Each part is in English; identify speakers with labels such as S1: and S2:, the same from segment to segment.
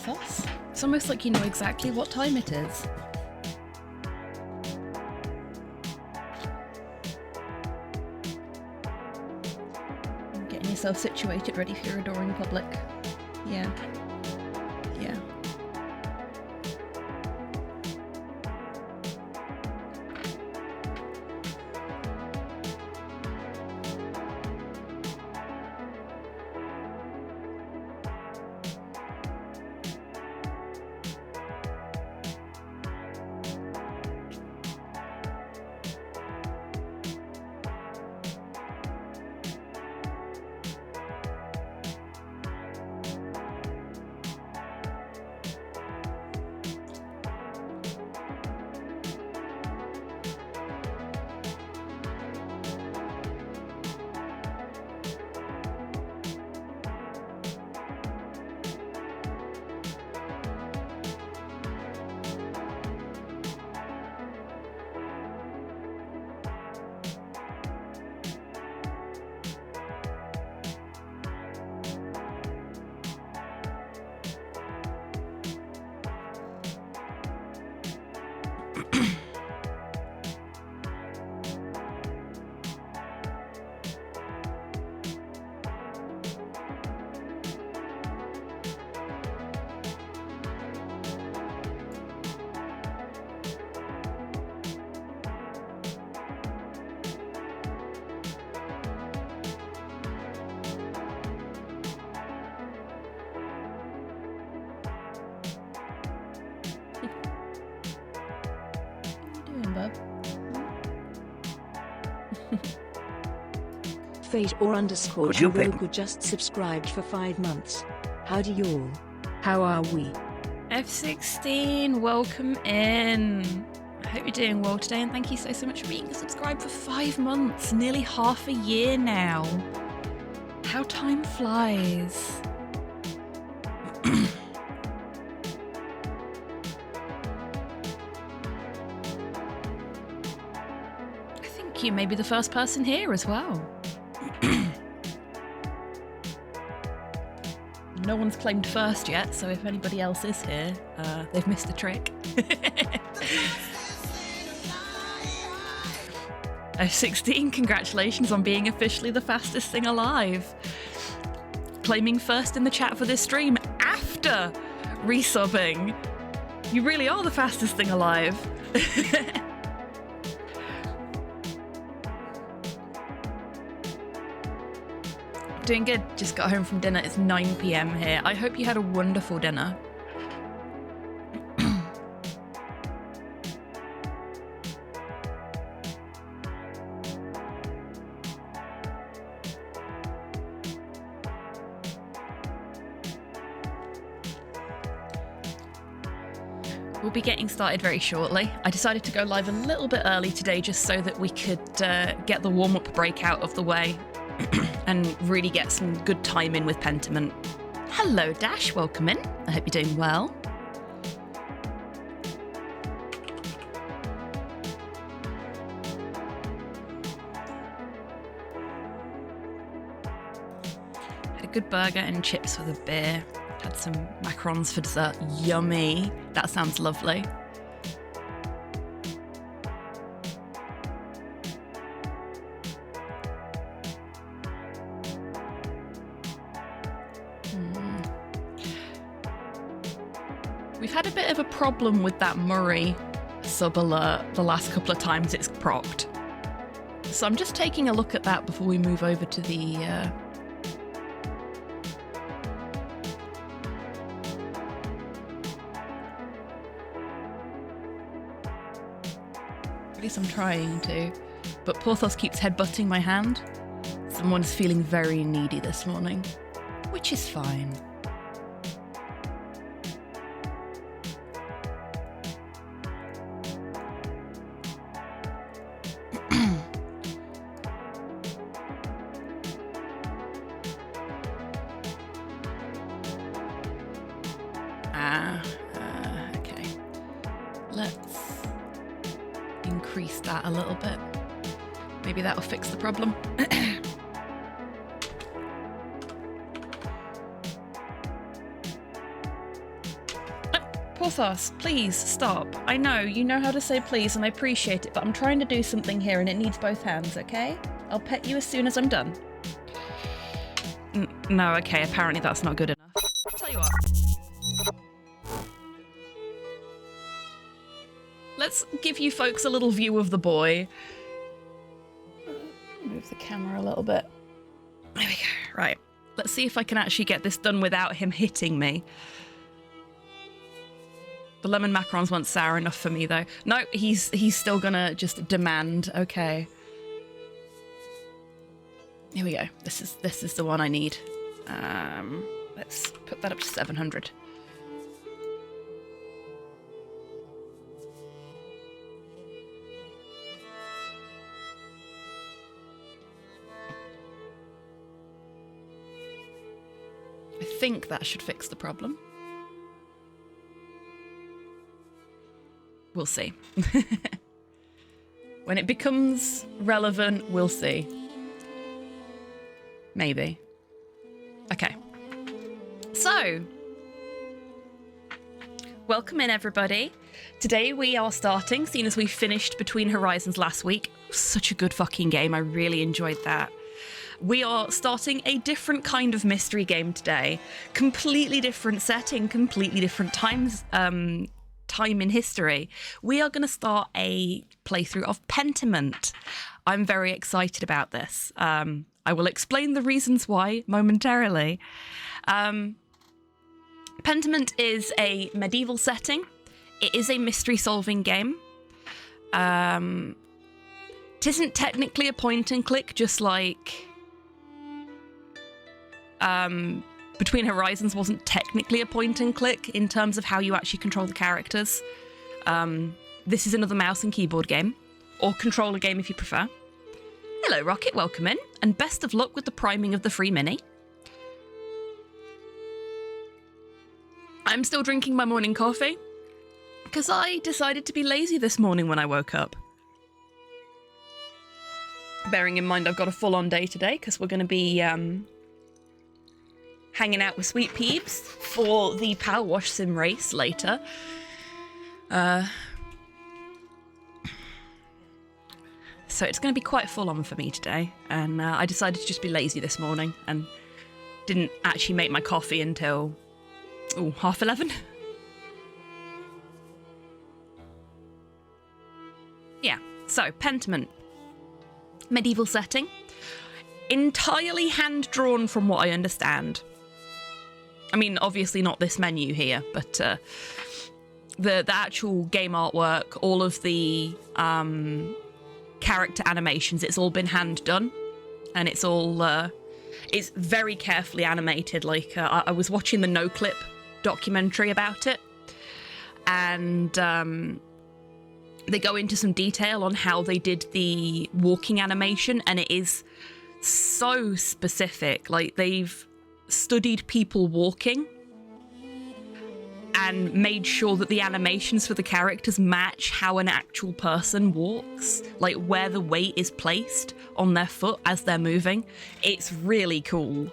S1: Porthos. It's almost like you know exactly what time it is. Getting yourself situated, ready for your adoring public. Yeah. Yeah.
S2: Fate or underscore Roku just subscribed for 5 months. Howdy y'all. How are we?
S1: F16, welcome in. I hope you're doing well today, and thank you so much for being subscribed for 5 months, nearly half a year now. How time flies. I think you may be the first person here as well. No one's claimed first yet, so if anybody else is here, they've missed the trick. F16, congratulations on being officially the fastest thing alive. Claiming first in the chat for this stream after resubbing. You really are the fastest thing alive. Doing good. Just got home from dinner. It's 9 PM here. I hope you had a wonderful dinner. We'll be getting started very shortly. I decided to go live a little bit early today just so that we could get the warm-up break out of the way and really get some good time in with Pentiment. Hello Dash, welcome in. I hope you're doing well. Had a good burger and chips with a beer. Had some macarons for dessert. Yummy. That sounds lovely. We've had a bit of a problem with that Murray sub alert the last couple of times it's procced. So I'm just taking a look at that before we move over to the at least I'm trying to. But Porthos keeps headbutting my hand. Someone's feeling very needy this morning, which is fine. Okay. Let's increase that a little bit. Maybe that'll fix the problem. Porthos, please stop. I know, you know how to say please and I appreciate it, but I'm trying to do something here and it needs both hands, okay? I'll pet you as soon as I'm done. No, okay, apparently that's not good enough. I'll tell you what. Let's give you folks a little view of the boy. Move the camera a little bit. There we go. Right. Let's see if I can actually get this done without him hitting me. The lemon macarons weren't sour enough for me, though. No, he's still gonna just demand. Okay. Here we go. This is the one I need. Let's put that up to 700. I think that should fix the problem. We'll see. When it becomes relevant, we'll see. Maybe. Okay. So, welcome in everybody. Today we are starting, seeing as we finished Between Horizons last week. Such a good fucking game. I really enjoyed that. We are starting a different kind of mystery game today. Completely different setting, completely different times, time in history. We are going to start a playthrough of Pentiment. I'm very excited about this. I will explain the reasons why momentarily. Pentiment is a medieval setting. It is a mystery-solving game. It isn't technically a point-and-click, just like Between Horizons wasn't technically a point-and-click in terms of how you actually control the characters. This is another mouse and keyboard game, or controller game if you prefer. Hello, Rocket, welcome in, and best of luck with the priming of the free mini. I'm still drinking my morning coffee, because I decided to be lazy this morning when I woke up. Bearing in mind I've got a full-on day today, because we're going to be hanging out with Sweet Peeps for the Power Wash Sim race later. So it's going to be quite full on for me today, and I decided to just be lazy this morning and didn't actually make my coffee until 11:30. Yeah, so Pentiment. Medieval setting. Entirely hand-drawn from what I understand. I mean, obviously not this menu here, but the actual game artwork, all of the character animations, it's all been hand done, and it's all it's very carefully animated. Like I was watching the No Clip documentary about it, and they go into some detail on how they did the walking animation, and it is so specific. Like, they've studied people walking and made sure that the animations for the characters match how an actual person walks, like where the weight is placed on their foot as they're moving. It's really cool.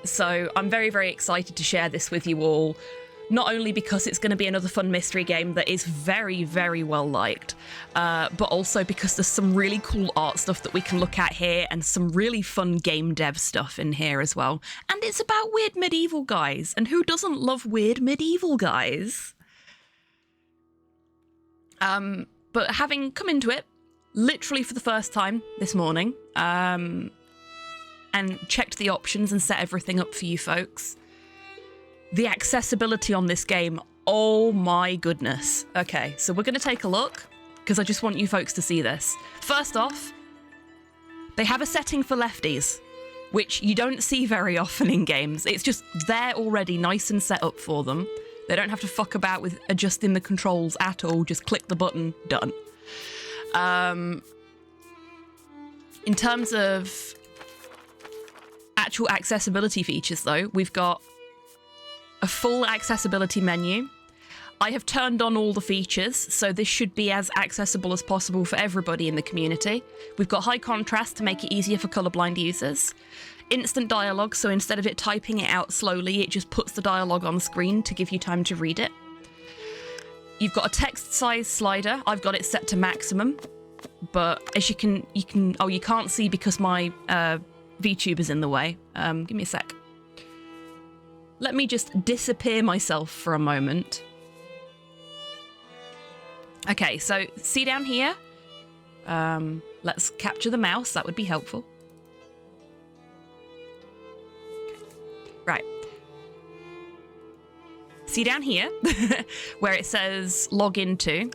S1: So I'm very, very excited to share this with you all, not only because it's going to be another fun mystery game that is very, very well liked, but also because there's some really cool art stuff that we can look at here and some really fun game dev stuff in here as well. And it's about weird medieval guys, and who doesn't love weird medieval guys? But having come into it literally for the first time this morning, and checked the options and set everything up for you folks, the accessibility on this game, oh my goodness. Okay, so we're going to take a look, because I just want you folks to see this. First off, they have a setting for lefties, which you don't see very often in games. It's just there already, nice and set up for them. They don't have to fuck about with adjusting the controls at all, just click the button, done. In terms of actual accessibility features, though, we've got a full accessibility menu. I have turned on all the features, so this should be as accessible as possible for everybody in the community. We've got high contrast to make it easier for colourblind users. instant dialogue, so instead of it typing it out slowly, it just puts the dialogue on screen to give you time to read it. You've got a text size slider. I've got it set to maximum, but as you can't see because my VTube is in the way. Give me a sec. Let me just disappear myself for a moment. Okay, so see down here? Let's capture the mouse, that would be helpful. Right. See down here, where it says log into.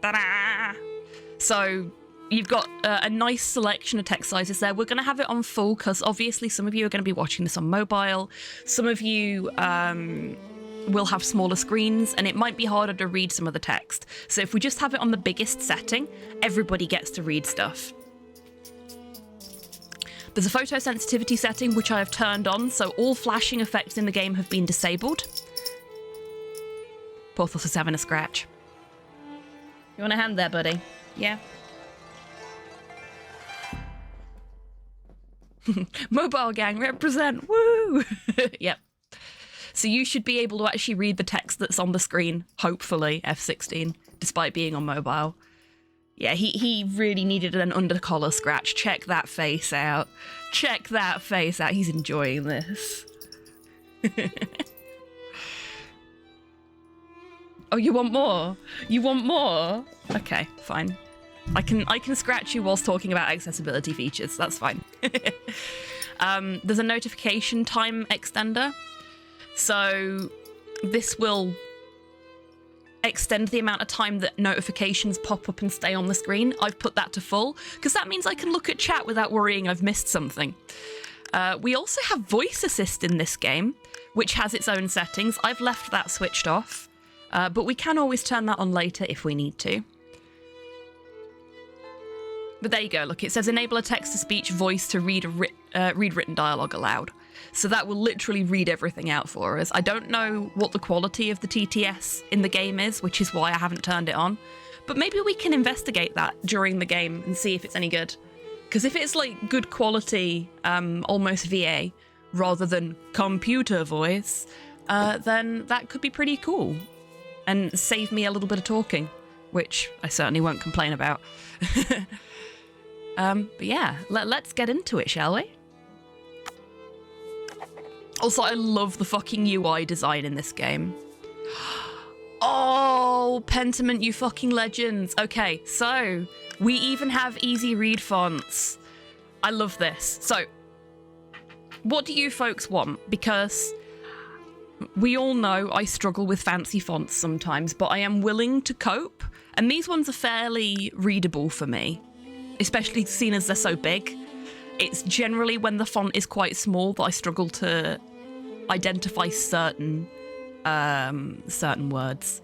S1: Ta-da! So you've got a nice selection of text sizes there. We're going to have it on full because obviously some of you are going to be watching this on mobile. Some of you will have smaller screens and it might be harder to read some of the text. So if we just have it on the biggest setting, everybody gets to read stuff. There's a photo sensitivity setting which I have turned on, so all flashing effects in the game have been disabled. Porthos is having a scratch. You want a hand there, buddy? Yeah. Mobile gang represent, woo! Yep. So you should be able to actually read the text that's on the screen, hopefully, F16, despite being on mobile. Yeah, he really needed an under-collar scratch. Check that face out. Check that face out. He's enjoying this. Oh, you want more? You want more? Okay, fine. I can scratch you whilst talking about accessibility features. That's fine. There's a notification time extender. So this will extend the amount of time that notifications pop up and stay on the screen. I've put that to full because that means I can look at chat without worrying I've missed something. We also have voice assist in this game, which has its own settings. I've left that switched off, but we can always turn that on later if we need to. But there you go, look, it says enable a text-to-speech voice to read written dialogue aloud. So that will literally read everything out for us. I don't know what the quality of the TTS in the game is, which is why I haven't turned it on. But maybe we can investigate that during the game and see if it's any good. Because if it's like good quality, almost VA, rather than computer voice, then that could be pretty cool. And save me a little bit of talking, which I certainly won't complain about. But yeah, let's get into it, shall we? Also, I love the fucking UI design in this game. Oh, Pentiment, you fucking legends. Okay, so we even have easy read fonts. I love this. So, what do you folks want? Because we all know I struggle with fancy fonts sometimes, but I am willing to cope. And these ones are fairly readable for me, especially seeing as they're so big. It's generally when the font is quite small that I struggle to identify certain words.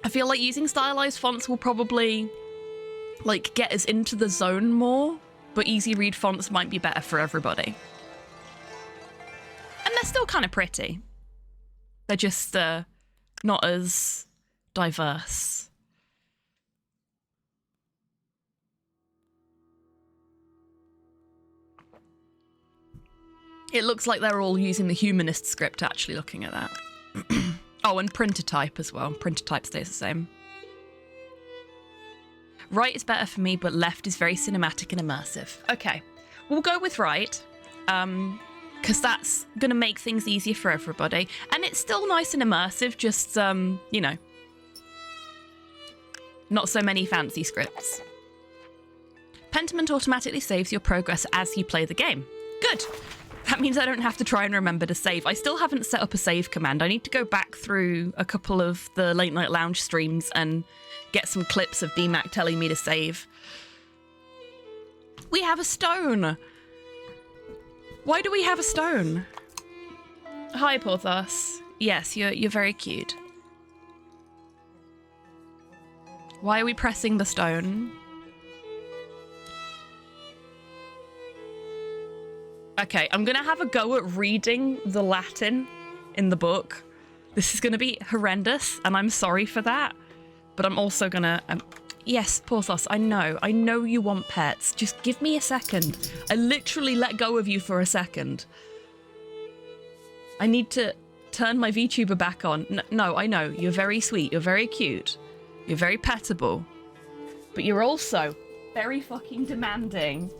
S1: I feel like using stylized fonts will probably like get us into the zone more, but easy read fonts might be better for everybody. And they're still kind of pretty. They're just not as diverse. It looks like they're all using the humanist script, actually, looking at that. Oh, and printer type as well. Printer type stays the same. Right is better for me, but left is very cinematic and immersive. Okay, we'll go with right, because that's going to make things easier for everybody. And it's still nice and immersive, just, you know, not so many fancy scripts. Pentiment automatically saves your progress as you play the game. Good. That means I don't have to try and remember to save. I still haven't set up a save command. I need to go back through a couple of the Late Night Lounge streams and get some clips of DMAC telling me to save. We have a stone. Why do we have a stone? Hi, Porthos. Yes, you're very cute. Why are we pressing the stone? Okay, I'm gonna have a go at reading the Latin in the book. This is going to be horrendous, and I'm sorry for that. But I'm also going to... yes, Porthos, I know you want pets. Just give me a second. I literally let go of you for a second. I need to turn my VTuber back on. No, I know. You're very sweet. You're very cute. You're very petable. But you're also very fucking demanding.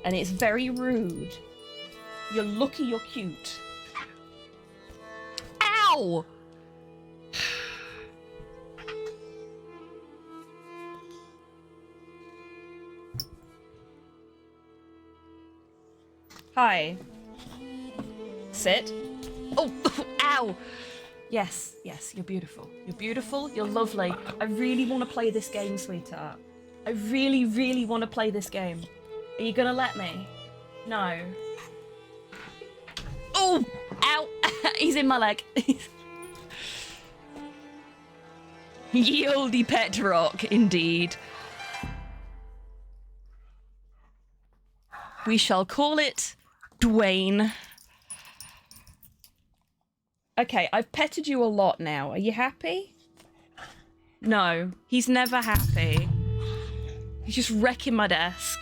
S1: And it's very rude. You're lucky you're cute. Ow! Hi. Sit. Oh, ow! Yes, you're beautiful. You're beautiful, you're lovely. I really want to play this game, sweetheart. I really, really want to play this game. Are you gonna let me? No. Oh! Ow! He's in my leg. Ye olde pet rock, indeed. We shall call it Dwayne. Okay, I've petted you a lot now. Are you happy? No, he's never happy. He's just wrecking my desk.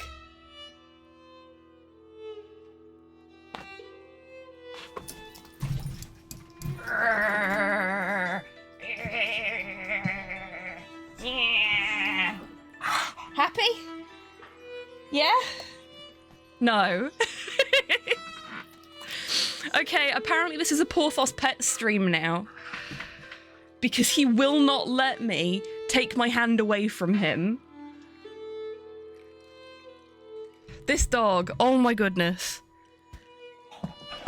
S1: Happy? Yeah? No. Okay, apparently this is a Porthos pet stream now. Because he will not let me take my hand away from him. This dog, oh my goodness.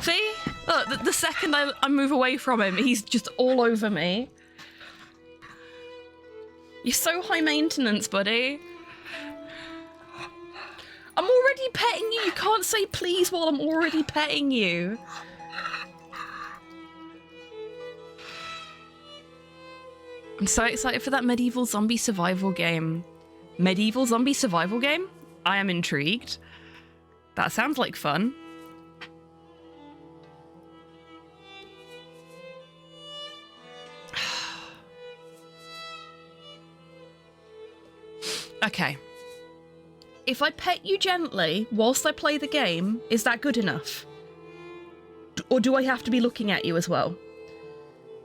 S1: See? Look, the second I move away from him, he's just all over me. You're so high maintenance, buddy. I'm already petting you. You can't say please while I'm already petting you. I'm so excited for that medieval zombie survival game. Medieval zombie survival game? I am intrigued. That sounds like fun. Okay. If I pet you gently whilst I play the game, is that good enough? Or do I have to be looking at you as well?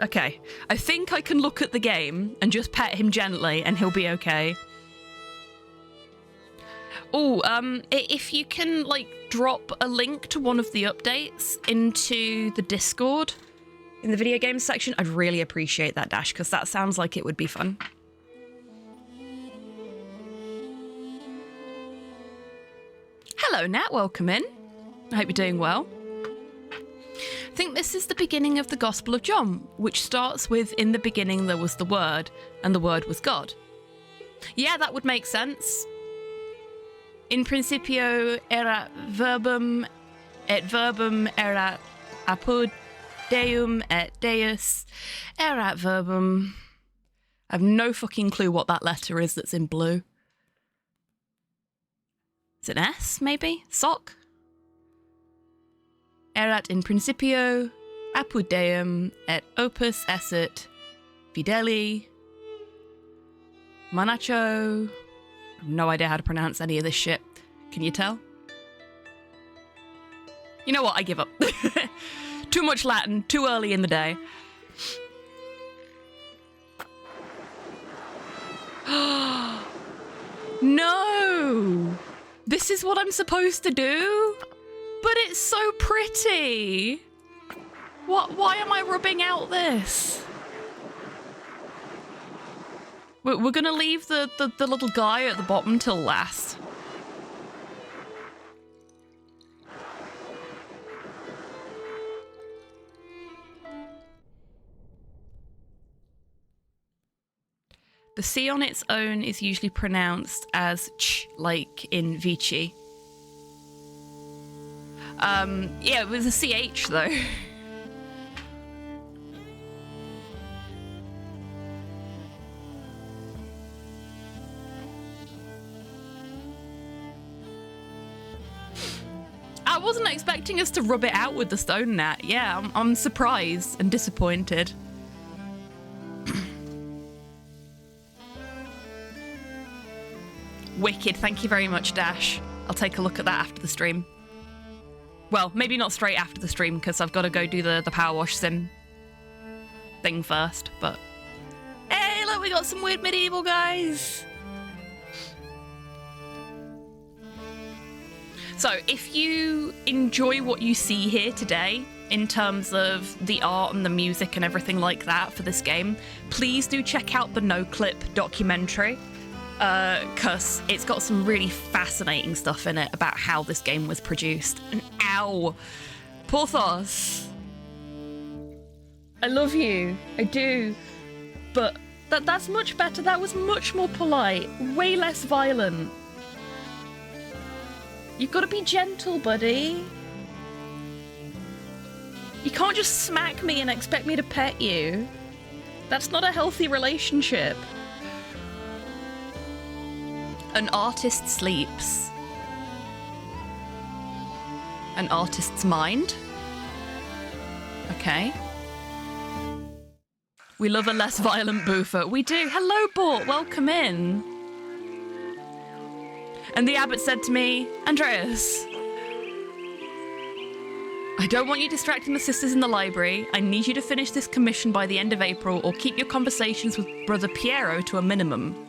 S1: Okay, I think I can look at the game and just pet him gently and he'll be okay. Oh, if you can, like, drop a link to one of the updates into the Discord in the video games section, I'd really appreciate that, Dash, because that sounds like it would be fun. Hello, Nat. Welcome in. I hope you're doing well. I think this is the beginning of the Gospel of John, which starts with, in the beginning there was the Word, and the Word was God. Yeah, that would make sense. In principio erat verbum, et verbum erat apud Deum, et Deus erat verbum. I have no fucking clue what that letter is that's in blue. Is it an S, maybe? Sock? Erat in principio, apud Deum, et opus esset, fideli, manacho. I have no idea how to pronounce any of this shit. Can you tell? You know what? I give up. Too much Latin, too early in the day. No! This is what I'm supposed to do? But it's so pretty! Why am I rubbing out this? We're gonna leave the little guy at the bottom till last. The C on its own is usually pronounced as ch, like in Vici. Yeah, it was a CH though. I wasn't expecting us to rub it out with the stone gnat. Yeah, I'm surprised and disappointed. Wicked. Thank you very much, Dash. I'll take a look at that after the stream. Well, maybe not straight after the stream, because I've got to go do the power wash sim thing first, but... Hey, look, we got some weird medieval guys! So, if you enjoy what you see here today, in terms of the art and the music and everything like that for this game, please do check out the No Clip documentary, because it's got some really fascinating stuff in it about how this game was produced. And ow! Porthos! I love you. I do. But that's much better. That was much more polite. Way less violent. You've got to be gentle, buddy. You can't just smack me and expect me to pet you. That's not a healthy relationship. An artist sleeps. An artist's mind? Okay. We love a less violent boofer. We do. Hello, Bort. Welcome in. And the abbot said to me, Andreas, I don't want you distracting the sisters in the library. I need you to finish this commission by the end of April or keep your conversations with Brother Piero to a minimum.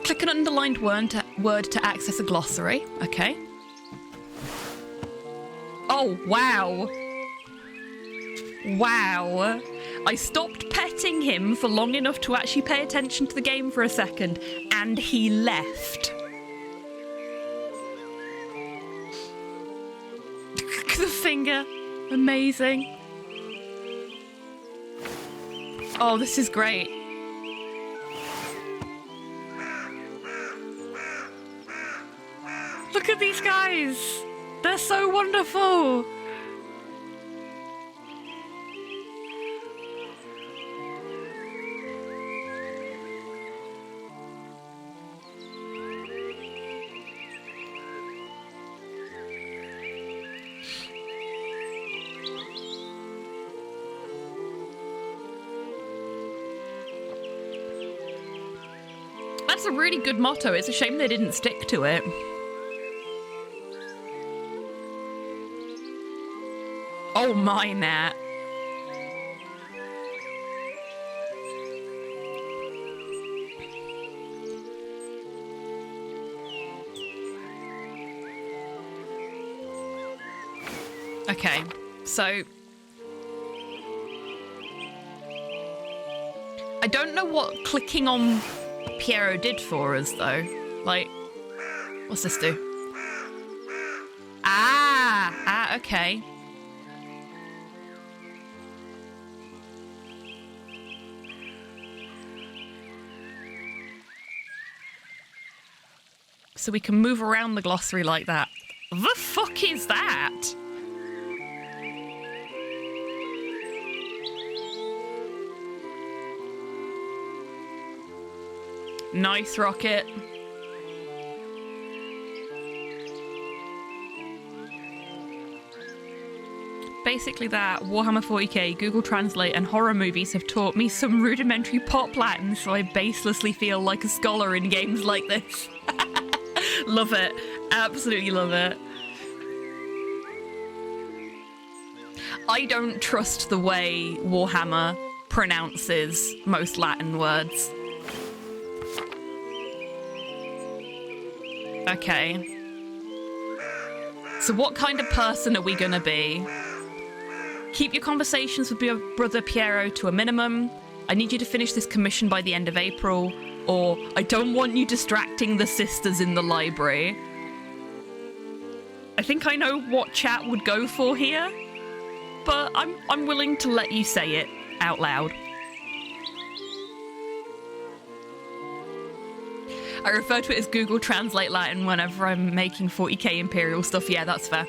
S1: Click an underlined word to access a glossary. Okay. Oh, wow. Wow. I stopped petting him for long enough to actually pay attention to the game for a second, and he left. The finger. Amazing. Oh, this is great. Look at these guys. They're so wonderful. That's a really good motto. It's a shame they didn't stick to it. Oh my, Nat. Okay, so... I don't know what clicking on Piero did for us, though. Like, what's this do? Ah, okay. So we can move around the glossary like that. The fuck is that? Nice, Rocket. Basically that, Warhammer 40k, Google Translate and horror movies have taught me some rudimentary pop Latin, so I baselessly feel like a scholar in games like this. Love it. Absolutely love it. I don't trust the way Warhammer pronounces most Latin words. Okay. So what kind of person are we gonna be? Keep your conversations with your brother Piero to a minimum. I need you to finish this commission by the end of April. Or, I don't want you distracting the sisters in the library. I think I know what chat would go for here, but I'm willing to let you say it out loud. I refer to it as Google Translate Latin whenever I'm making 40k Imperial stuff. Yeah, that's fair.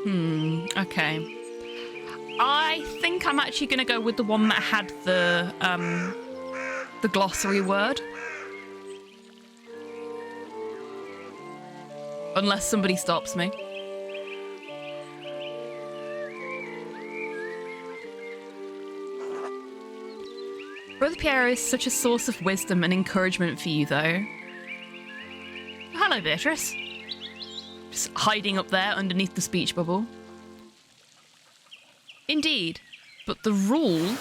S1: Okay. I think I'm actually going to go with the one that had the glossary word. Unless somebody stops me. Brother Piero is such a source of wisdom and encouragement for you, though. Hello, Beatrice. Just hiding up there underneath the speech bubble. Indeed, but the rule...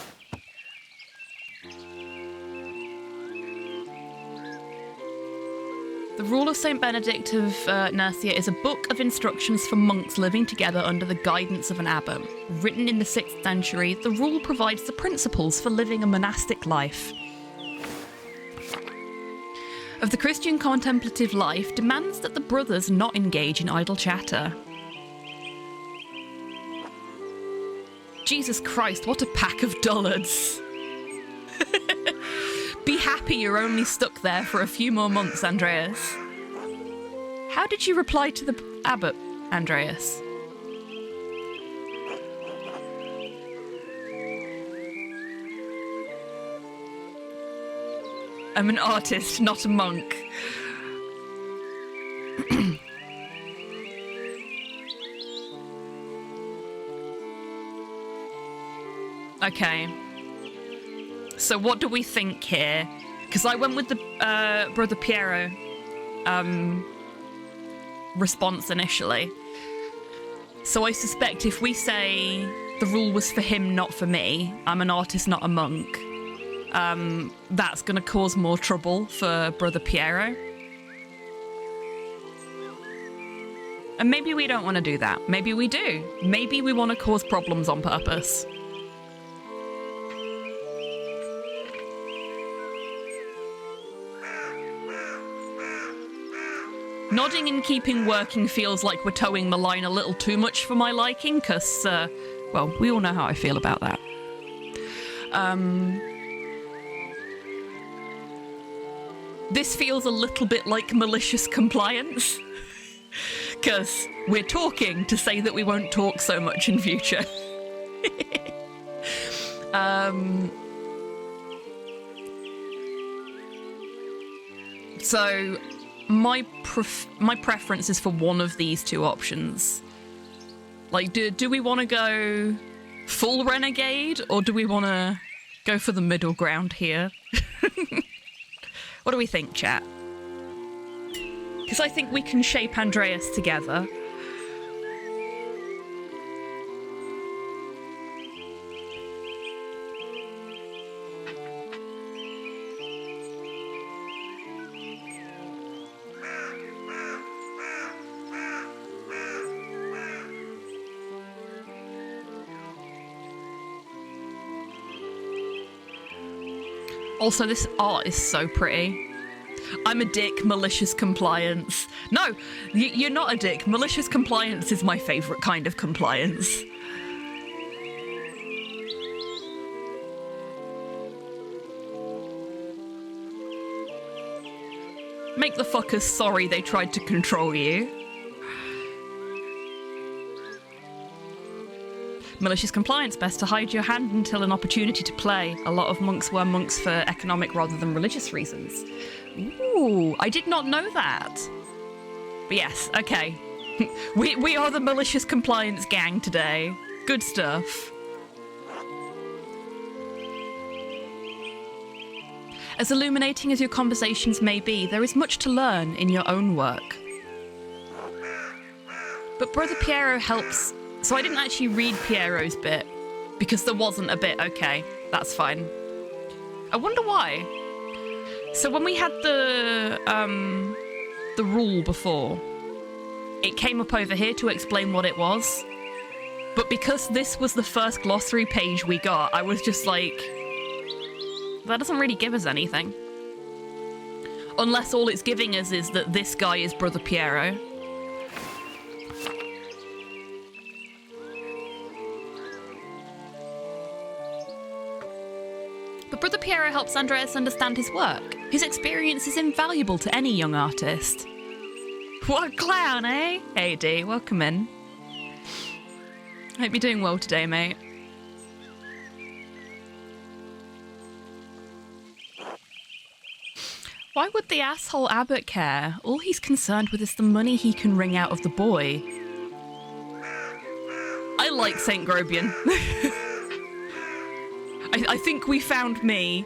S1: The Rule of St. Benedict of Nursia is a book of instructions for monks living together under the guidance of an abbot. Written in the 6th century, the rule provides the principles for living a monastic life. Of the Christian contemplative life demands that the brothers not engage in idle chatter. Jesus Christ, what a pack of dullards. Be happy you're only stuck there for a few more months, Andreas. How did you reply to the abbot, Andreas? I'm an artist, not a monk. Okay. So what do we think here? Because I went with the Brother Piero response initially. So I suspect if we say the rule was for him, not for me, I'm an artist, not a monk, that's going to cause more trouble for Brother Piero. And maybe we don't want to do that. Maybe we do. Maybe we want to cause problems on purpose. Nodding and keeping working feels like we're towing the line a little too much for my liking, because, well, we all know how I feel about that. This feels a little bit like malicious compliance, because we're talking to say that we won't talk so much in future. So... My preference is for one of these two options. Like, do we want to go full renegade, or do we want to go for the middle ground here? What do we think, chat? Because I think we can shape Andreas together. Also, this art is so pretty. I'm a dick, malicious compliance. No, you're not a dick. Malicious compliance is my favourite kind of compliance. Make the fuckers sorry they tried to control you. Malicious compliance, best to hide your hand until an opportunity to play. A lot of monks were monks for economic rather than religious reasons. Ooh, I did not know that. But yes, okay. We are the malicious compliance gang today. Good stuff. As illuminating as your conversations may be, there is much to learn in your own work. But Brother Piero helps... So I didn't actually read Piero's bit, because there wasn't a bit. Okay, that's fine. I wonder why. So when we had the rule before, it came up over here to explain what it was. But because this was the first glossary page we got, I was just like, that doesn't really give us anything. Unless all it's giving us is that this guy is Brother Piero. But Brother Piero helps Andreas understand his work. His experience is invaluable to any young artist. What a clown, eh? Hey, D, welcome in. Hope you're doing well today, mate. Why would the asshole abbot care? All he's concerned with is the money he can wring out of the boy. I like St. Grobian. I think we found me.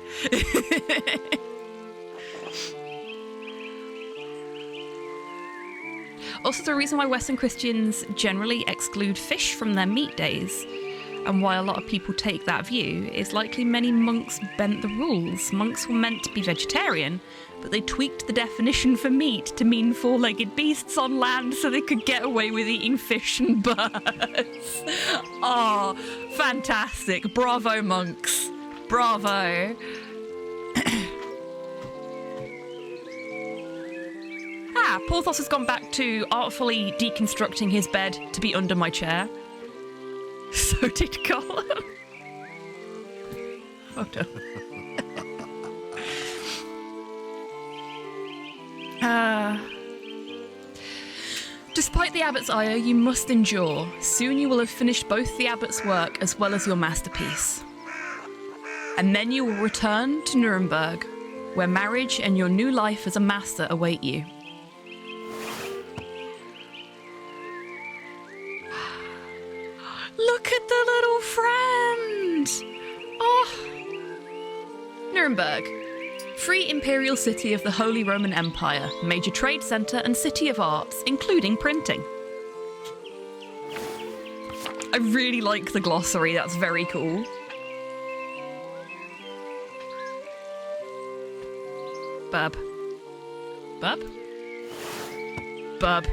S1: Also, the reason why Western Christians generally exclude fish from their meat days, and why a lot of people take that view, is likely many monks bent the rules. Monks were meant to be vegetarian, but they tweaked the definition for meat to mean four-legged beasts on land so they could get away with eating fish and birds. Oh, fantastic. Bravo, monks. Bravo. Porthos has gone back to artfully deconstructing his bed to be under my chair. So did Gollum. Oh no. Despite the abbot's ire, you must endure. Soon you will have finished both the abbot's work as well as your masterpiece. And then you will return to Nuremberg, where marriage and your new life as a master await you. Look at the little friend! Oh! Nuremberg. Free imperial city of the Holy Roman Empire, major trade centre and city of arts, including printing. I really like the glossary, that's very cool. Bub. Bub? Bub.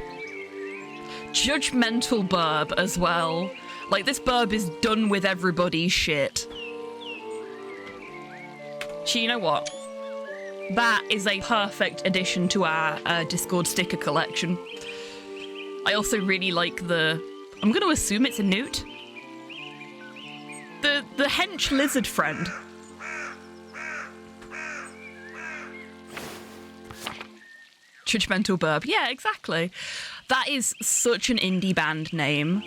S1: Judgmental burb as well. Like, this burb is done with everybody's shit. So you know what? That is a perfect addition to our Discord sticker collection. I also really like the... I'm going to assume it's a newt. The hench lizard friend. Judgmental burb. Yeah, exactly. That is such an indie band name.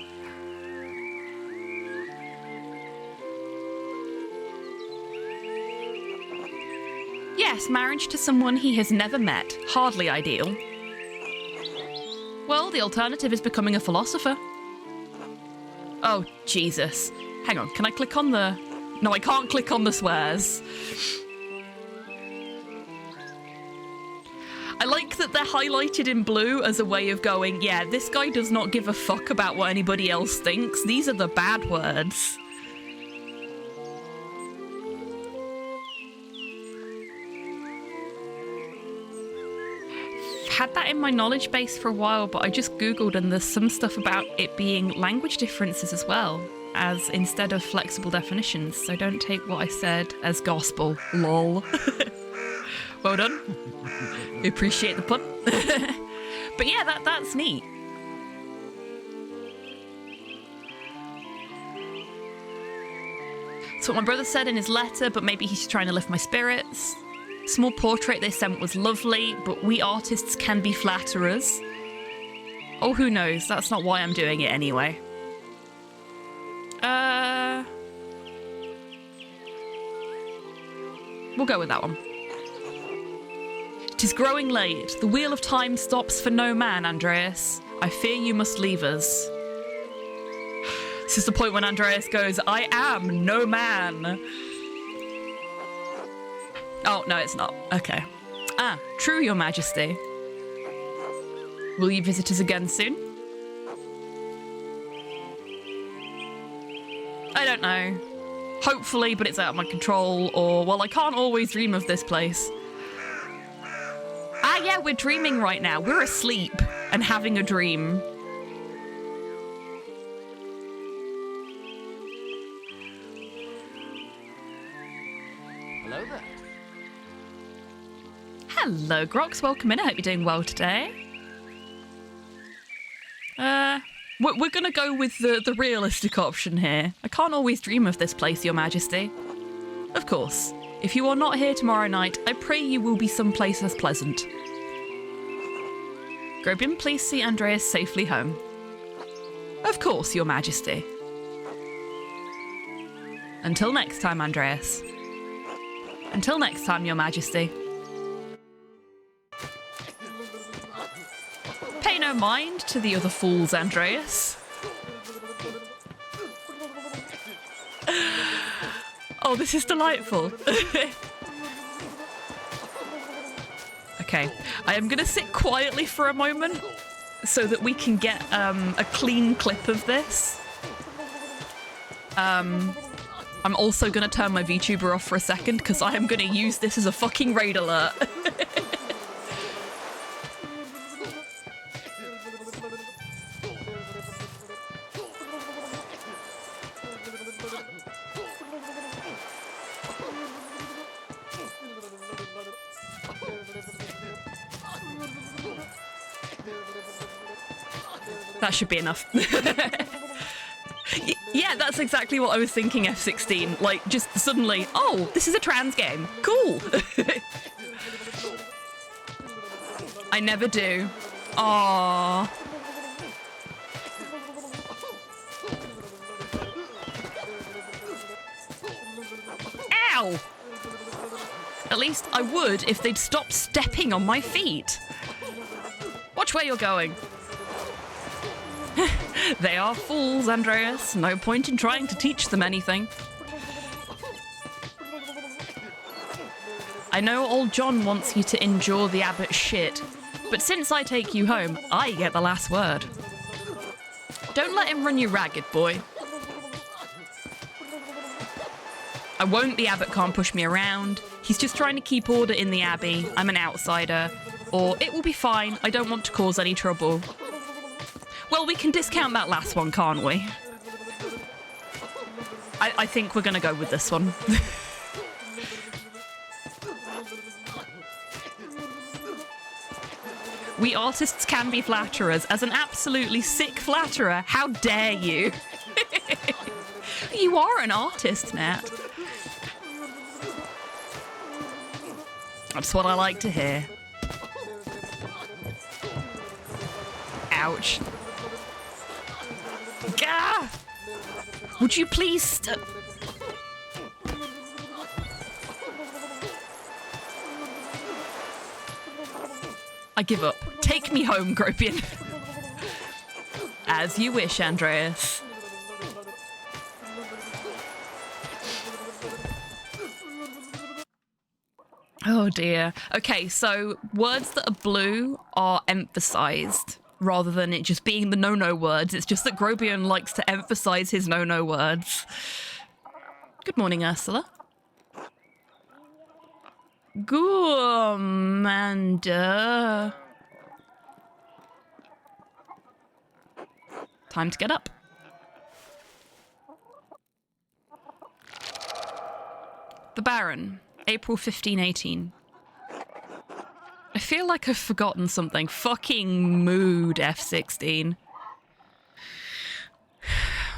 S1: Yes, marriage to someone he has never met. Hardly ideal. Well, the alternative is becoming a philosopher. Oh, Jesus. Hang on, can I click on the... No, I can't click on the swears. I like that they're highlighted in blue as a way of going, yeah, this guy does not give a fuck about what anybody else thinks. These are the bad words. Had that in my knowledge base for a while, but I just googled and there's some stuff about it being language differences as well, as instead of flexible definitions, so don't take what I said as gospel. Lol. Well done. Appreciate the pun. But yeah, that's neat. That's what my brother said in his letter, but maybe he's trying to lift my spirits. Small portrait they sent was lovely, but we artists can be flatterers. Oh, who knows? That's not why I'm doing it anyway. We'll go with that one. It is growing late. The wheel of time stops for no man, Andreas. I fear you must leave us. This is the point when Andreas goes, I am no man. Oh, no, it's not. Okay. Ah, true, your majesty. Will you visit us again soon? I don't know. Hopefully, but it's out of my control, or, well, I can't always dream of this place. Ah, yeah, we're dreaming right now. We're asleep and having a dream.
S3: Hello there.
S1: Hello, Grox. Welcome in. I hope you're doing well today. We're going to go with the realistic option here. I can't always dream of this place, your majesty. Of course. If you are not here tomorrow night, I pray you will be someplace as pleasant. Grobian, please see Andreas safely home. Of course, your majesty. Until next time, Andreas. Until next time, Your Majesty. Pay no mind to the other fools, Andreas. Oh, this is delightful. Okay, I am going to sit quietly for a moment so that we can get a clean clip of this. I'm also going to turn my VTuber off for a second because I am going to use this as a fucking raid alert. That should be enough. Yeah, that's exactly what I was thinking, F16. Like, just suddenly, oh, this is a trans game. Cool. I never do. Aww. Ow! At least I would if they'd stop stepping on my feet. Watch where you're going. They are fools, Andreas. No point in trying to teach them anything. I know old John wants you to endure the abbot's shit, but since I take you home, I get the last word. Don't let him run you ragged, boy. I won't. The abbot can't push me around. He's just trying to keep order in the abbey. I'm an outsider. Or it will be fine. I don't want to cause any trouble. Well, we can discount that last one, can't we? I think we're going to go with this one. We artists can be flatterers. As an absolutely sick flatterer, how dare you? You are an artist, Nat. That's what I like to hear. Ouch. Gah! Would you please I give up. Take me home, Gropian. As you wish, Andreas. Oh dear. Okay, so words that are blue are emphasized rather than it just being the no-no words. It's just that Grobian likes to emphasize his no-no words. Good morning, Ursula. Gourmanda. Time to get up. The Baron, April 1518. I feel like I've forgotten something. Fucking mood, F16.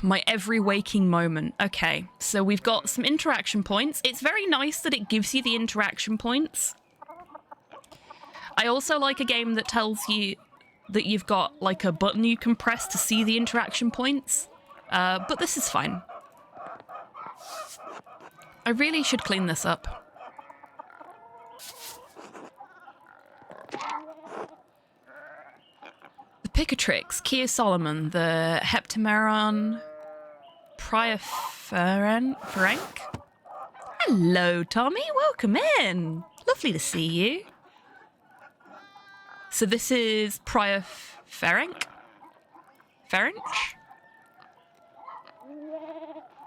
S1: My every waking moment. Okay, so we've got some interaction points. It's very nice that it gives you the interaction points. I also like a game that tells you that you've got like a button you can press to see the interaction points. But this is fine. I really should clean this up. The Picatrix, Kia Solomon, the Heptameron, Ferenc. Hello, Tommy. Welcome in. Lovely to see you. So this is Ferenc? Ferenc?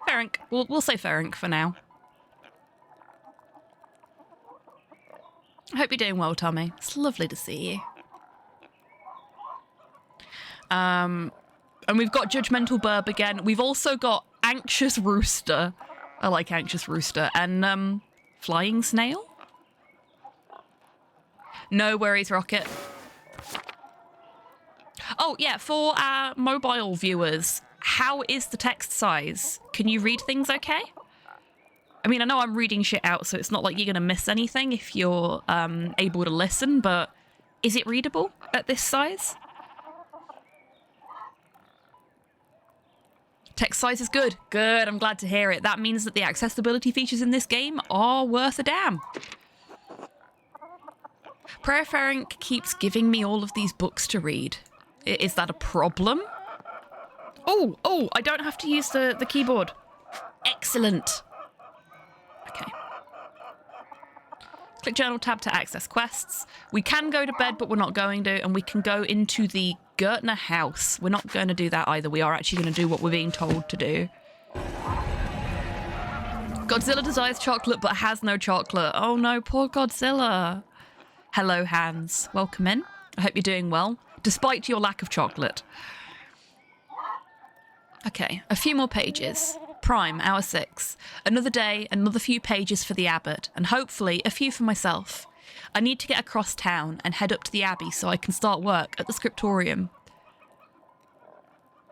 S1: Ferenc. We'll say Ferenc for now. I hope you're doing well, Tommy. It's lovely to see you. And we've got Judgmental Burb again. We've also got Anxious Rooster. I like Anxious Rooster. And, Flying Snail? No worries, Rocket. Oh, yeah, for our mobile viewers, how is the text size? Can you read things okay? I mean, I know I'm reading shit out, so it's not like you're going to miss anything if you're able to listen, but is it readable at this size? Text size is good. Good, I'm glad to hear it. That means that the accessibility features in this game are worth a damn. Prayer Ferenc keeps giving me all of these books to read. Is that a problem? Oh, I don't have to use the keyboard. Excellent. Okay. Click Journal tab to access quests. We can go to bed, but we're not going to, and we can go into the Gertner house. We're not going to do that either. We are actually going to do what we're being told to do. Godzilla desires chocolate, but has no chocolate. Oh no, poor Godzilla. Hello, Hans. Welcome in. I hope you're doing well, despite your lack of chocolate. Okay, a few more pages. Prime, hour 6. Another day, another few pages for the abbot, and hopefully a few for myself. I need to get across town and head up to the abbey so I can start work at the scriptorium.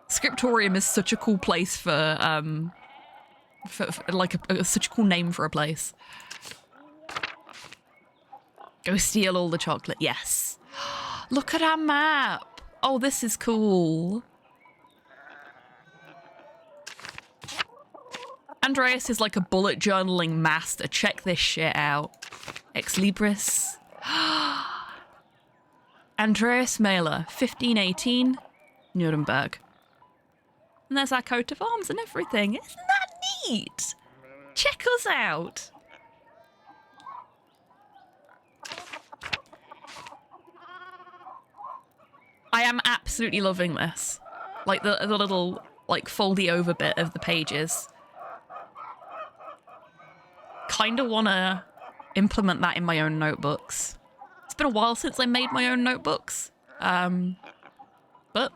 S1: Scriptorium is such a cool place for like such a cool name for a place. Go steal all the chocolate, yes. Look at our map. Oh, this is cool. Andreas is like a bullet journaling master. Check this shit out. Ex Libris. Andreas Mailer, 1518, Nuremberg. And there's our coat of arms and everything. Isn't that neat? Check us out. I am absolutely loving this. Like the little like foldy over bit of the pages. Kind of want to implement that in my own notebooks. It's been a while since I made my own notebooks. But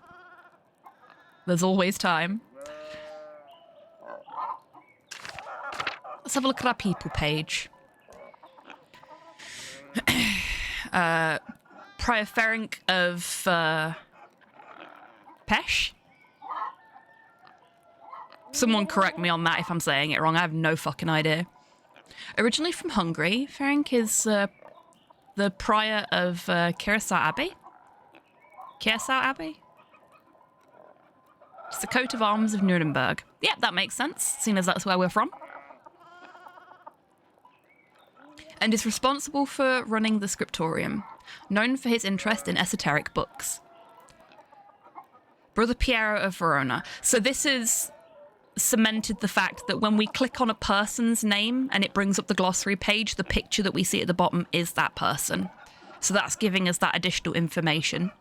S1: there's always time. Let's have a look at our people page. Prior Ferenc of Pesh? Someone correct me on that if I'm saying it wrong. I have no fucking idea. Originally from Hungary, Ferenc is the prior of Curacao Abbey. Curacao Abbey? It's the coat of arms of Nuremberg. Yeah, that makes sense, seeing as that's where we're from. And is responsible for running the scriptorium, known for his interest in esoteric books. Brother Piero of Verona. So this is cemented the fact that when we click on a person's name and it brings up the glossary page, the picture that we see at the bottom is that person. So that's giving us that additional information.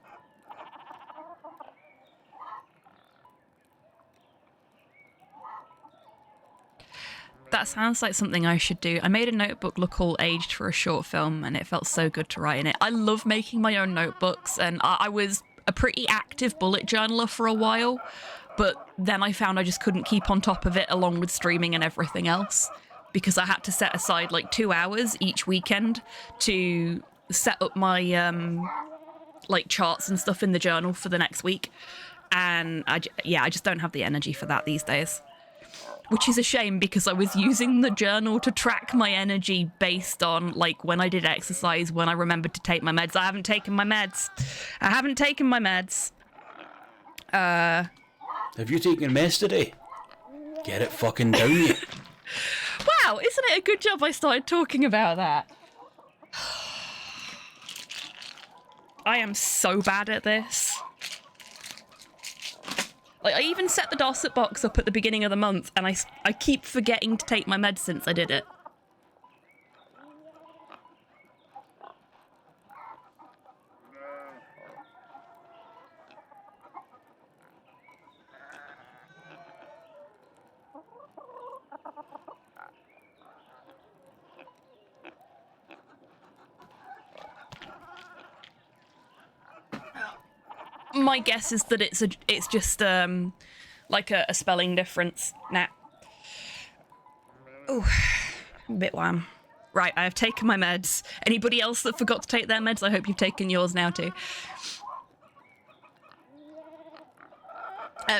S1: That sounds like something I should do. I made a notebook look all aged for a short film and it felt so good to write in it. I love making my own notebooks, and I was a pretty active bullet journaler for a while, but then I found I just couldn't keep on top of it along with streaming and everything else, because I had to set aside like 2 hours each weekend to set up my like charts and stuff in the journal for the next week. And I just don't have the energy for that these days. Which is a shame, because I was using the journal to track my energy based on like when I did exercise, when I remembered to take my meds. I haven't taken my meds.
S4: Have you taken meds today? Get it fucking down you.
S1: Wow, isn't it a good job I started talking about that? I am so bad at this. Like, I even set the Dorset box up at the beginning of the month, and I keep forgetting to take my meds since I did it. My guess is that it's just like a spelling difference. Nah. Ooh, a bit wham. Right, I have taken my meds. Anybody else that forgot to take their meds, I hope you've taken yours now too.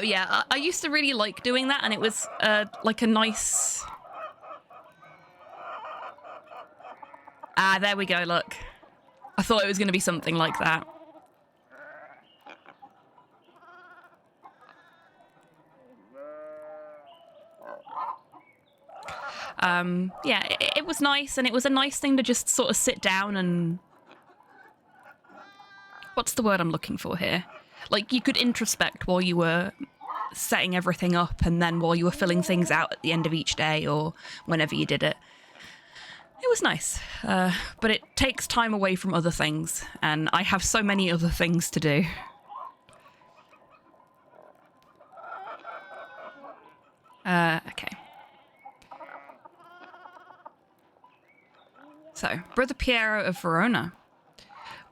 S1: Yeah, I used to really like doing that, and it was like a nice... Ah, there we go, look. I thought it was going to be something like that. yeah, it was nice, and it was a nice thing to just sort of sit down and... What's the word I'm looking for here? Like, you could introspect while you were setting everything up, and then while you were filling things out at the end of each day or whenever you did it. It was nice, but it takes time away from other things, and I have so many other things to do. Okay. So, Brother Piero of Verona,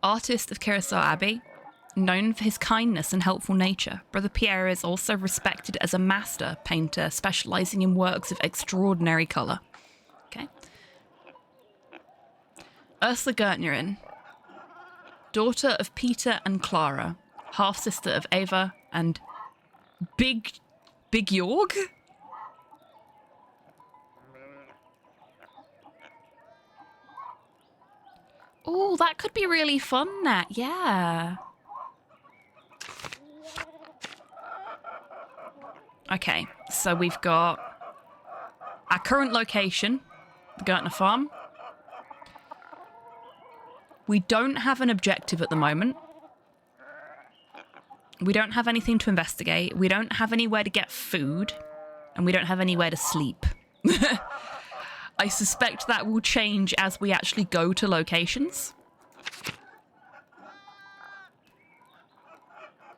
S1: artist of Curacao Abbey, known for his kindness and helpful nature. Brother Piero is also respected as a master painter, specialising in works of extraordinary colour. Okay. Ursula Gertnerin, daughter of Peter and Clara, half-sister of Ava and Big Jorg? Oh, that could be really fun, Nat. Yeah. Okay, so we've got our current location, the Gertner Farm. We don't have an objective at the moment. We don't have anything to investigate. We don't have anywhere to get food. And we don't have anywhere to sleep. I suspect that will change as we actually go to locations.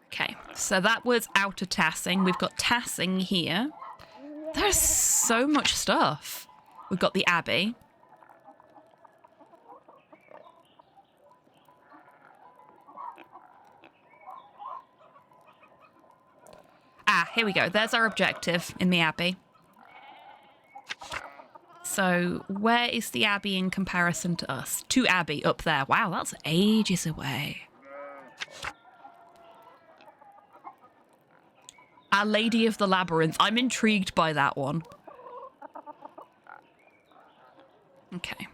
S1: Okay, so that was outer tassing. We've got tassing here. There's so much stuff. We've got the Abbey. Ah, here we go. There's our objective in the Abbey. So, where is the Abbey in comparison to us? To Abbey, up there. Wow, that's ages away. Our Lady of the Labyrinth. I'm intrigued by that one. Okay.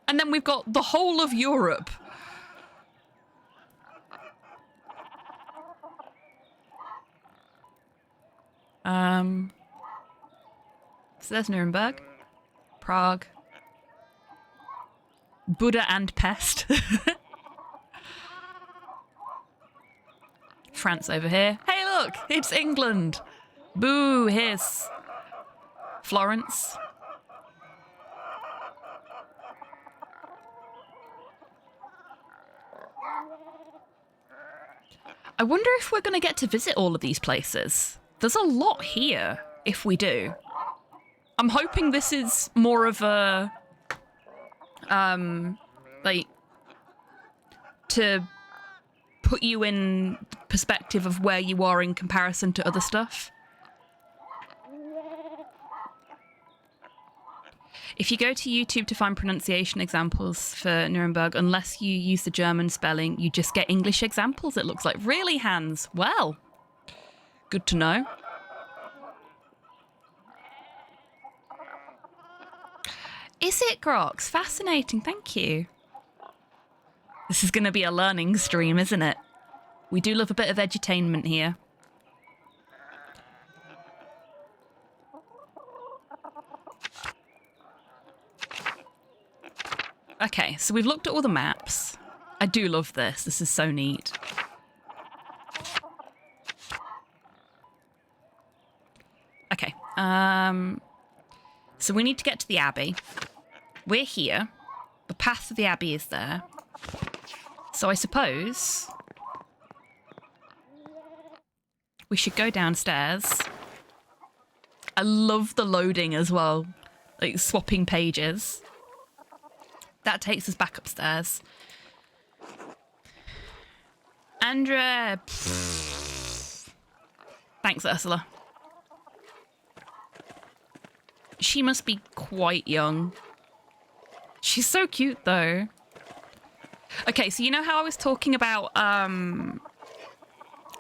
S1: And then we've got the whole of Europe. So there's Nuremberg, Prague, Buddha and Pest. France over here. Hey, look, it's England. Boo, hiss. Florence. I wonder if we're going to get to visit all of these places. There's a lot here, if we do. I'm hoping this is more of a, like, to put you in perspective of where you are in comparison to other stuff. If you go to YouTube to find pronunciation examples for Nuremberg, unless you use the German spelling, you just get English examples, it looks like. Really, Hans? Well, good to know. Is it, Grox? Fascinating, thank you. This is going to be a learning stream, isn't it? We do love a bit of edutainment here. Okay, so we've looked at all the maps. I do love this. This is so neat. Okay, so we need to get to the Abbey. We're here. The path to the Abbey is there. So I suppose we should go downstairs. I love the loading as well, like swapping pages. That takes us back upstairs. Andrea. Thanks, Ursula. She must be quite young. She's so cute, though. Okay, so you know how I was talking about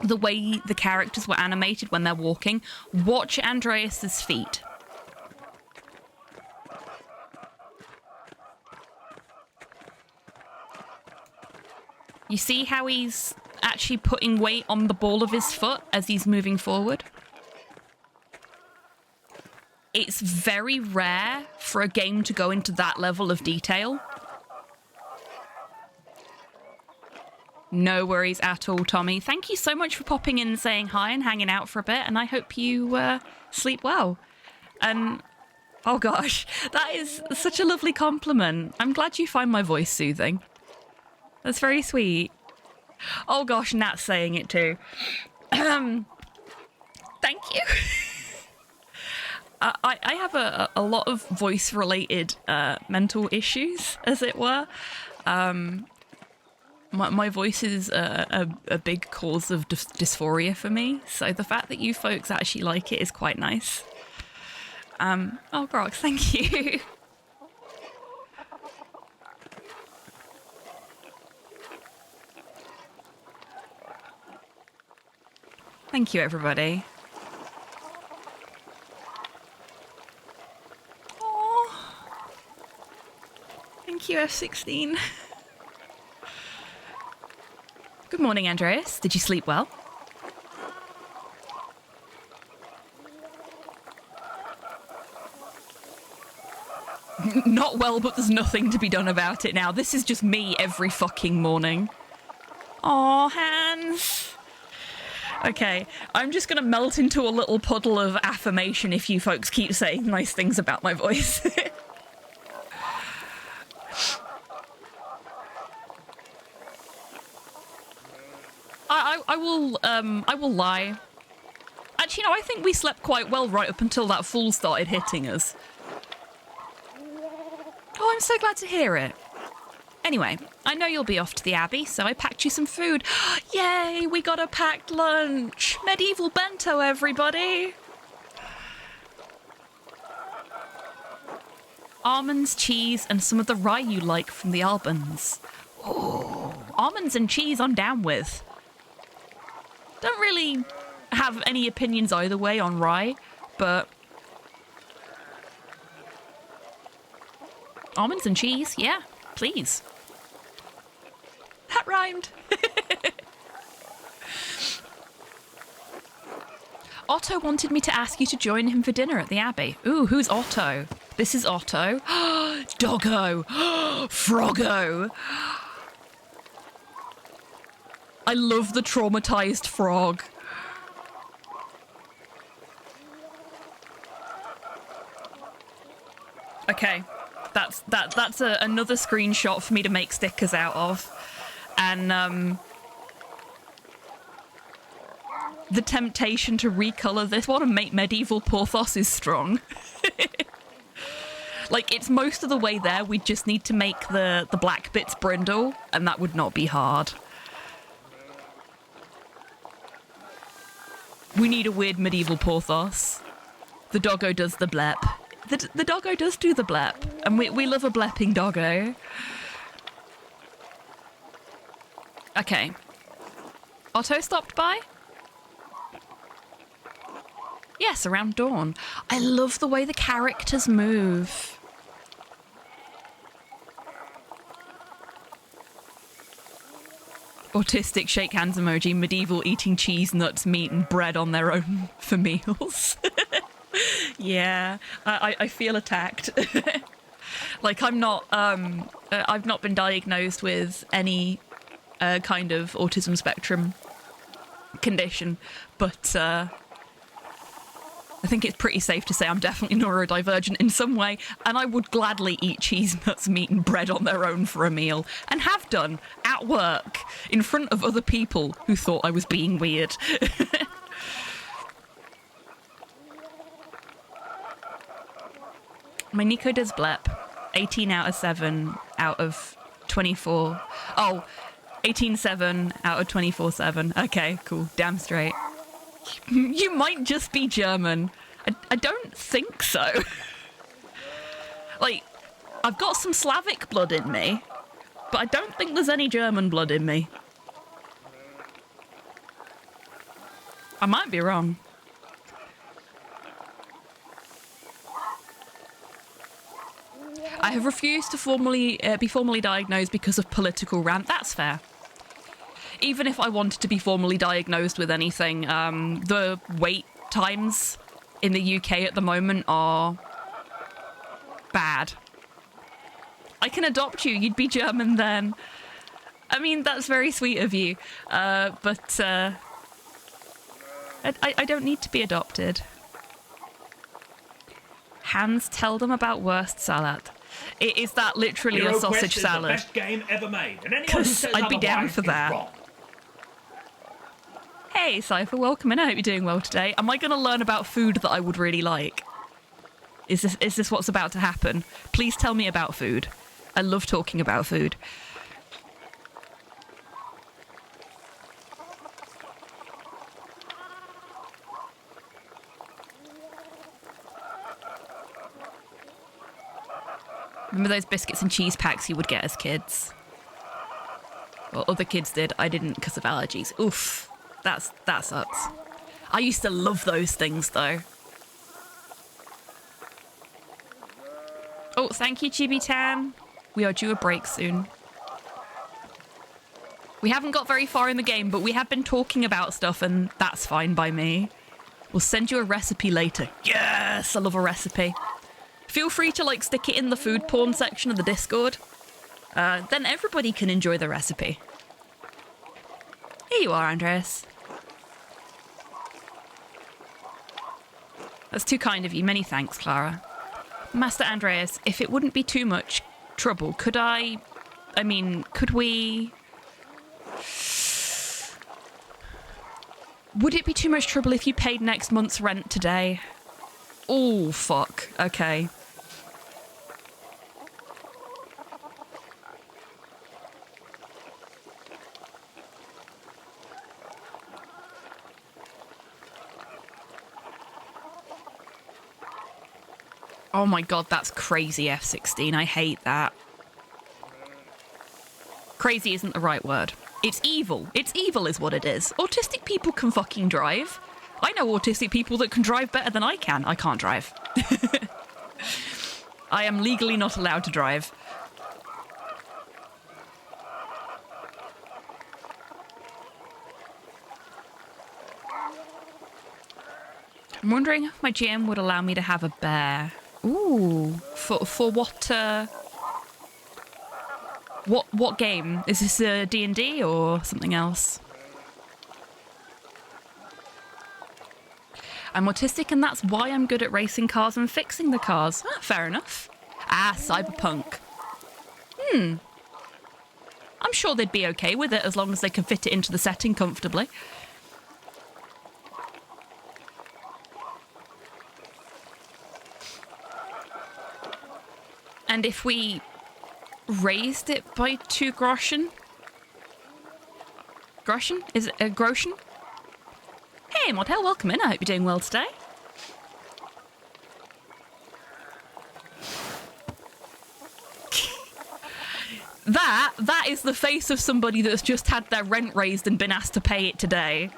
S1: the way the characters were animated when they're walking? Watch Andreas's feet. You see how he's actually putting weight on the ball of his foot as he's moving forward? it's very rare for a game to go into that level of detail. No worries at all, Tommy. Thank you so much for popping in and saying hi and hanging out for a bit, and I hope you sleep well. And oh gosh, that is such a lovely compliment. I'm glad you find my voice soothing. That's very sweet. Oh gosh, Nat's saying it too. Thank you. I have a lot of voice-related mental issues, as it were. My voice is a big cause of dysphoria for me, so the fact that you folks actually like it is quite nice. Oh, Grox, thank you. Thank you, everybody. Oh, thank you, F16. Good morning, Andreas. Did you sleep well? Not well, but there's nothing to be done about it now. This is just me every fucking morning. Aw, Hans. Okay, I'm just gonna melt into a little puddle of affirmation if you folks keep saying nice things about my voice. I will lie. Actually, no, I think we slept quite well right up until that fool started hitting us. Oh, I'm so glad to hear it. Anyway, I know you'll be off to the Abbey, so I packed you some food. Yay, we got a packed lunch. Medieval bento, everybody. Almonds, cheese, and some of the rye you like from the Albans. Oh, almonds and cheese I'm down with. Don't really have any opinions either way on rye, but almonds and cheese, yeah, please. That rhymed. Otto wanted me to ask you to join him for dinner at the Abbey. Ooh, who's Otto? This is Otto. Doggo. Froggo. I love the traumatized frog. Okay, that's another screenshot for me to make stickers out of, and the temptation to recolor this one and make medieval Porthos is strong. Like, it's most of the way there. We just need to make the black bits brindle, and that would not be hard. We need a weird medieval Porthos. The doggo does the blep. The doggo does do the blep, and we love a blepping doggo. Okay. Otto stopped by? Yes, around dawn. I love the way the characters move. Autistic shake hands emoji, medieval eating cheese, nuts, meat, and bread on their own for meals. Yeah, I feel attacked. Like, I'm not, I've not been diagnosed with any kind of autism spectrum condition, but I think it's pretty safe to say I'm definitely neurodivergent in some way, and I would gladly eat cheese, nuts, meat, and bread on their own for a meal, and have done at work in front of other people who thought I was being weird. My Nico does blep. 18 out of 7 out of 24. Oh, 18/7 out of 24/7. Okay, cool. Damn straight. You might just be German. I don't think so. Like, I've got some Slavic blood in me, but I don't think there's any German blood in me. I might be wrong. I have refused to be formally diagnosed because of political rant. That's fair. Even if I wanted to be formally diagnosed with anything, the wait times in the UK at the moment are bad. I can adopt you. You'd be German then. I mean, that's very sweet of you. But I don't need to be adopted. Hans, tell them about worst salad. Is that literally
S5: Hero
S1: a sausage
S5: Quest is
S1: salad?
S5: the best game ever made, and anyone who
S1: Because
S5: says
S1: I'd be down
S5: otherwise
S1: for
S5: is
S1: that.
S5: wrong.
S1: Hey, Cypher, welcome in. I hope you're doing well today. Am I going to learn about food that I would really like? Is this what's about to happen? Please tell me about food. I love talking about food. Remember those biscuits and cheese packs you would get as kids? Well, other kids did. I didn't because of allergies. Oof. That sucks. I used to love those things, though. Oh, thank you, HobbyTan. We are due a break soon. We haven't got very far in the game, but we have been talking about stuff, and that's fine by me. We'll send you a recipe later. Yes, I love a recipe. Feel free to, like, stick it in the food porn section of the Discord. Then everybody can enjoy the recipe. Here you are, Andreas. That's too kind of you. Many thanks, Clara. Master Andreas, if it wouldn't be too much trouble, could we... Would it be too much trouble if you paid next month's rent today? Oh, fuck. Okay. Oh my god, that's crazy, F16. I hate that. Crazy isn't the right word. It's evil. It's evil is what it is. Autistic people can fucking drive. I know autistic people that can drive better than I can. I can't drive. I am legally not allowed to drive. I'm wondering if my GM would allow me to have a bear. Ooh, for what game? Is this a D&D or something else? I'm autistic and that's why I'm good at racing cars and fixing the cars. Ah, fair enough. Ah, cyberpunk. I'm sure they'd be okay with it as long as they can fit it into the setting comfortably. And if we raised it by 2 groschen? Groschen? Is it a groschen? Hey, Model, welcome in. I hope you're doing well today. That is the face of somebody that's just had their rent raised and been asked to pay it today.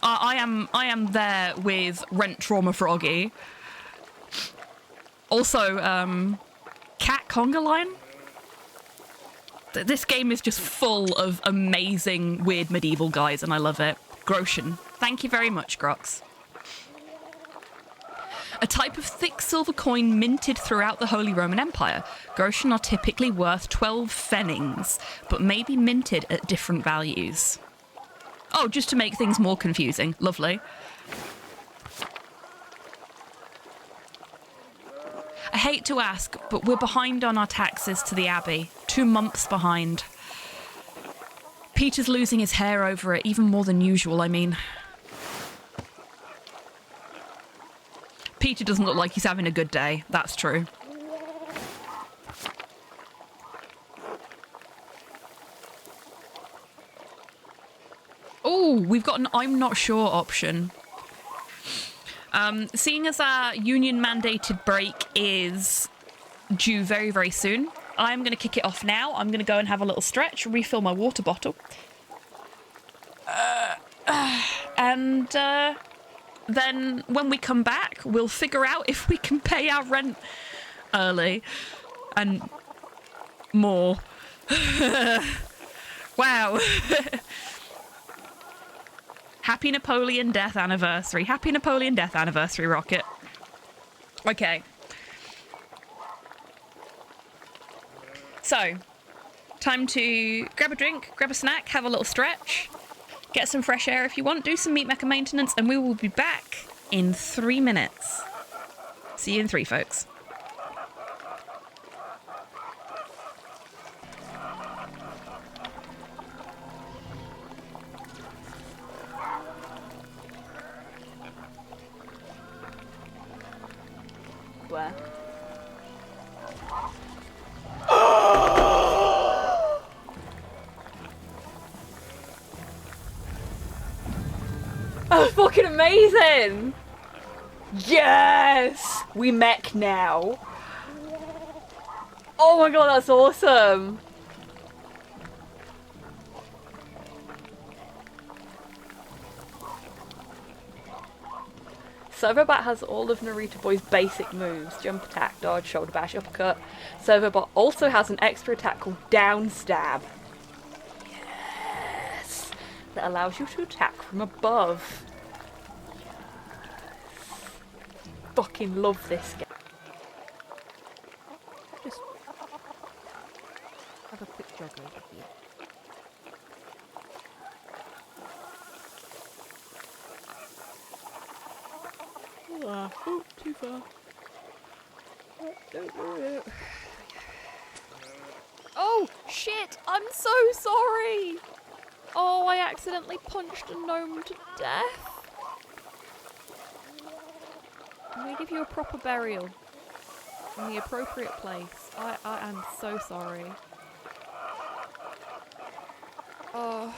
S1: I am there with rent trauma froggy. Also, cat conga line. This game is just full of amazing, weird medieval guys, and I love it. Groschen. Thank you very much, Grox. A type of thick silver coin minted throughout the Holy Roman Empire. Groschen are typically worth 12 pfennigs, but may be minted at different values. Oh, just to make things more confusing. Lovely. I hate to ask, but we're behind on our taxes to the Abbey. 2 months behind. Peter's losing his hair over it, even more than usual, I mean. Peter doesn't look like he's having a good day, that's true. Oh, we've got an I'm not sure option. Seeing as our union-mandated break is due very, very soon, I'm going to kick it off now. I'm going to go and have a little stretch, refill my water bottle. And then when we come back, we'll figure out if we can pay our rent early and more. Wow. Happy Napoleon Death Anniversary. Happy Napoleon Death Anniversary, Rocket. Okay. So, time to grab a drink, grab a snack, have a little stretch, get some fresh air if you want, do some meat mecha maintenance, and we will be back in 3 minutes. See you in 3, folks. Where?
S6: That was fucking amazing! Yes! We mech now. Oh my god, that's awesome! Servobot has all of Naruto Boy's basic moves: jump attack, dodge, shoulder bash, uppercut. Servobot also has an extra attack called down stab. Yes! That allows you to attack from above. Fucking love this game. Just have a quick jog over here. Oh, too far. Don't do it. Oh, shit! I'm so sorry! Oh, I accidentally punched a gnome to death. I'm gonna give you a proper burial in the appropriate place. I am so sorry. Oh.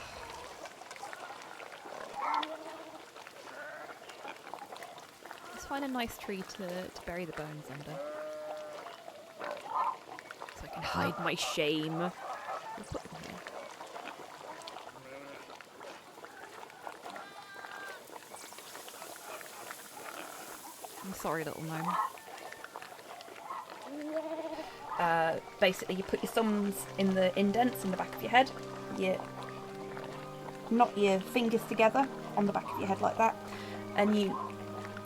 S6: Let's find a nice tree to bury the bones under. So I can hide my shame. We'll put them here. I'm sorry, little gnome. Basically, you put your thumbs in the indents in the back of your head. You knot your fingers together on the back of your head like that, and you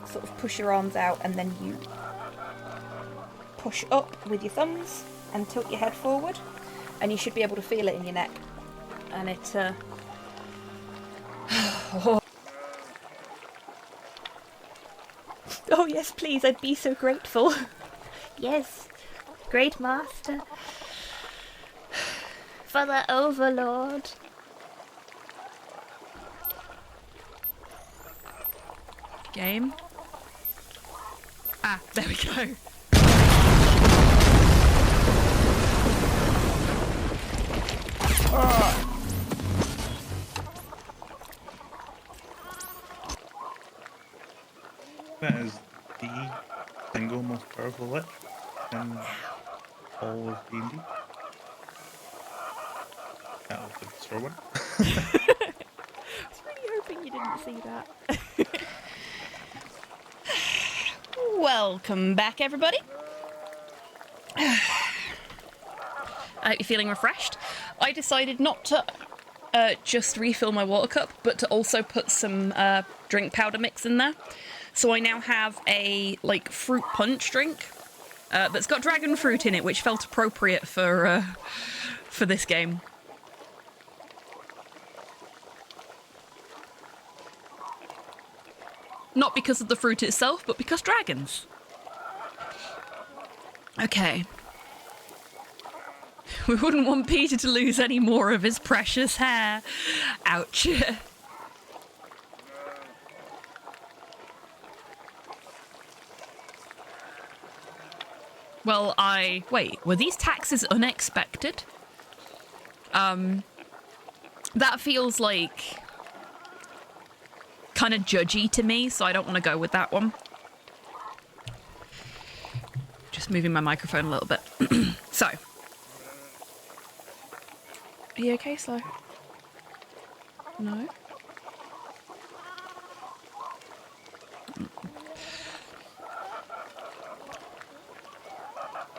S6: sort of push your arms out, and then you push up with your thumbs and tilt your head forward, and you should be able to feel it in your neck. And it Oh yes, please, I'd be so grateful. Yes, great master. For the overlord.
S1: Game. Ah, there we go.
S7: That is the single most powerful lich in all of D&D. That was a throw one.
S6: I was really hoping you didn't see that.
S1: Welcome back, everybody. I hope you're feeling refreshed. I decided not to just refill my water cup, but to also put some drink powder mix in there. So I now have a fruit punch drink that's got dragon fruit in it, which felt appropriate for this game. Not because of the fruit itself, but because dragons. Okay. We wouldn't want Peter to lose any more of his precious hair. Ouch. Well, wait, were these taxes unexpected? That feels like kind of judgy to me, so I don't want to go with that one. Just moving my microphone a little bit. So. Are you okay, Slow? No?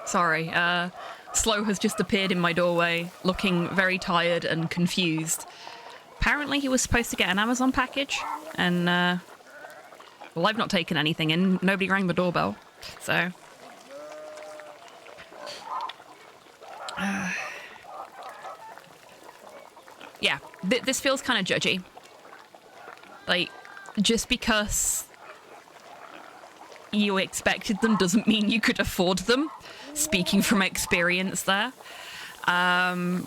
S1: Sorry, Slow has just appeared in my doorway, looking very tired and confused. apparently he was supposed to get an Amazon package, and, well, I've not taken anything in. Nobody rang the doorbell, so... yeah, this feels kind of judgy. Like, just because you expected them doesn't mean you could afford them. Speaking from experience there. Can't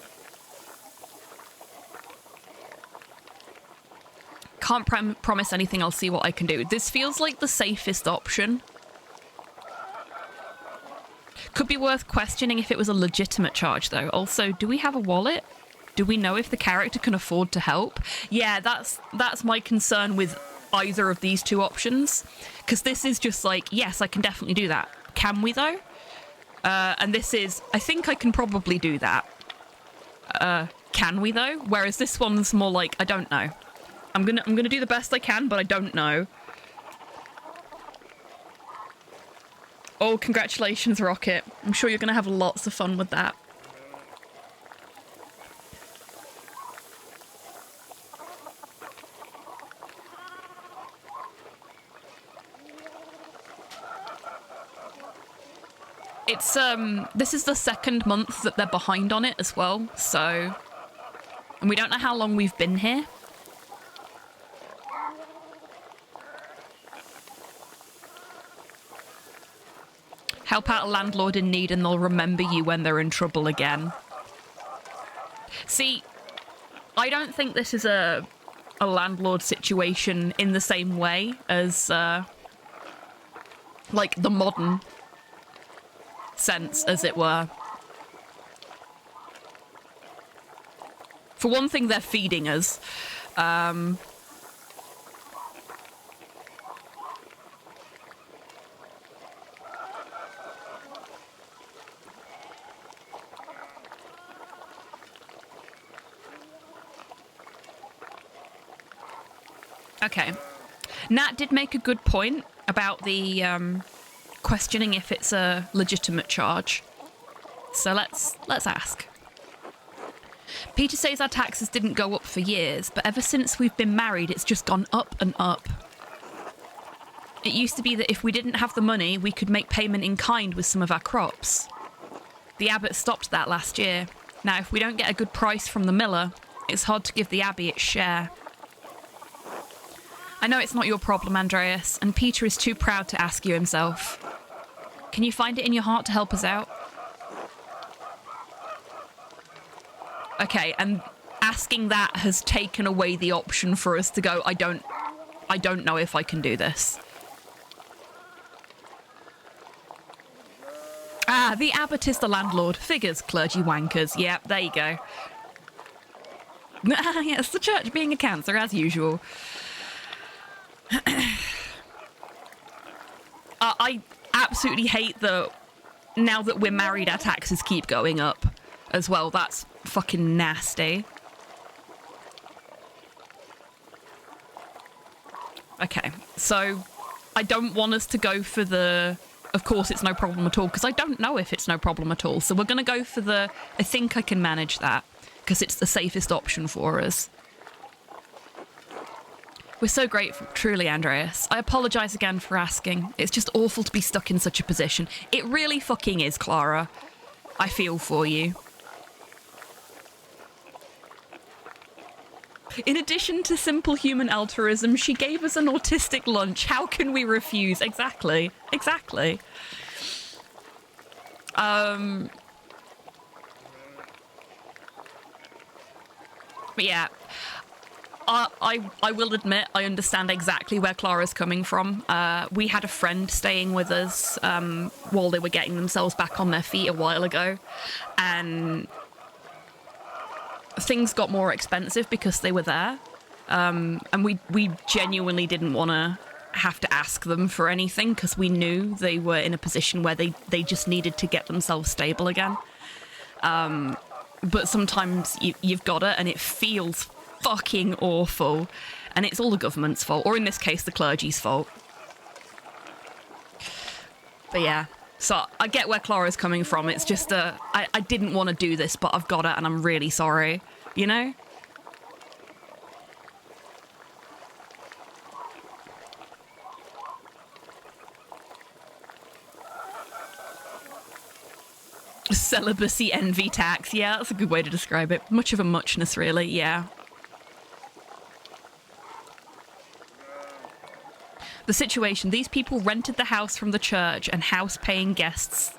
S1: promise anything. I'll see what I can do. This feels like the safest option. Could be worth questioning if it was a legitimate charge, though. Also, do we have a wallet? Do we know if the character can afford to help? Yeah, that's my concern with either of these two options. Because this is just like, yes, I can definitely do that. Can we, though? And this is, I think I can probably do that. Can we, though? Whereas this one's more like, I don't know. I'm gonna do the best I can, but I don't know. Oh, congratulations, Rocket. I'm sure you're gonna have lots of fun with that. It's, this is the second month that they're behind on it as well, so... And we don't know how long we've been here. Help out a landlord in need and they'll remember you when they're in trouble again. See, I don't think this is a landlord situation in the same way as, like, the modern sense, as it were. For one thing, they're feeding us. Okay. Nat did make a good point about the, questioning if it's a legitimate charge. So let's ask. Peter says our taxes didn't go up for years, but ever since we've been married, it's just gone up and up. It used to be that if we didn't have the money, we could make payment in kind with some of our crops. The abbot stopped that last year. Now, if we don't get a good price from the miller, it's hard to give the abbey its share. I know it's not your problem, Andreas, and Peter is too proud to ask you himself. Can you find it in your heart to help us out? Okay, and asking that has taken away the option for us to go, I don't know if I can do this. Ah, the abbot is the landlord. Figures, clergy wankers. Yep, there you go. Yes, the church being a cancer, as usual. I absolutely hate that now that we're married, our taxes keep going up as well. That's fucking nasty. Okay, so I don't want us to go for the, of course it's no problem at all, because I don't know if it's no problem at all. So we're going to go for the, I think I can manage that, because it's the safest option for us. We're so grateful, truly, Andreas. I apologise again for asking. It's just awful to be stuck in such a position. It really fucking is, Clara. I feel for you. In addition to simple human altruism, she gave us an autistic lunch. How can we refuse? Exactly. Exactly. But yeah. I will admit I understand exactly where Clara's coming from. We had a friend staying with us while they were getting themselves back on their feet a while ago, and things got more expensive because they were there, and we genuinely didn't want to have to ask them for anything because we knew they were in a position where they just needed to get themselves stable again. But sometimes you've got it, and it feels fucking awful, and it's all the government's fault, or in this case the clergy's fault. But yeah, so I get where Clara's coming from. It's just I didn't want to do this, but I've got it and I'm really sorry, you know? Celibacy envy tax. Yeah, that's a good way to describe it. Much of a muchness, really. Yeah. The situation, these people rented the house from the church and house-paying guests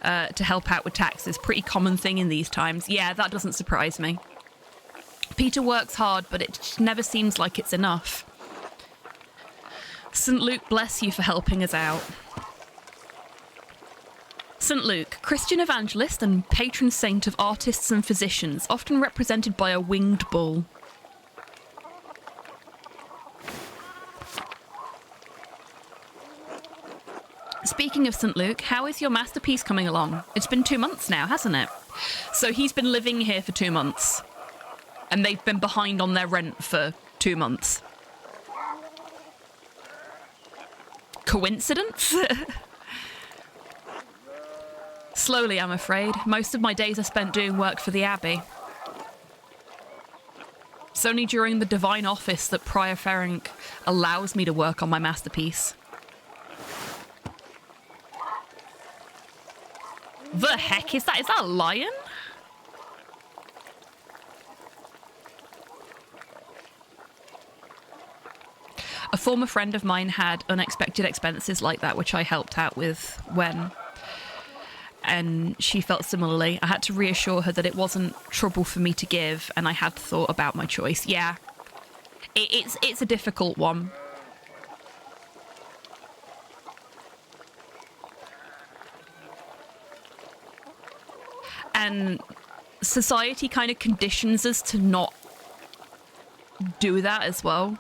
S1: to help out with taxes. Pretty common thing in these times. Yeah, that doesn't surprise me. Peter works hard, but it just never seems like it's enough. St. Luke bless you for helping us out. St. Luke, Christian evangelist and patron saint of artists and physicians, often represented by a winged bull. Speaking of St. Luke, how is your masterpiece coming along? It's been 2 months now, hasn't it? So he's been living here for 2 months. And they've been behind on their rent for 2 months. Coincidence? Slowly, I'm afraid. Most of my days are spent doing work for the Abbey. It's only during the Divine Office that Prior Ferenc allows me to work on my masterpiece. The heck is that? Is that a lion? A former friend of mine had unexpected expenses like that, which I helped out with and she felt similarly. I had to reassure her that it wasn't trouble for me to give, and I had thought about my choice. Yeah, it's a difficult one. And society kind of conditions us to not do that as well.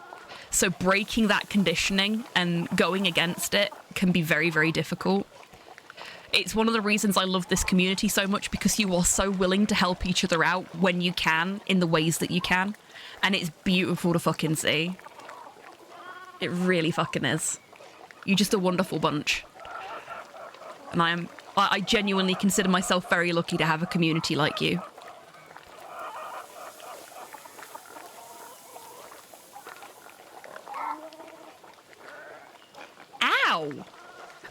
S1: So breaking that conditioning and going against it can be very, very difficult. It's one of the reasons I love this community so much, because you are so willing to help each other out when you can, in the ways that you can. And it's beautiful to fucking see. It really fucking is. You're just a wonderful bunch. And I genuinely consider myself very lucky to have a community like you. Ow!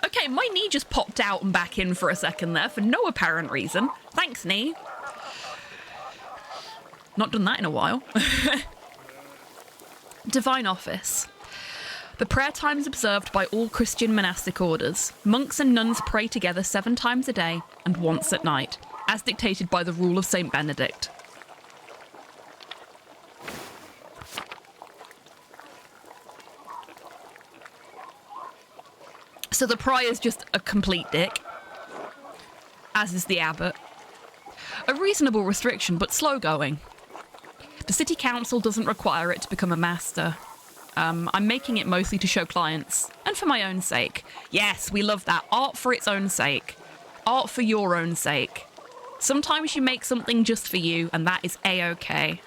S1: Okay, my knee just popped out and back in for a second there for no apparent reason. Thanks, knee. Not done that in a while. Divine Office. The prayer times observed by all Christian monastic orders. Monks and nuns pray together 7 times a day and once at night, as dictated by the rule of St. Benedict. So the prior's just a complete dick, as is the abbot. A reasonable restriction, but slow going. The city council doesn't require it to become a master. I'm making it mostly to show clients, and for my own sake. Yes, we love that. Art for its own sake. Art for your own sake. Sometimes you make something just for you, and that is A-okay.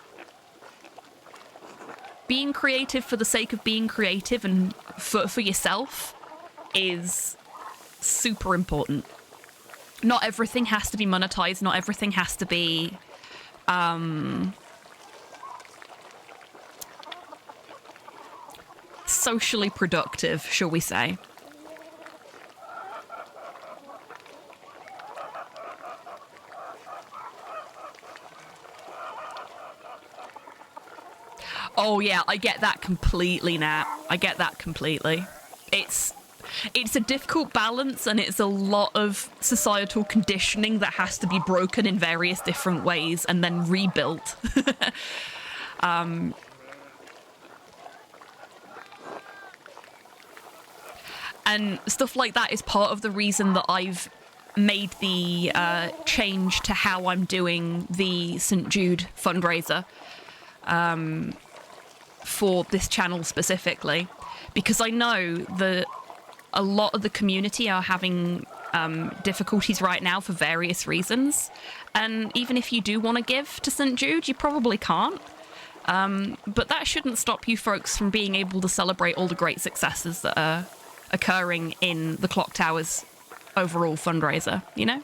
S1: Being creative for the sake of being creative and for yourself is super important. Not everything has to be monetized. Not everything has to be socially productive, shall we say. Oh yeah, I get that completely, Nat. I get that completely. It's a difficult balance, and it's a lot of societal conditioning that has to be broken in various different ways and then rebuilt. And stuff like that is part of the reason that I've made the change to how I'm doing the St. Jude fundraiser for this channel specifically, because I know that a lot of the community are having difficulties right now for various reasons, and even if you do want to give to St. Jude, you probably can't. But that shouldn't stop you folks from being able to celebrate all the great successes that are occurring in the Clock Tower's overall fundraiser, you know?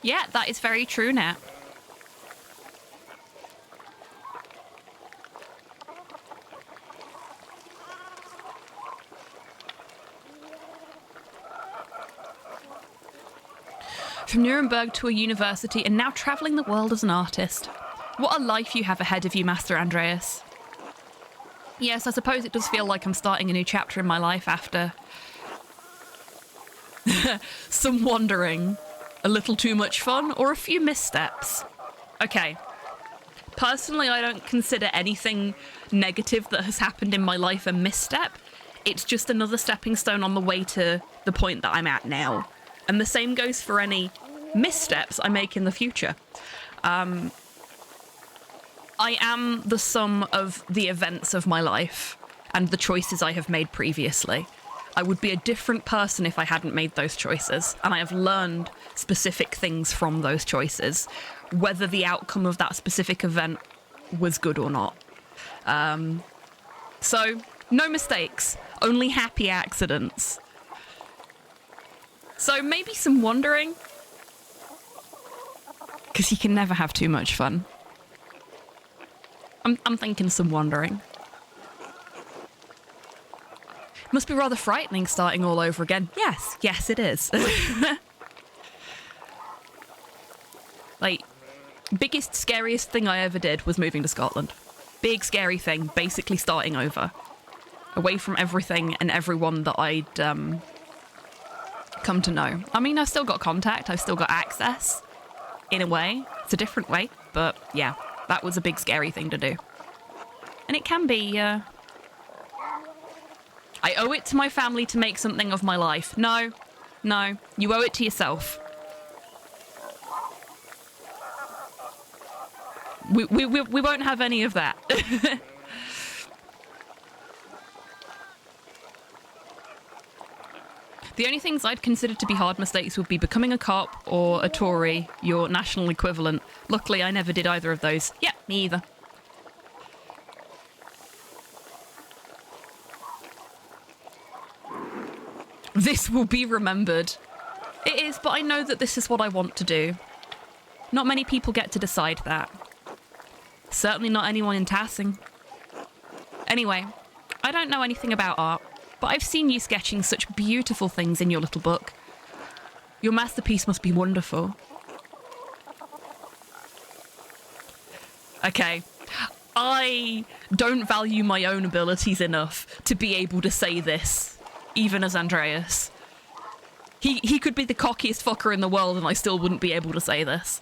S1: Yeah, that is very true, Nat. From Nuremberg to a university and now travelling the world as an artist. What a life you have ahead of you, Master Andreas. Yes, I suppose it does feel like I'm starting a new chapter in my life after some wandering, a little too much fun, or a few missteps. Okay. Personally, I don't consider anything negative that has happened in my life a misstep. It's just another stepping stone on the way to the point that I'm at now. And the same goes for any missteps I make in the future. I am the sum of the events of my life and the choices I have made previously. I would be a different person if I hadn't made those choices, and I have learned specific things from those choices, whether the outcome of that specific event was good or not. So, no mistakes, only happy accidents. So maybe some wandering, because you can never have too much fun. I'm thinking some wandering. Must be rather frightening starting all over again. Yes it is. Like, biggest, scariest thing I ever did was moving to Scotland. Big, scary thing, basically starting over. Away from everything and everyone that I'd come to know. I mean, I've still got contact, I've still got access, in a way. It's a different way, but yeah, that was a big, scary thing to do. And it can be, I owe it to my family to make something of my life. No, you owe it to yourself. We won't have any of that. The only things I'd consider to be hard mistakes would be becoming a cop or a Tory, your national equivalent. Luckily, I never did either of those. Yeah, me either. This will be remembered. It is, but I know that this is what I want to do. Not many people get to decide that. Certainly not anyone in Tassing. Anyway, I don't know anything about art, but I've seen you sketching such beautiful things in your little book. Your masterpiece must be wonderful. Okay, I don't value my own abilities enough to be able to say this, even as Andreas. He could be the cockiest fucker in the world and I still wouldn't be able to say this.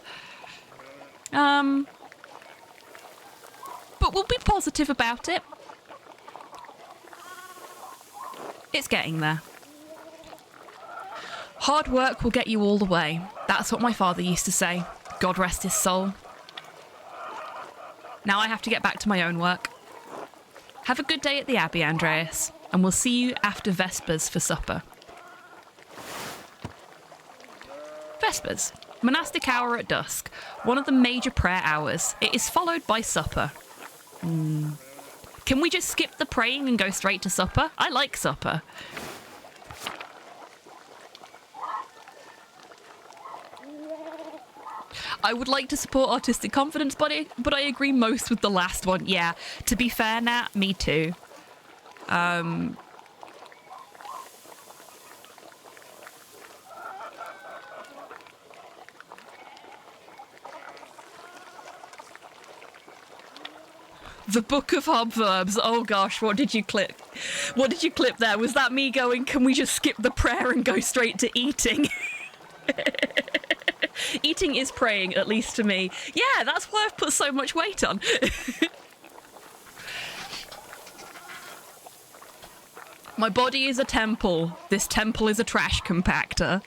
S1: But we'll be positive about it. It's getting there. Hard work will get you all the way. That's what my father used to say. God rest his soul. Now I have to get back to my own work. Have a good day at the Abbey, Andreas, and we'll see you after Vespers for supper. Vespers, monastic hour at dusk, one of the major prayer hours. It is followed by supper. Can we just skip the praying and go straight to supper? I like supper. I would like to support artistic confidence, but I agree most with the last one. Yeah, to be fair, Nat, me too. The Book of Hobverbs. Oh gosh, what did you clip? What did you clip there? Was that me going, can we just skip the prayer and go straight to eating? Eating is praying, at least to me. Yeah, that's why I've put so much weight on. My body is a temple. This temple is a trash compactor.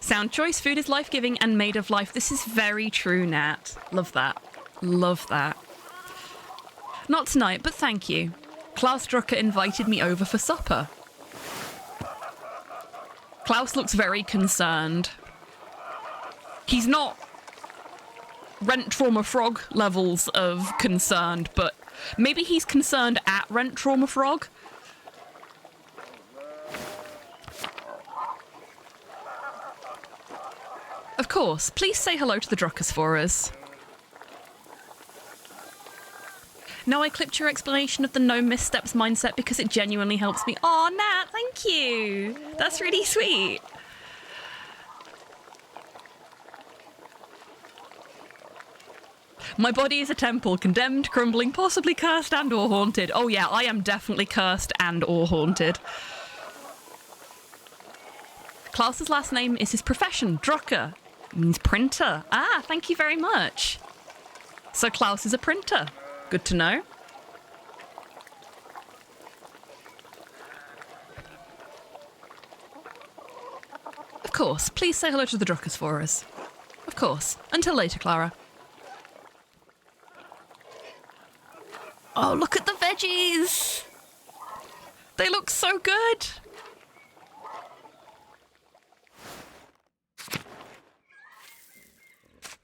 S1: Sound choice, food is life-giving and made of life. This is very true, Nat. Love that. Love that. Not tonight, but thank you. Klaus Drucker invited me over for supper. Klaus looks very concerned. He's not Rent Trauma Frog levels of concerned, but maybe he's concerned at Rent Trauma Frog. Of course, please say hello to the Druckers for us. No, I clipped your explanation of the no missteps mindset because it genuinely helps me. Oh, Nat, thank you. That's really sweet. My body is a temple, condemned, crumbling, possibly cursed and or haunted. Oh yeah, I am definitely cursed and or haunted. Klaus's last name is his profession, Drucker. Means printer. Ah, thank you very much. So Klaus is a printer. Good to know. Of course, please say hello to the Druckers for us. Of course. Until later, Clara. Oh, look at the veggies! They look so good!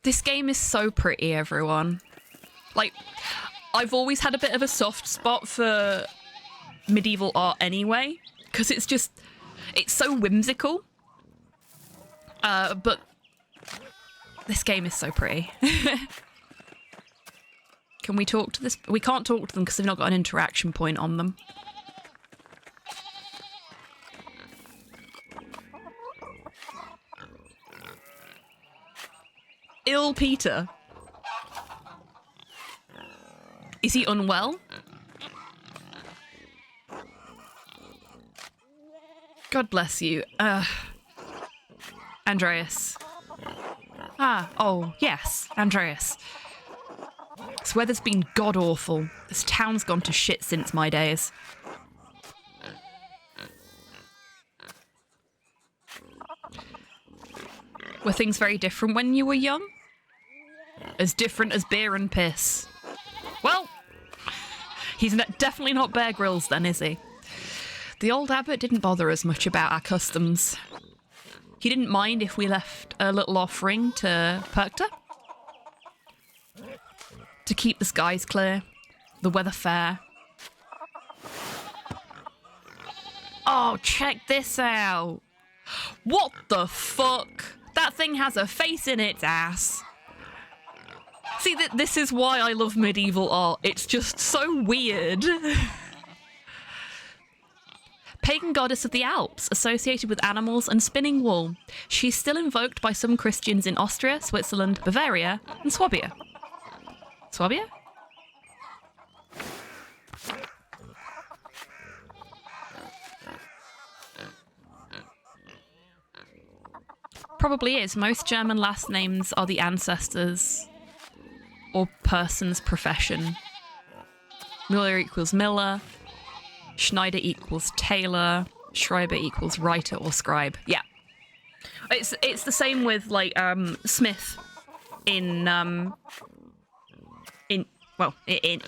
S1: This game is so pretty, everyone. Like, I've always had a bit of a soft spot for medieval art anyway, because it's so whimsical. But this game is so pretty. Can we talk to this? We can't talk to them because they've not got an interaction point on them. Ill Peter. Is he unwell? God bless you. Andreas. Oh, yes, Andreas. This weather's been god-awful. This town's gone to shit since my days. Were things very different when you were young? As different as beer and piss. Well, he's definitely not Bear Grylls then, is he? The old abbot didn't bother us much about our customs. He didn't mind if we left a little offering to Perkta. To keep the skies clear, the weather fair. Oh, check this out. What the fuck? That thing has a face in its ass. See, this is why I love medieval art. It's just so weird. Pagan goddess of the Alps, associated with animals and spinning wool. She's still invoked by some Christians in Austria, Switzerland, Bavaria, and Swabia. Swabia? Probably is. Most German last names are the ancestors or person's profession. Müller equals Miller. Schneider equals Taylor. Schreiber equals writer or scribe. Yeah. It's the same with like Smith in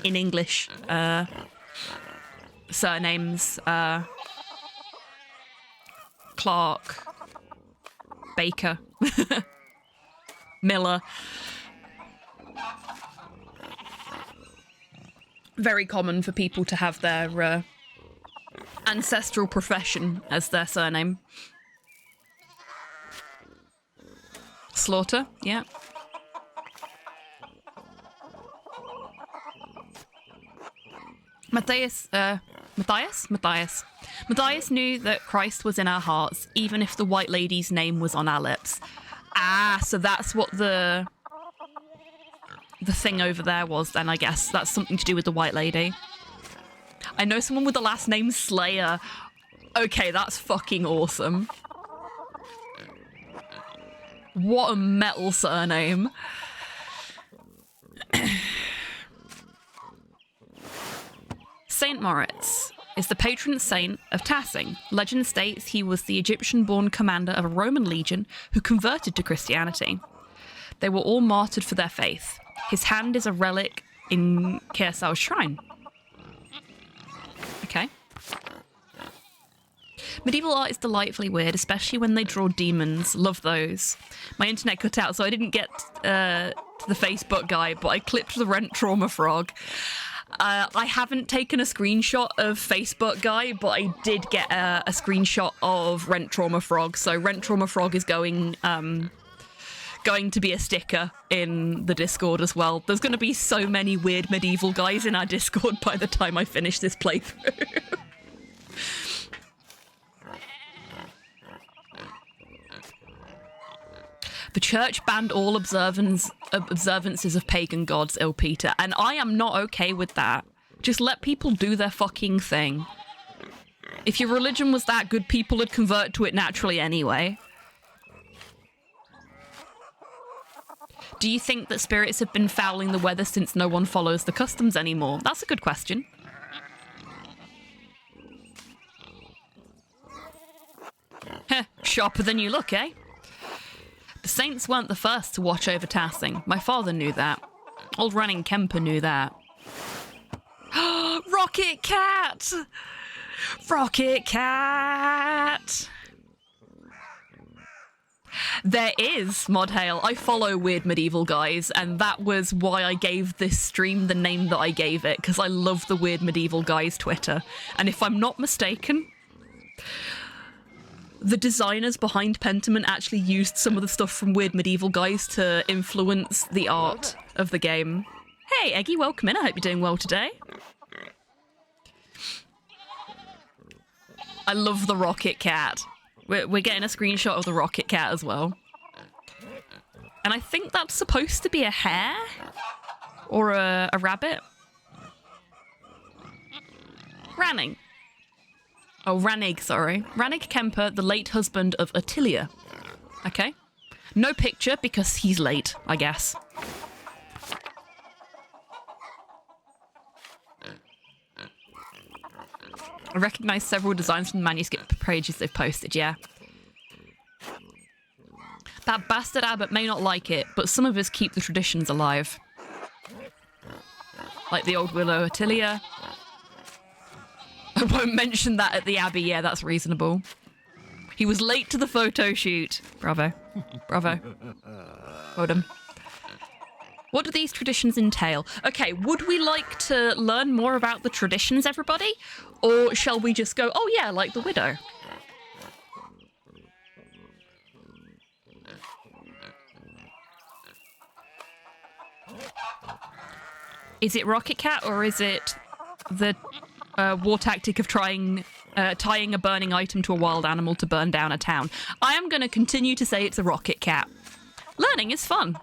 S1: English surnames. Clark, Baker, Miller. Very common for people to have their ancestral profession as their surname. Slaughter, yeah. Matthias knew that Christ was in our hearts, even if the White Lady's name was on our lips. Ah, so that's what the thing over there was then, I guess. That's something to do with the White Lady. I know someone with the last name Slayer. Okay, that's fucking awesome. What a metal surname. Saint Moritz is the patron saint of Tassing. Legend states he was the Egyptian-born commander of a Roman legion who converted to Christianity. They were all martyred for their faith. His hand is a relic in Kersau's shrine. Okay. Medieval art is delightfully weird, especially when they draw demons. Love those. My internet cut out, so I didn't get to the Facebook guy, but I clipped the Rent Trauma Frog. I haven't taken a screenshot of Facebook guy, but I did get a screenshot of Rent Trauma Frog. So Rent Trauma Frog is going going to be a sticker in the Discord as well. There's going to be so many weird medieval guys in our Discord by the time I finish this playthrough. The church banned all observances of pagan gods, Il Peter, and I am not okay with that. Just let people do their fucking thing. If your religion was that good, people would convert to it naturally anyway. Do you think that spirits have been fouling the weather since no one follows the customs anymore? That's a good question. Heh, sharper than you look, eh? The saints weren't the first to watch over Tassing. My father knew that. Old Ranning Kemper knew that. Rocket Cat! Rocket Cat! There is, Modhail. I follow weird medieval guys, and that was why I gave this stream the name that I gave it, because I love the weird medieval guys Twitter. And if I'm not mistaken, the designers behind Pentiment actually used some of the stuff from Weird Medieval Guys to influence the art of the game. Hey, Eggy, welcome in. I hope you're doing well today. I love the Rocket Cat. We're getting a screenshot of the Rocket Cat as well. And I think that's supposed to be a hare? Or a rabbit? Ranning. Oh, Rannig, sorry. Rannig Kemper, the late husband of Attilia. Okay. No picture because he's late, I guess. I recognise several designs from the manuscript pages they've posted, yeah. That bastard abbot may not like it, but some of us keep the traditions alive. Like the old willow Attilia. I won't mention that at the Abbey. Yeah, that's reasonable. He was late to the photo shoot. Bravo. Bravo. Well done. What do these traditions entail? Okay, would we like to learn more about the traditions, everybody? Or shall we just go, oh yeah, like the widow? Is it Rocket Cat or is it the war tactic of tying a burning item to a wild animal to burn down a town? I am going to continue to say it's a Rocket Cat. Learning is fun.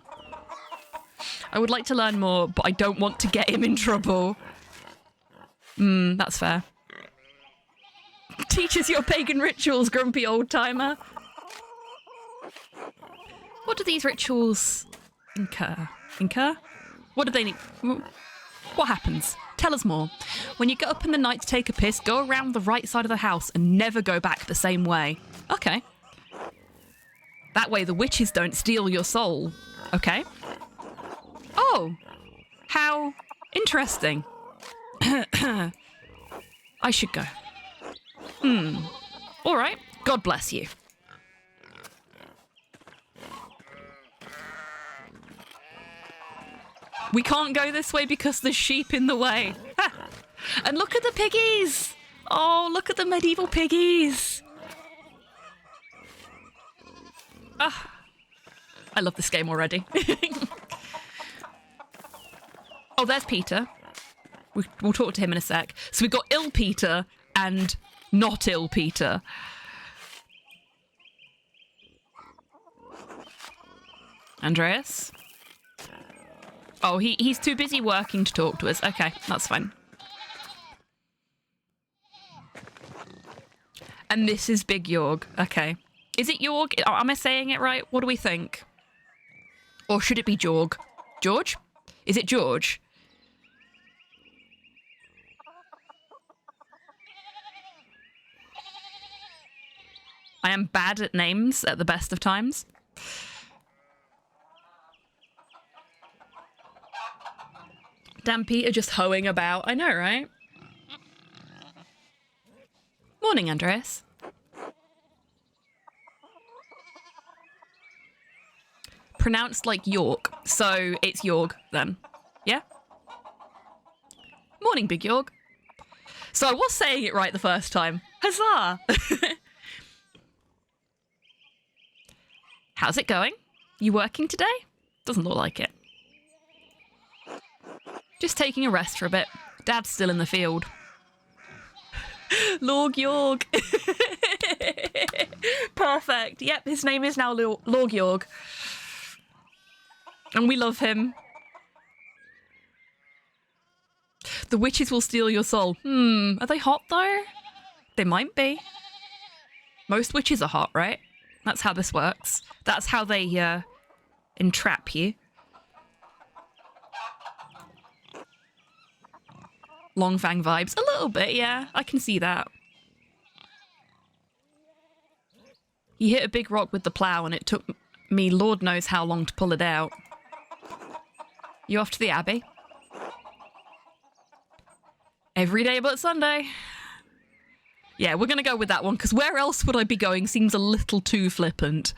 S1: I would like to learn more, but I don't want to get him in trouble. That's fair. Teaches your pagan rituals, grumpy old timer. What do these rituals incur? What do they need? What happens? Tell us more. When you get up in the night to take a piss, go around the right side of the house and never go back the same way. Okay. That way the witches don't steal your soul. Okay. Oh, how interesting. I should go. All right. God bless you. We can't go this way because there's sheep in the way. Ha! And look at the piggies. Oh, look at the medieval piggies. Ah, I love this game already. Oh, there's Peter. We'll talk to him in a sec. So we've got ill Peter and not ill Peter. Andreas? Oh, he's too busy working to talk to us. Okay, that's fine. And this is Big Yorg. Okay. Is it Yorg? Am I saying it right? What do we think? Or should it be Jorg? George? Is it George? I am bad at names at the best of times. Damn Peter just hoeing about. I know, right? Morning, Andreas. Pronounced like York, so it's Yorg then. Yeah? Morning, Big Yorg. So I was saying it right the first time. Huzzah! How's it going? You working today? Doesn't look like it. Just taking a rest for a bit. Dad's still in the field. Lord Yorg. Perfect. Yep, his name is now Lord Yorg. And we love him. The witches will steal your soul. Are they hot though? They might be. Most witches are hot, right? That's how this works. That's how they entrap you. Long Fang vibes. A little bit, yeah. I can see that. He hit a big rock with the plough and it took me Lord knows how long to pull it out. You off to the Abbey? Every day but Sunday. Yeah, we're going to go with that one, because where else would I be going seems a little too flippant.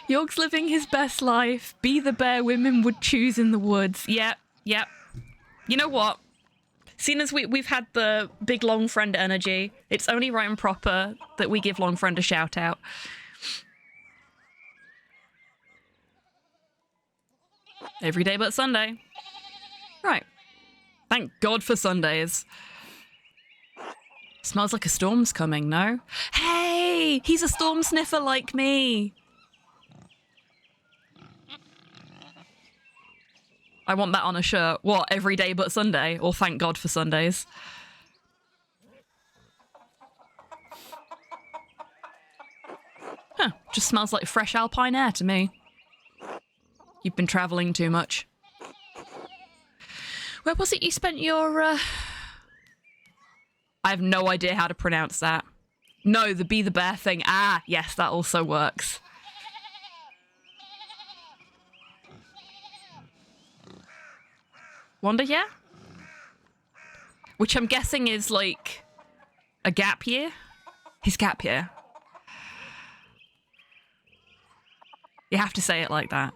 S1: York's living his best life. Be the bear women would choose in the woods. Yep, yep. You know what? Seeing as we've had the big long friend energy, it's only right and proper that we give long friend a shout out. Every day but Sunday. Right. Thank God for Sundays. Smells like a storm's coming, no? Hey! He's a storm sniffer like me! I want that on a shirt. What, every day but Sunday? Or thank God for Sundays? Huh, just smells like fresh alpine air to me. You've been travelling too much. Where was it you spent your, I have no idea how to pronounce that. No, the Be the Bear thing. Ah, yes, that also works. Wonder year? Which I'm guessing is like a gap year? His gap year. You have to say it like that.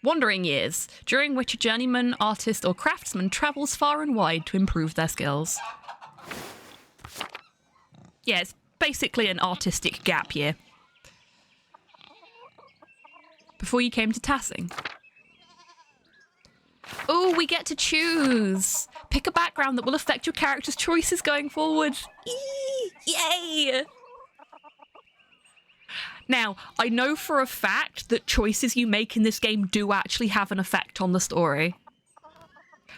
S1: Wandering years, during which a journeyman, artist, or craftsman travels far and wide to improve their skills. Yeah, it's basically an artistic gap year. Before you came to Tassing. Oh, we get to choose. Pick a background that will affect your character's choices going forward. Eee, yay! Now, I know for a fact that choices you make in this game do actually have an effect on the story.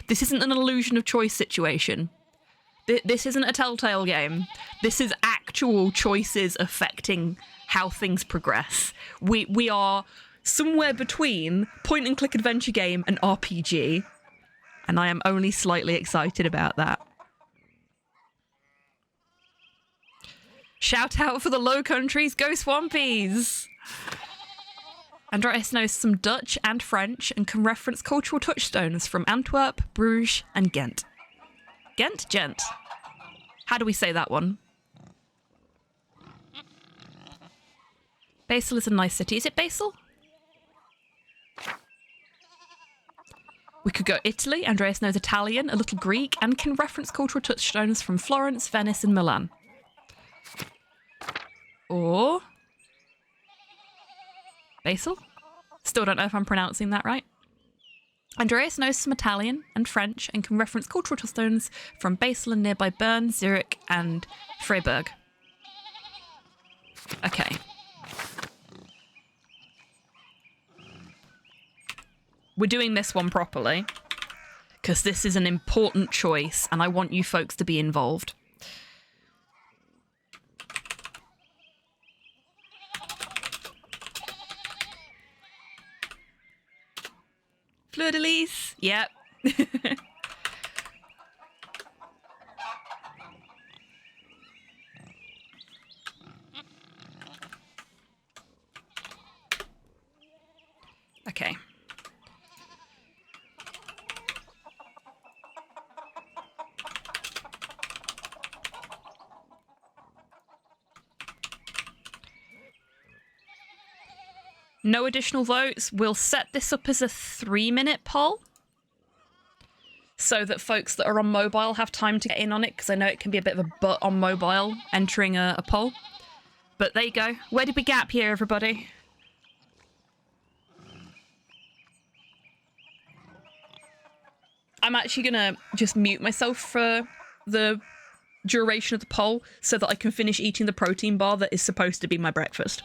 S1: This isn't an illusion of choice situation. This isn't a Telltale game. This is actual choices affecting how things progress. We are somewhere between point-and-click adventure game and RPG, and I am only slightly excited about that. Shout out for the Low Countries, go Swampies! Andreas knows some Dutch and French and can reference cultural touchstones from Antwerp, Bruges, and Ghent. Ghent? Gent. How do we say that one? Basel is a nice city. Is it Basel? We could go Italy. Andreas knows Italian, a little Greek, and can reference cultural touchstones from Florence, Venice, and Milan. Or Basel? Still don't know if I'm pronouncing that right. Andreas knows some Italian and French and can reference cultural touchstones from Basel and nearby Bern, Zurich, and Freiburg. Okay. We're doing this one properly, because this is an important choice and I want you folks to be involved. Fleur-de-lis, yep. Okay. No additional votes. We'll set this up as a 3-minute poll. so that folks that are on mobile have time to get in on it, because I know it can be a bit of a butt on mobile entering a poll. But there you go. Where did we gap here, everybody? I'm actually gonna just mute myself for the duration of the poll so that I can finish eating the protein bar that is supposed to be my breakfast.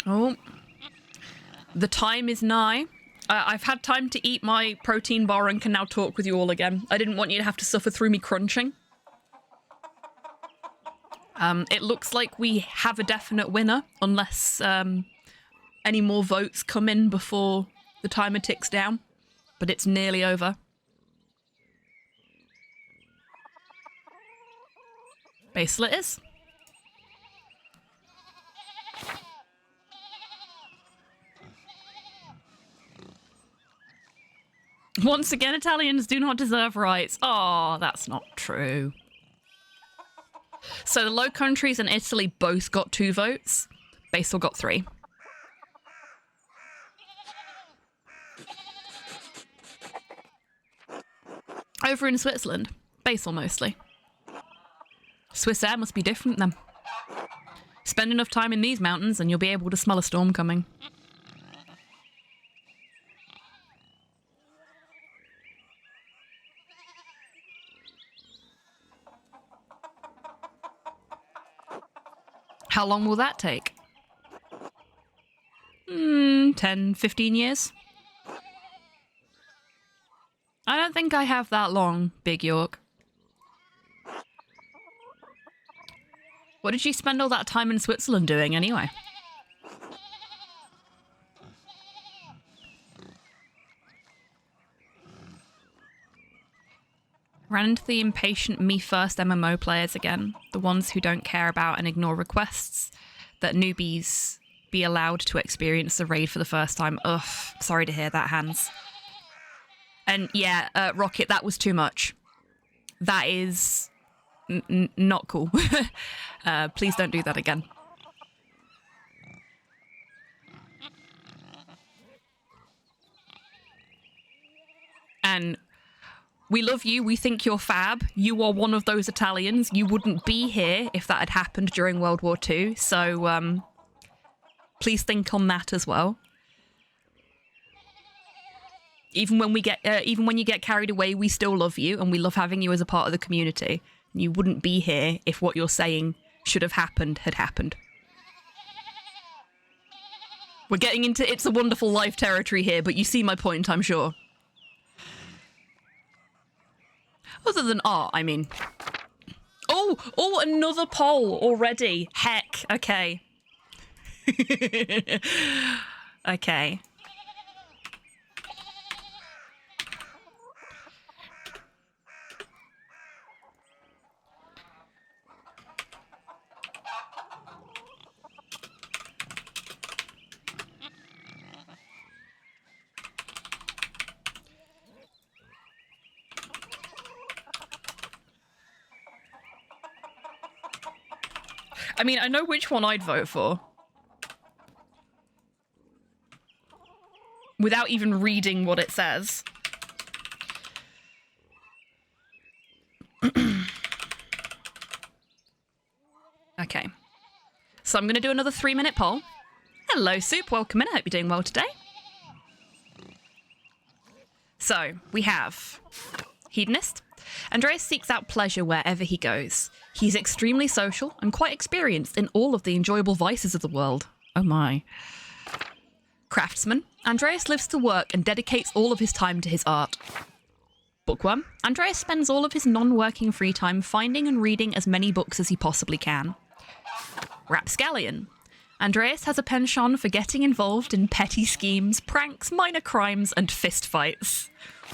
S1: Oh, the time is nigh. I've had time to eat my protein bar and can now talk with you all again. I didn't want you to have to suffer through me crunching. It looks like we have a definite winner, unless any more votes come in before the timer ticks down. But it's nearly over. Baselet is. Once again, Italians do not deserve rights. Oh, that's not true. So the Low Countries and Italy both got 2 votes. Basel got 3. Over in Switzerland, Basel mostly. Swiss air must be different then. Spend enough time in these mountains and you'll be able to smell a storm coming. How long will that take? 10, 15 years? I don't think I have that long, Big York. What did you spend all that time in Switzerland doing anyway? Ran into the impatient me first MMO players again. The ones who don't care about and ignore requests that newbies be allowed to experience the raid for the first time. Ugh, sorry to hear that, Hans. And yeah, Rocket, that was too much. That is not cool. Please don't do that again. And we love you. We think you're fab. You are one of those Italians. You wouldn't be here if that had happened during World War II. So please think on that as well. Even when you get carried away, we still love you and we love having you as a part of the community. You wouldn't be here if what you're saying should have happened had happened. We're getting into It's a Wonderful Life territory here, but you see my point, I'm sure. Other than art, I mean. Oh, another poll already. Heck, okay. Okay. I mean, I know which one I'd vote for. Without even reading what it says. Okay. So I'm going to do another 3-minute poll. Hello, Soup. Welcome in. I hope you're doing well today. So, we have Hedonist. Andreas seeks out pleasure wherever he goes. He's extremely social and quite experienced in all of the enjoyable vices of the world. Oh my. Craftsman. Andreas lives to work and dedicates all of his time to his art. Bookworm. Andreas spends all of his non-working free time finding and reading as many books as he possibly can. Rapscallion. Andreas has a penchant for getting involved in petty schemes, pranks, minor crimes, and fistfights.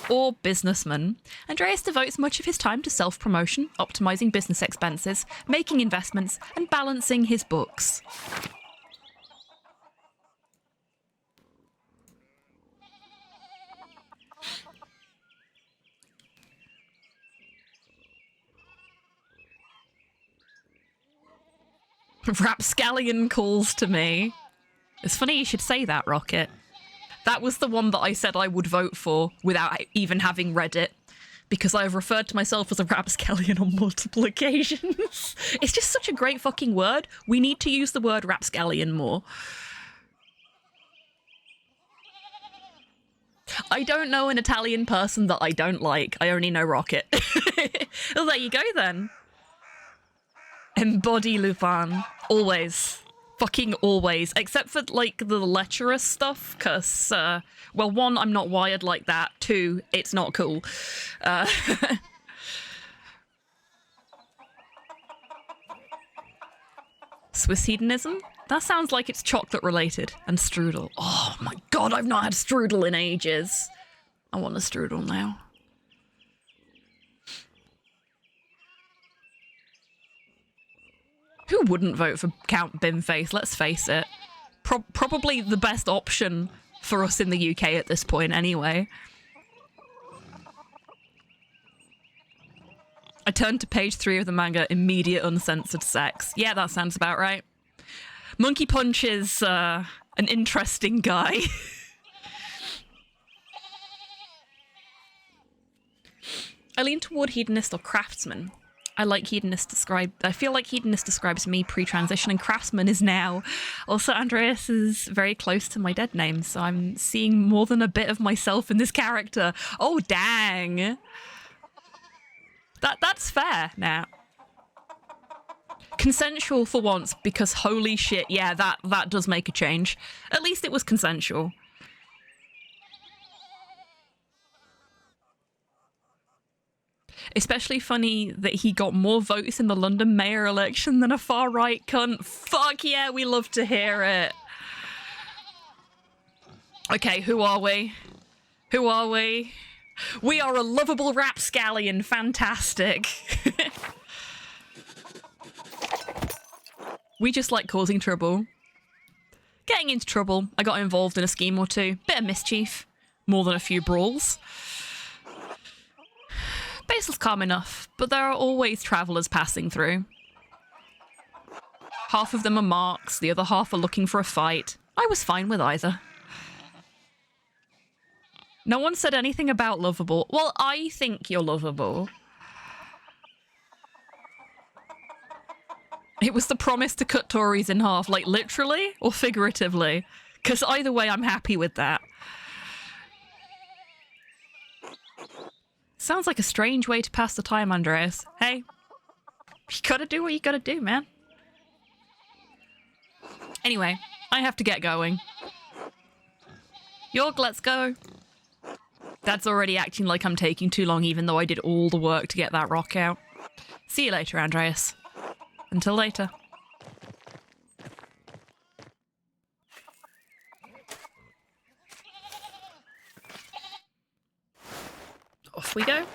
S1: Or businessman. Andreas devotes much of his time to self-promotion, optimizing business expenses, making investments, and balancing his books. Rapscallion calls to me. It's funny you should say that, Rocket. That was the one that I said I would vote for without even having read it, because I've referred to myself as a rapscallion on multiple occasions. It's just such a great fucking word. We need to use the word rapscallion more. I don't know an Italian person that I don't like. I only know Rocket. Well, there you go then. Embody Lupin. Always. Fucking always. Except for, like, the lecherous stuff, because, well, 1, I'm not wired like that. 2, it's not cool. Swiss hedonism? That sounds like it's chocolate related. And strudel. Oh my god, I've not had strudel in ages. I want a strudel now. Who wouldn't vote for Count Bimface? Let's face it. Probably the best option for us in the UK at this point, anyway. I turned to page 3 of the manga, immediate uncensored sex. Yeah, that sounds about right. Monkey Punch is an interesting guy. I lean toward hedonist or craftsman. I feel like hedonist describes me pre-transition, and craftsman is now. Also, Andreas is very close to my dead name, so I'm seeing more than a bit of myself in this character. Oh, dang. That's fair now. Consensual for once, because holy shit, yeah, that does make a change. At least it was consensual. Especially funny that he got more votes in the London mayor election than a far-right cunt. Fuck yeah, we love to hear it. Okay, who are we? Who are we? We are a lovable rapscallion. Fantastic. We just like causing trouble. Getting into trouble. I got involved in a scheme or two. Bit of mischief. More than a few brawls. Basil's calm enough, but there are always travellers passing through. Half of them are marks, the other half are looking for a fight. I was fine with either. No one said anything about lovable. Well, I think you're lovable. It was the promise to cut Tories in half, like literally or figuratively. Because either way, I'm happy with that. Sounds like a strange way to pass the time, Andreas. Hey, You gotta do what you gotta do, man. Anyway, I have to get going. York, let's go. Dad's already acting like I'm taking too long, even though I did all the work to get that rock out. See you later, Andreas. Until later. Off we go.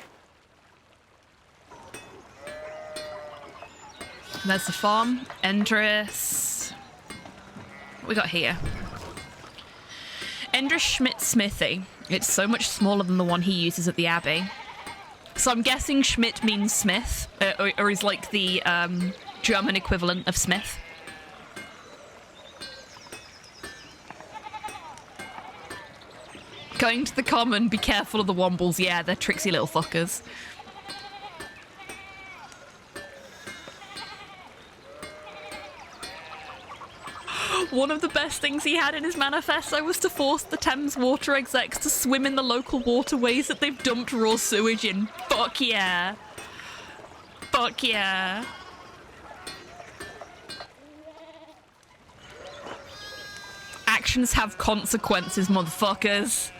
S1: There's the farm. Andreas. What we got here? Andreas Schmidt's smithy. It's so much smaller than the one he uses at the Abbey. So I'm guessing Schmidt means smith, or is like the German equivalent of smith. Going to the common, be careful of the wombles. Yeah, they're tricksy little fuckers. One of the best things he had in his manifesto was to force the Thames water execs to swim in the local waterways that they've dumped raw sewage in. Fuck yeah. Fuck yeah. Actions have consequences, motherfuckers.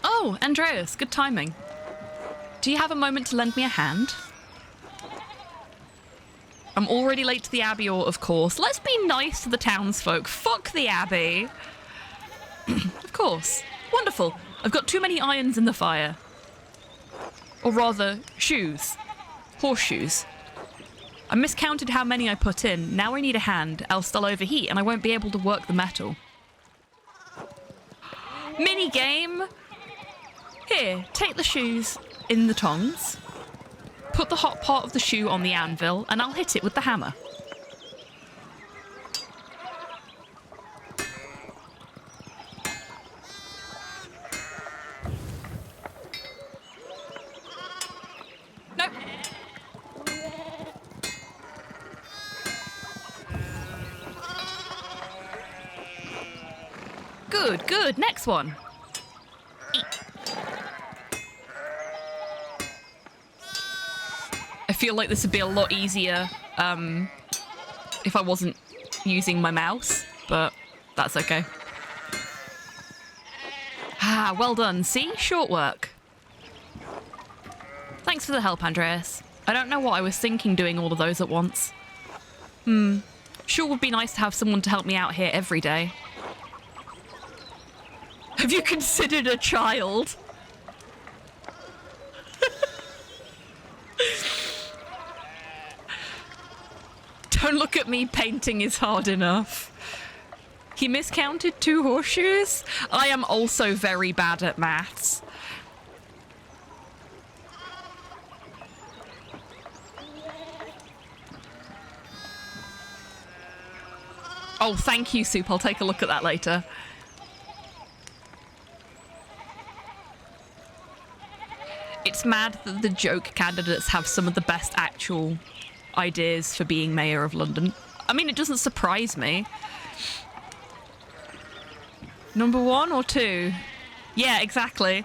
S1: Oh, Andreas, good timing. Do you have a moment to lend me a hand? I'm already late to the Abbey, of course. Let's be nice to the townsfolk. Fuck the Abbey. Of course. Wonderful. I've got too many irons in the fire. Or rather, shoes. Horseshoes. I miscounted how many I put in. Now I need a hand, else they'll overheat and I won't be able to work the metal. Mini game. Here, take the shoes in the tongs. Put the hot part of the shoe on the anvil, and I'll hit it with the hammer. Nope. Good, good. Next one. I feel like this would be a lot easier if I wasn't using my mouse, but that's okay. Ah, well done. See? Short work. Thanks for the help, Andreas. I don't know what I was thinking doing all of those at once. Sure would be nice to have someone to help me out here every day. Have you considered a child? Don't look at me, painting is hard enough. He miscounted 2 horseshoes? I am also very bad at maths. Oh, thank you, Soup. I'll take a look at that later. It's mad that the joke candidates have some of the best actual ideas for being mayor of London. I mean, it doesn't surprise me. Number 1 or 2? Yeah, exactly.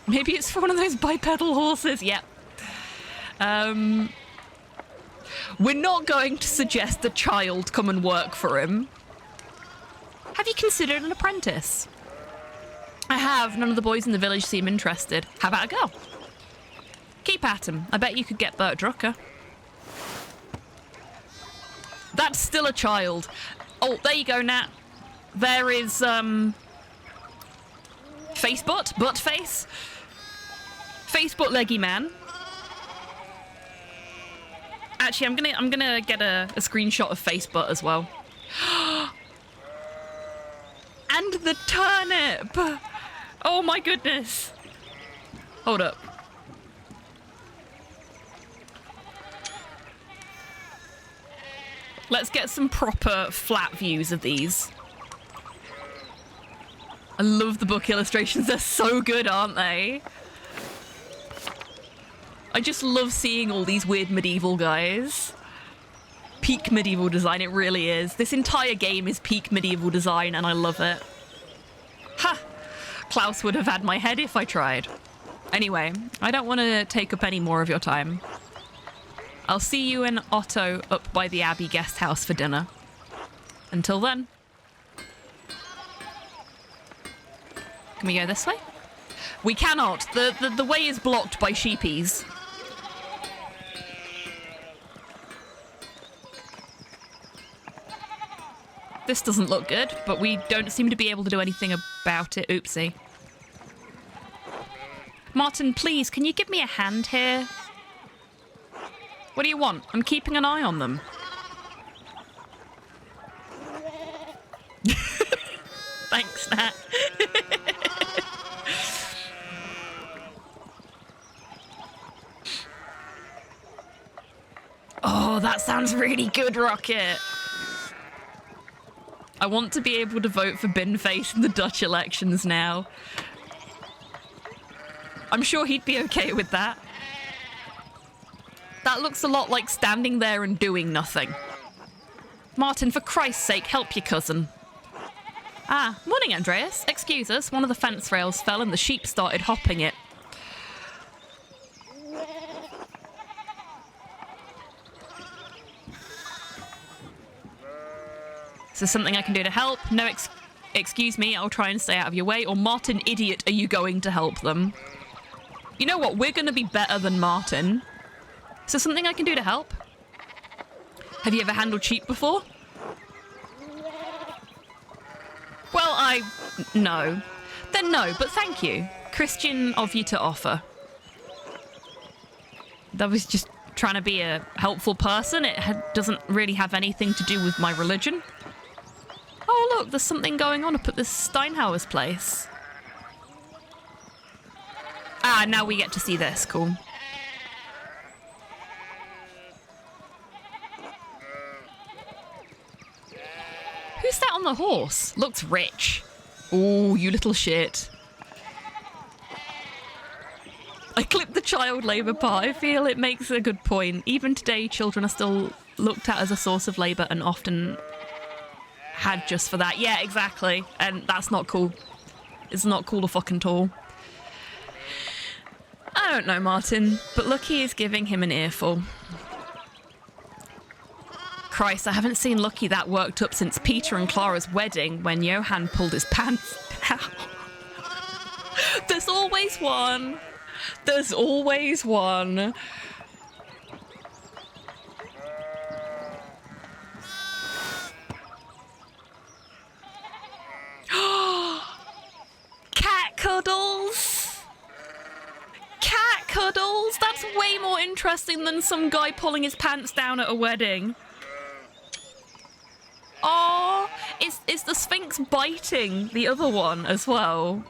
S1: Maybe it's for one of those bipedal horses. Yep. We're not going to suggest a child come and work for him. Have you considered an apprentice? I have. None of the boys in the village seem interested. How about a girl? Keep at him. I bet you could get Bert Drucker. That's still a child. Oh, there you go, Nat. There is, face butt? Butt face? Face butt leggy man. Actually, I'm gonna get a screenshot of face butt as well. And the turnip! Oh my goodness. Hold up. Let's get some proper flat views of these. I love the book illustrations. They're so good, aren't they? I just love seeing all these weird medieval guys. peak medieval design, it really is. This entire game is peak medieval design, and I love it. Ha! Klaus would have had my head if I tried. Anyway, I don't want to take up any more of your time. I'll see you and Otto up by the Abbey guest house for dinner. Until then. Can we go this way? We cannot. The way is blocked by sheepies. This doesn't look good, but we don't seem to be able to do anything about it. Oopsie. Martin, please, can you give me a hand here? What do you want? I'm keeping an eye on them. Thanks, Nat. Oh, that sounds really good, Rocket. I want to be able to vote for Binface in the Dutch elections now. I'm sure he'd be okay with that. That looks a lot like standing there and doing nothing. Martin, for Christ's sake, help your cousin. Ah, morning, Andreas. Excuse us, one of the fence rails fell and the sheep started hopping it. Is there something I can do to help? No, excuse me, I'll try and stay out of your way. Or Martin, idiot, are you going to help them? You know what? We're going to be better than Martin. Is there something I can do to help? Have you ever handled sheep before? Well, no. Then no, but thank you. Christian of you to offer. That was just trying to be a helpful person. It doesn't really have anything to do with my religion. Oh, look, there's something going on up at this Steinhauer's place. Ah, now we get to see this. Cool. Who's that on the horse? Looks rich. Ooh, you little shit. I clipped the child labour part. I feel it makes a good point. Even today, children are still looked at as a source of labour and often had just for that. Yeah, exactly. And that's not cool. It's not cool to fucking all. I don't know, Martin, but Lucky is giving him an earful. Christ, I haven't seen Lucky that worked up since Peter and Clara's wedding when Johann pulled his pants down. There's always one. There's always one. Cat cuddles. Cat cuddles. That's way more interesting than some guy pulling his pants down at a wedding. Oh, is the Sphinx biting the other one as well?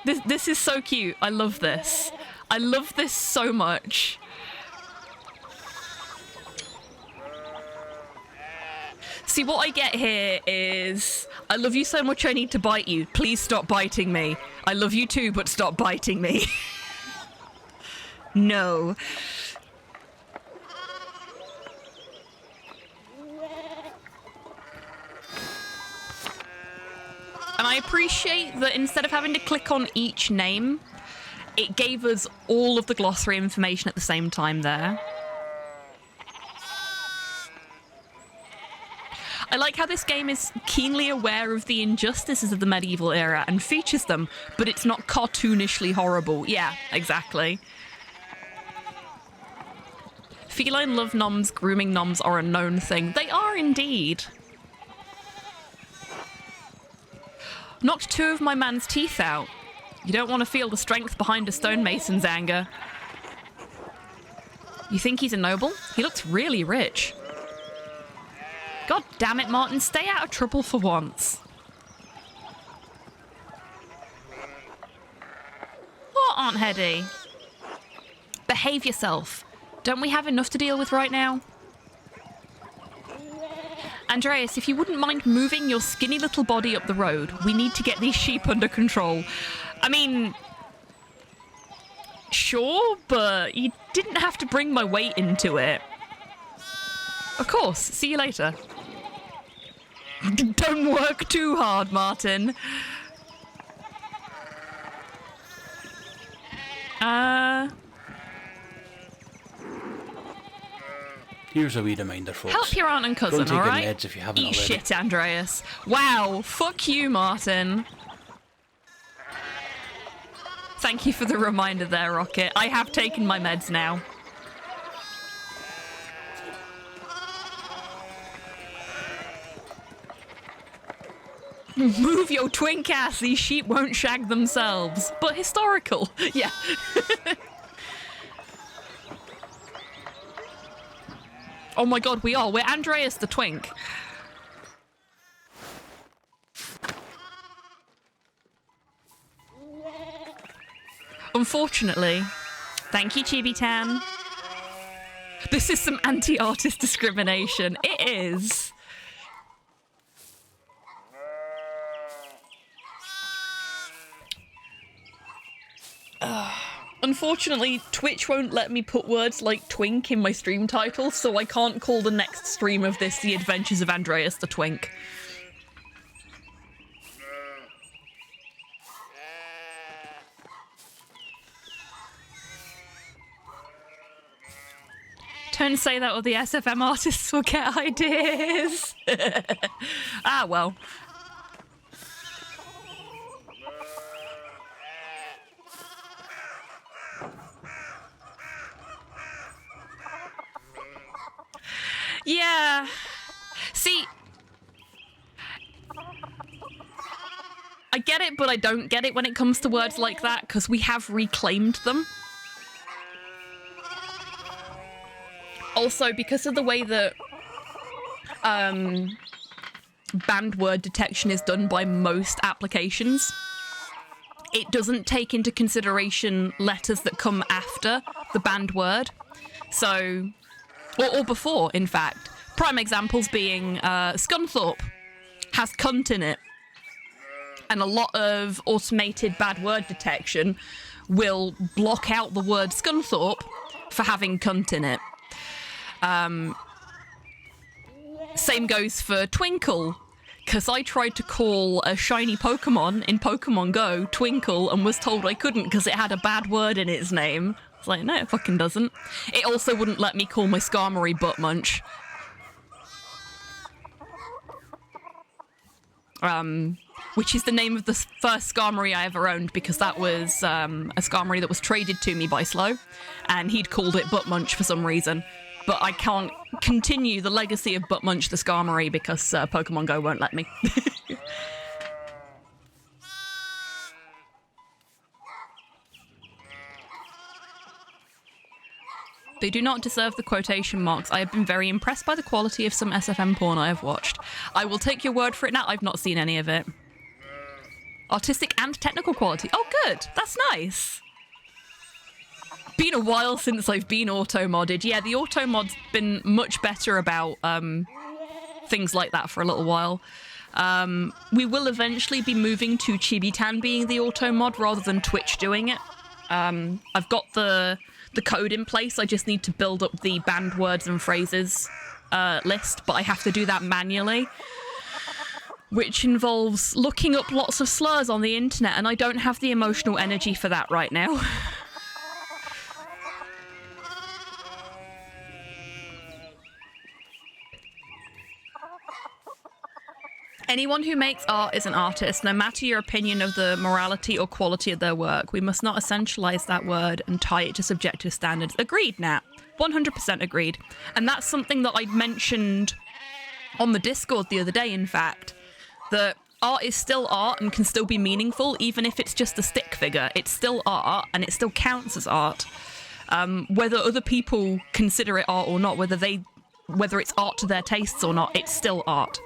S1: This is so cute. I love this. I love this so much. See, what I get here is, I love you so much I need to bite you. Please stop biting me. I love you too, but stop biting me. No. And I appreciate that instead of having to click on each name, it gave us all of the glossary information at the same time there. I like how this game is keenly aware of the injustices of the medieval era and features them, but it's not cartoonishly horrible. Yeah, exactly. Feline love noms, grooming noms are a known thing. They are indeed. Knocked two of my man's teeth out. You don't want to feel the strength behind a stonemason's anger. You think he's a noble? He looks really rich. God damn it, Martin, stay out of trouble for once. What, Aunt Hetty? Behave yourself. Don't we have enough to deal with right now? Andreas, if you wouldn't mind moving your skinny little body up the road, we need to get these sheep under control. I mean, sure, but you didn't have to bring my weight into it. Of course, see you later. Don't work too hard, Martin.
S4: Here's a wee reminder, folks.
S1: Help your aunt and cousin,
S4: Don't take your
S1: alright?
S4: meds if you haven't
S1: Eat
S4: already.
S1: shit, Andreas. Wow, fuck you, Martin. Thank you for the reminder there, Rocket. I have taken my meds now. Move your twink ass, these sheep won't shag themselves. But historical, yeah. Oh my god, we are. We're Andreas the twink. Unfortunately, thank you, HobbyTan. This is some anti-artist discrimination. It is. Unfortunately, Twitch won't let me put words like twink in my stream title, so I can't call the next stream of this The Adventures of Andreas the Twink. Don't say that or the SFM artists will get ideas. Ah, well. Yeah. See, I get it, but I don't get it when it comes to words like that, because we have reclaimed them. Also, because of the way that banned word detection is done by most applications, it doesn't take into consideration letters that come after the banned word. So, or before, in fact. Prime examples being Scunthorpe has cunt in it. And a lot of automated bad word detection will block out the word Scunthorpe for having cunt in it. Same goes for Twinkle, because I tried to call a shiny Pokemon in Pokemon Go Twinkle and was told I couldn't because it had a bad word in its name. It's like, no, it fucking doesn't. It also wouldn't let me call my Skarmory Butt Munch. Which is the name of the first Skarmory I ever owned, because that was a Skarmory that was traded to me by Slow, and he'd called it Butt Munch for some reason. But I can't continue the legacy of Butt Munch the Skarmory because Pokemon Go won't let me. They do not deserve the quotation marks. I have been very impressed by the quality of some SFM porn I have watched. I will take your word for it now. I've not seen any of it. Artistic and technical quality. Oh, good. That's nice. Been a while since I've been auto-modded. Yeah, the auto-mod's been much better about things like that for a little while. We will eventually be moving to HobbyTan being the auto-mod rather than Twitch doing it. I've got the code in place. I just need to build up the banned words and phrases list, but I have to do that manually, which involves looking up lots of slurs on the internet, and I don't have the emotional energy for that right now. Anyone who makes art is an artist, no matter your opinion of the morality or quality of their work. We must not essentialize that word and tie it to subjective standards. Agreed, Nat. 100% agreed. And that's something that I mentioned on the Discord the other day, in fact, that art is still art and can still be meaningful, even if it's just a stick figure. It's still art, and it still counts as art. Whether other people consider it art or not, whether it's art to their tastes or not, it's still art.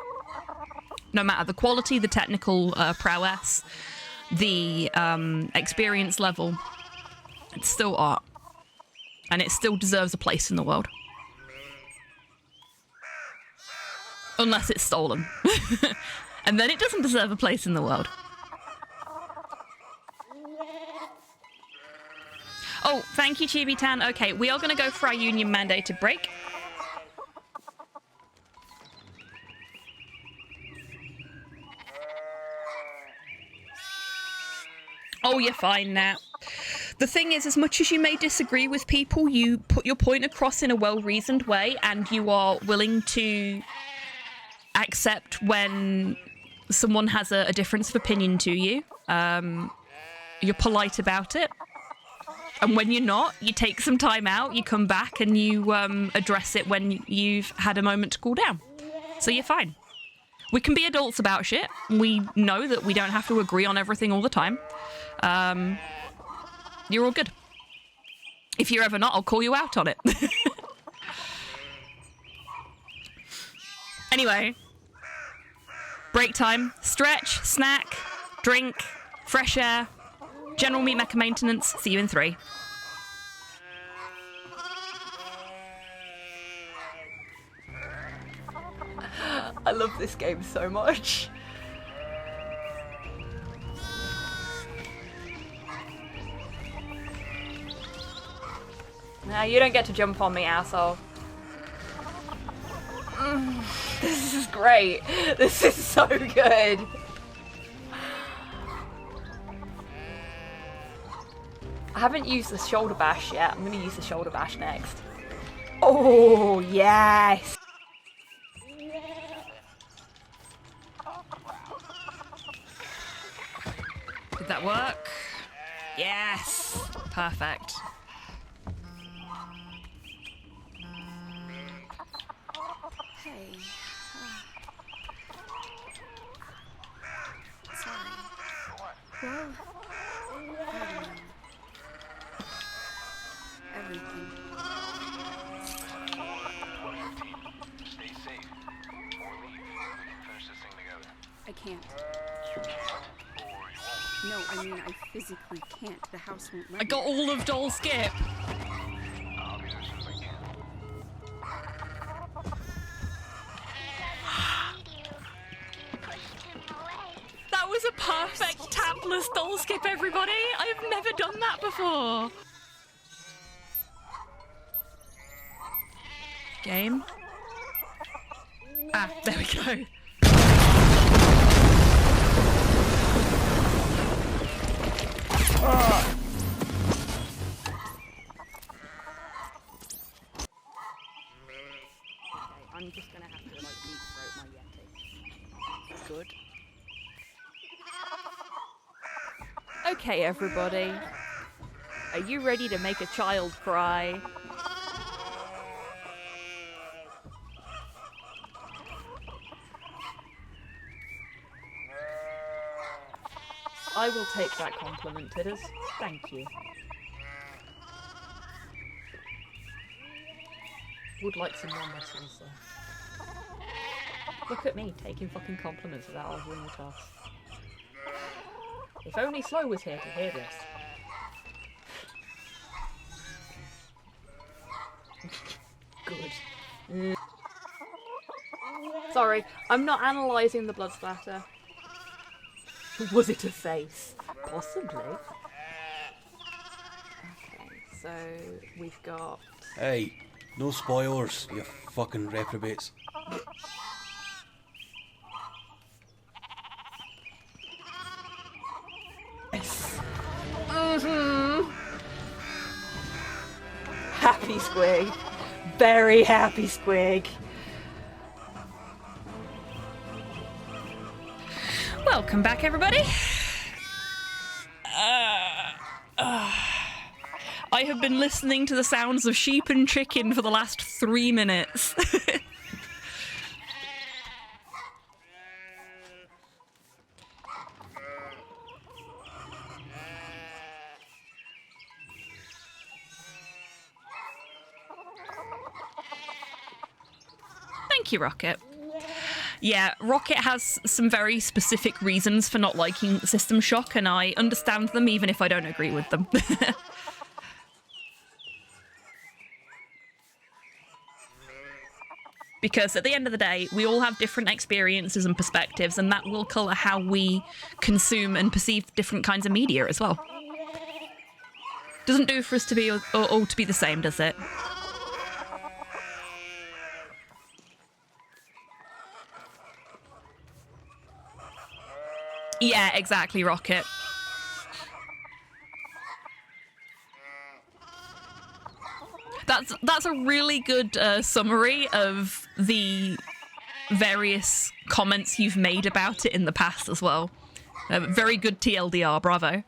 S1: No matter the quality, the technical prowess, the experience level, it's still art. And it still deserves a place in the world. Unless it's stolen. And then it doesn't deserve a place in the world. Oh, thank you, HobbyTan. Okay, we are going to go for our union mandated break. Oh, you're fine now. The thing is, as much as you may disagree with people, you put your point across in a well-reasoned way, and you are willing to accept when someone has a difference of opinion to you. You're polite about it. And when you're not, you take some time out, you come back, and you address it when you've had a moment to cool down. So you're fine. We can be adults about shit. We know that we don't have to agree on everything all the time. You're all good. If you're ever not, I'll call you out on it. Anyway. Break time. Stretch, snack, drink, fresh air, general meat mecha maintenance. See you in 3.
S6: I love this game so much. Now you don't get to jump on me, asshole. This is great. This is so good. I haven't used the shoulder bash yet. I'm going to use the shoulder bash next. Oh, yes.
S1: Did that work? Yes. Perfect.
S8: Hey. Sorry. Well, everything.
S3: Stay safe. Or leave. We can finish this thing together.
S8: I can't.
S3: You can't, or you won't.
S8: No, I mean, I physically can't. The house won't let
S1: I got all of Doll Skip.
S3: I'll be there as soon as I can.
S1: That was a perfect tabless Doll Skip, everybody. I have never done that before. Game. Ah, there we go.
S6: I'm just gonna have to like deep throat my Yeti. Good. Okay, everybody. Are you ready to make a child cry? I will take that compliment, Tidders. Thank you. Would like some more muscles, though. Look at me, taking fucking compliments without arguing the toss. If only Slow was here to hear this. Good. Sorry, I'm not analysing the blood splatter. Was it a face? Possibly. Okay, so we've got...
S4: Hey, no spoilers, you fucking reprobates.
S6: Happy Squig. Very happy Squig.
S1: Welcome back, everybody. I have been listening to the sounds of sheep and chicken for the last 3 minutes. Thank you, Rocket. Yeah, Rocket has some very specific reasons for not liking System Shock, and I understand them even if I don't agree with them. Because at the end of the day, we all have different experiences and perspectives, and that will colour how we consume and perceive different kinds of media as well. Doesn't do for us to be all to be the same, does it? Yeah, exactly, Rocket. That's a really good summary of the various comments you've made about it in the past as well. Very good TLDR, bravo.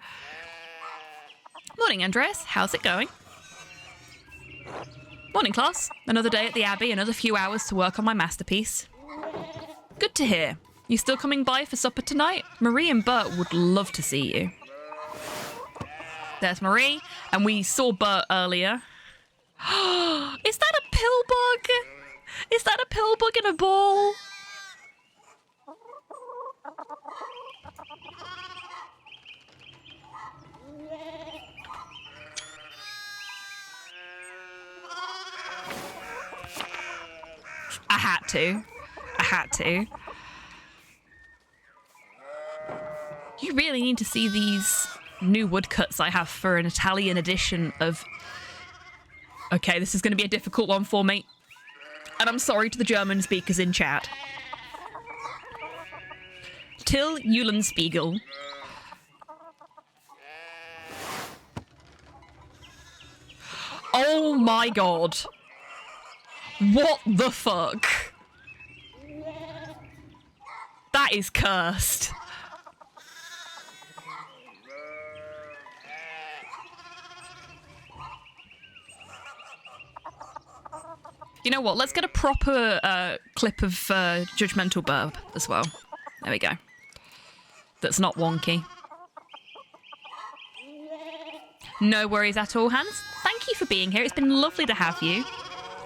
S1: Morning, Andres. How's it going? Morning, class. Another day at the Abbey, another few hours to work on my masterpiece. Good to hear. You still coming by for supper tonight? Marie and Bert would love to see you. There's Marie, and we saw Bert earlier. Is that a pill bug? Is that a pill bug in a ball? I had to. You really need to see these new woodcuts I have for an Italian edition of... Okay, this is going to be a difficult one for me. And I'm sorry to the German speakers in chat. Till Eulenspiegel. Oh my god. What the fuck? That is cursed. You know what? Let's get a proper clip of Judgmental Burb as well. There we go. That's not wonky. No worries at all, Hans. Thank you for being here. It's been lovely to have you.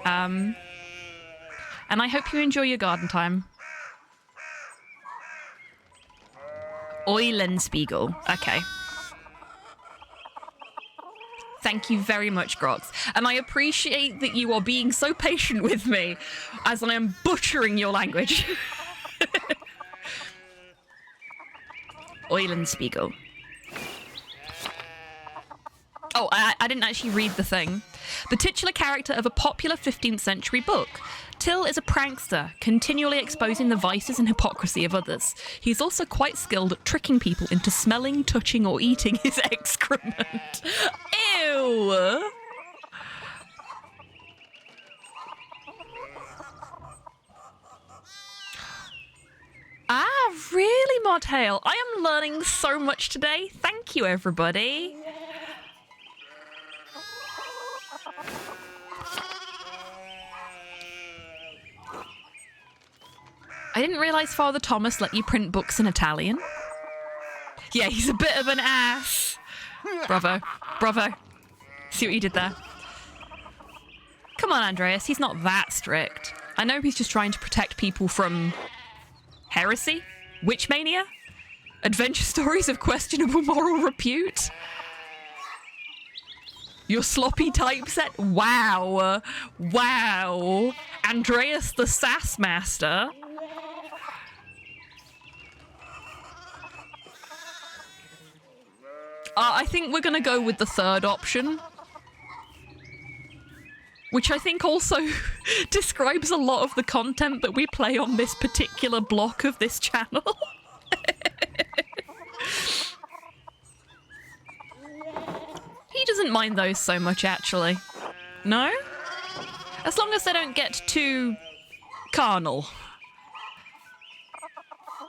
S1: And I hope you enjoy your garden time. Eulenspiegel. Okay. Thank you very much, Grox. And I appreciate that you are being so patient with me as I am butchering your language. Eulenspiegel. Oh, I didn't actually read the thing. The titular character of a popular 15th century book. Till is a prankster, continually exposing the vices and hypocrisy of others. He's also quite skilled at tricking people into smelling, touching, or eating his excrement. Ew! Ah, really, Modhail? I am learning so much today. Thank you, everybody. I didn't realise Father Thomas let you print books in Italian. Yeah, he's a bit of an ass. Bravo. Bravo. See what you did there? Come on, Andreas. He's not that strict. I know he's just trying to protect people from... heresy? Witch mania? Adventure stories of questionable moral repute? Your sloppy typeset? Wow. Wow. Andreas the Sass Master. I think we're going to go with the third option. Which I think also describes a lot of the content that we play on this particular block of this channel. He doesn't mind those so much, actually. No? As long as they don't get too carnal.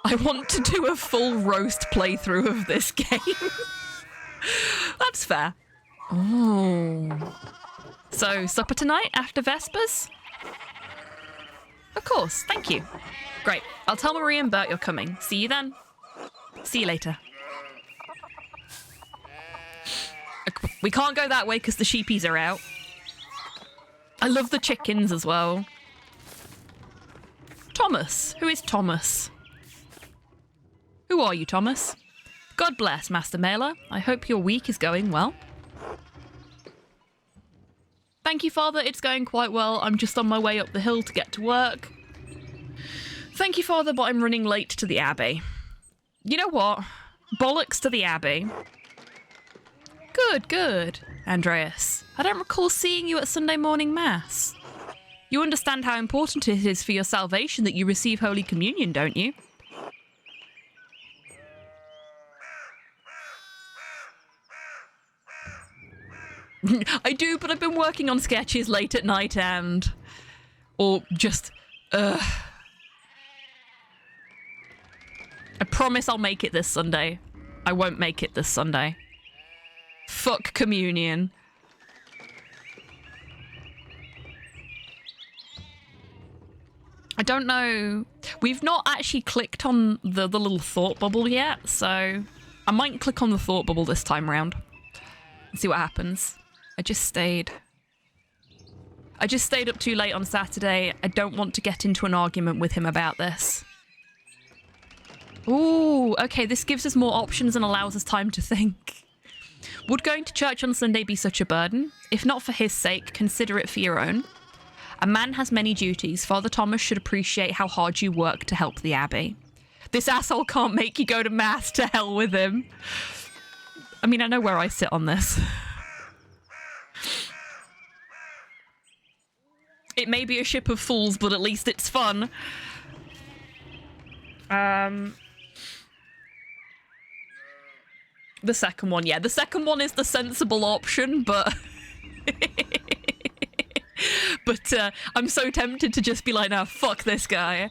S1: I want to do a full roast playthrough of this game. That's fair. Oh. So, supper tonight after Vespers? Of course, thank you. Great. I'll tell Marie and Bert you're coming. See you then. See you later. We can't go that way because the sheepies are out. I love the chickens as well. Thomas. Who is Thomas? Who are you, Thomas? God bless, Master Mailer. I hope your week is going well. Thank you, Father. It's going quite well. I'm just on my way up the hill to get to work. Thank you, Father, but I'm running late to the Abbey. You know what? Bollocks to the Abbey. Good, good. Andreas. I don't recall seeing you at Sunday morning mass. You understand how important it is for your salvation that you receive Holy Communion, don't you? I do, but I've been working on sketches late at night and... Or just... I promise I'll make it this Sunday. I won't make it this Sunday. Fuck communion. I don't know. We've not actually clicked on the little thought bubble yet, so I might click on the thought bubble this time round and see what happens. I just stayed up too late on Saturday. I don't want to get into an argument with him about this. Ooh, okay, this gives us more options and allows us time to think. Would going to church on Sunday be such a burden? If not for his sake, consider it for your own. A man has many duties. Father Thomas should appreciate how hard you work to help the Abbey. This asshole can't make you go to mass. To hell with him. I mean, I know where I sit on this. It may be a ship of fools, but at least it's fun. The second one, yeah. The second one is the sensible option, but... but I'm so tempted to just be like, no, fuck this guy.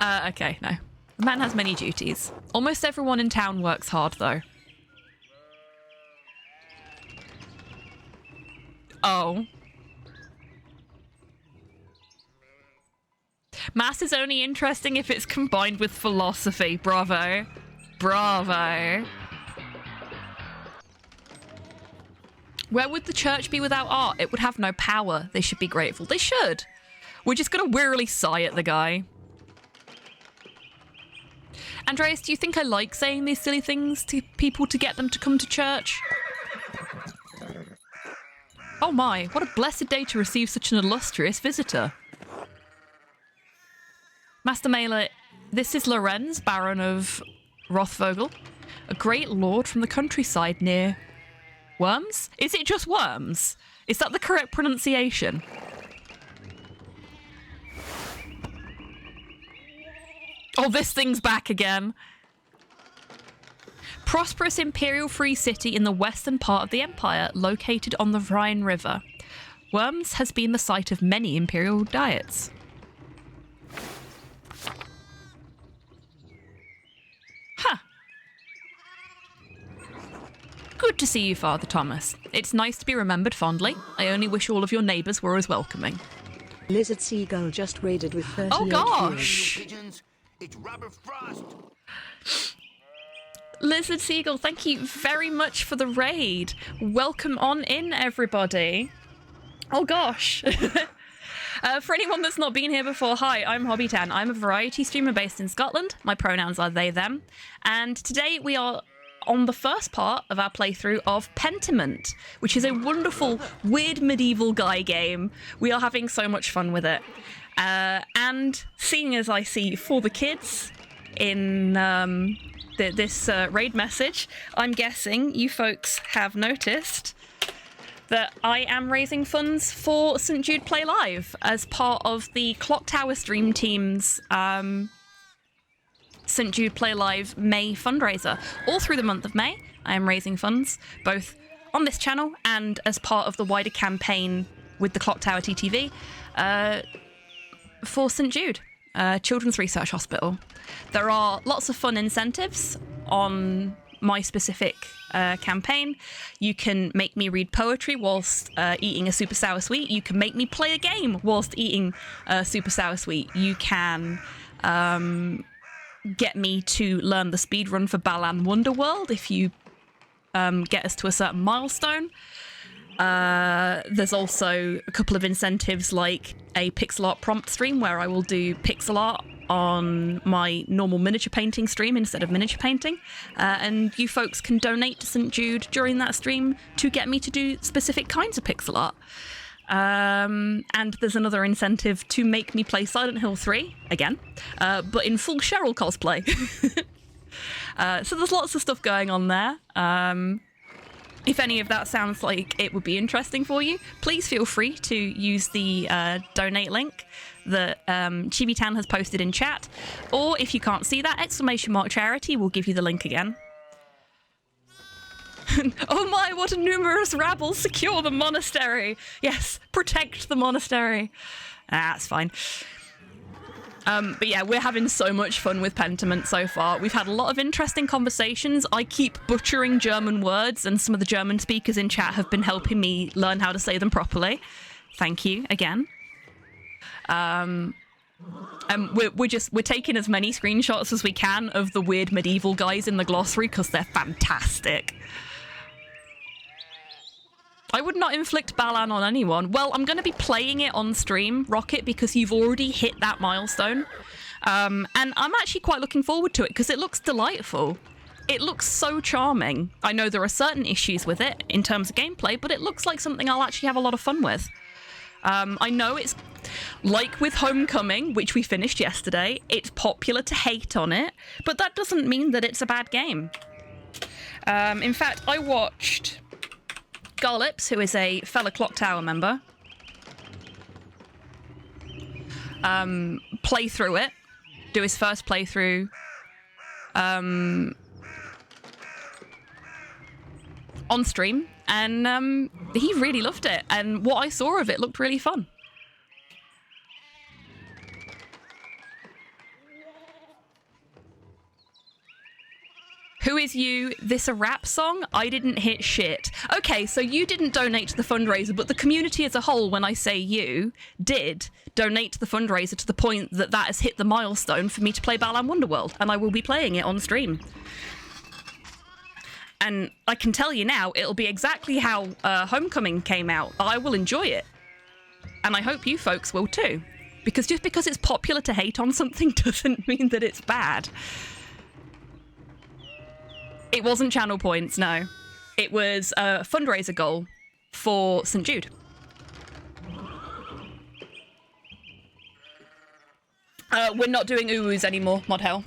S1: Okay, no. The man has many duties. Almost everyone in town works hard, though. Oh. Mass is only interesting if it's combined with philosophy. Bravo. Bravo. Where would the church be without art? It would have no power. They should be grateful. They should. We're just gonna wearily sigh at the guy. Andreas, do you think I like saying these silly things to people to get them to come to church? Oh my, what a blessed day to receive such an illustrious visitor. Master Mailer, this is Lorenz, Baron of Rothvogel, a great lord from the countryside near Worms? Is it just Worms? Is that the correct pronunciation? Oh, this thing's back again. Prosperous imperial free city in the western part of the empire, located on the Rhine River. Worms has been the site of many imperial diets. Huh. Good to see you, Father Thomas. It's nice to be remembered fondly. I only wish all of your neighbours were as welcoming.
S2: Lizard Seagull just raided with 38
S1: Oh gosh!
S3: It's Robert Frost.
S1: Lizard Seagull, thank you very much for the raid. Welcome on in, everybody. Oh gosh. For anyone that's not been here before, hi, I'm HobbyTan. I'm a variety streamer based in Scotland. My pronouns are they, them. And today we are on the first part of our playthrough of Pentiment, which is a wonderful, weird medieval guy game. We are having so much fun with it. And seeing as I see for the kids in this raid message, I'm guessing you folks have noticed that I am raising funds for St. Jude Play Live as part of the Clock Tower Stream Team's St. Jude Play Live May fundraiser. All through the month of May, I am raising funds, both on this channel and as part of the wider campaign with the Clock Tower TTV, for St. Jude, Children's Research Hospital. There are lots of fun incentives on my specific campaign. You can make me read poetry whilst eating a super sour sweet. You can make me play a game whilst eating a super sour sweet. You can get me to learn the speedrun for Balan Wonderworld if you get us to a certain milestone. There's also a couple of incentives like a pixel art prompt stream where I will do pixel art on my normal miniature painting stream instead of miniature painting, and you folks can donate to St. Jude during that stream to get me to do specific kinds of pixel art. And there's another incentive to make me play Silent Hill 3 again, but in full Cheryl cosplay. So there's lots of stuff going on there. if any of that sounds like it would be interesting for you, please feel free to use the donate link that HobbyTan has posted in chat. Or if you can't see that, !charity will give you the link again. Oh my, what a numerous rabble! Secure the monastery! Yes, protect the monastery. That's fine. But yeah, we're having so much fun with Pentiment so far. We've had a lot of interesting conversations. I keep butchering German words, and some of the German speakers in chat have been helping me learn how to say them properly. Thank you again. And we're taking as many screenshots as we can of the weird medieval guys in the glossary because they're fantastic. I would not inflict Balan on anyone. Well, I'm going to be playing it on stream, Rocket, because you've already hit that milestone. And I'm actually quite looking forward to it because it looks delightful. It looks so charming. I know there are certain issues with it in terms of gameplay, but it looks like something I'll actually have a lot of fun with. I know it's like with Homecoming, which we finished yesterday, it's popular to hate on it, but that doesn't mean that it's a bad game. In fact, I watched Garlips, who is a fellow Clock Tower member, play through it, do his first playthrough on stream, and he really loved it, and what I saw of it looked really fun. Who is you? This a rap song? I didn't hit shit. Okay, so you didn't donate to the fundraiser, but the community as a whole, when I say you, did donate to the fundraiser to the point that that has hit the milestone for me to play Balan Wonderworld, and I will be playing it on stream. And I can tell you now, it'll be exactly how Homecoming came out. I will enjoy it. And I hope you folks will too. Because just because it's popular to hate on something doesn't mean that it's bad. It wasn't channel points, no. It was a fundraiser goal for St. Jude. We're not doing uwus anymore, Mod Hell.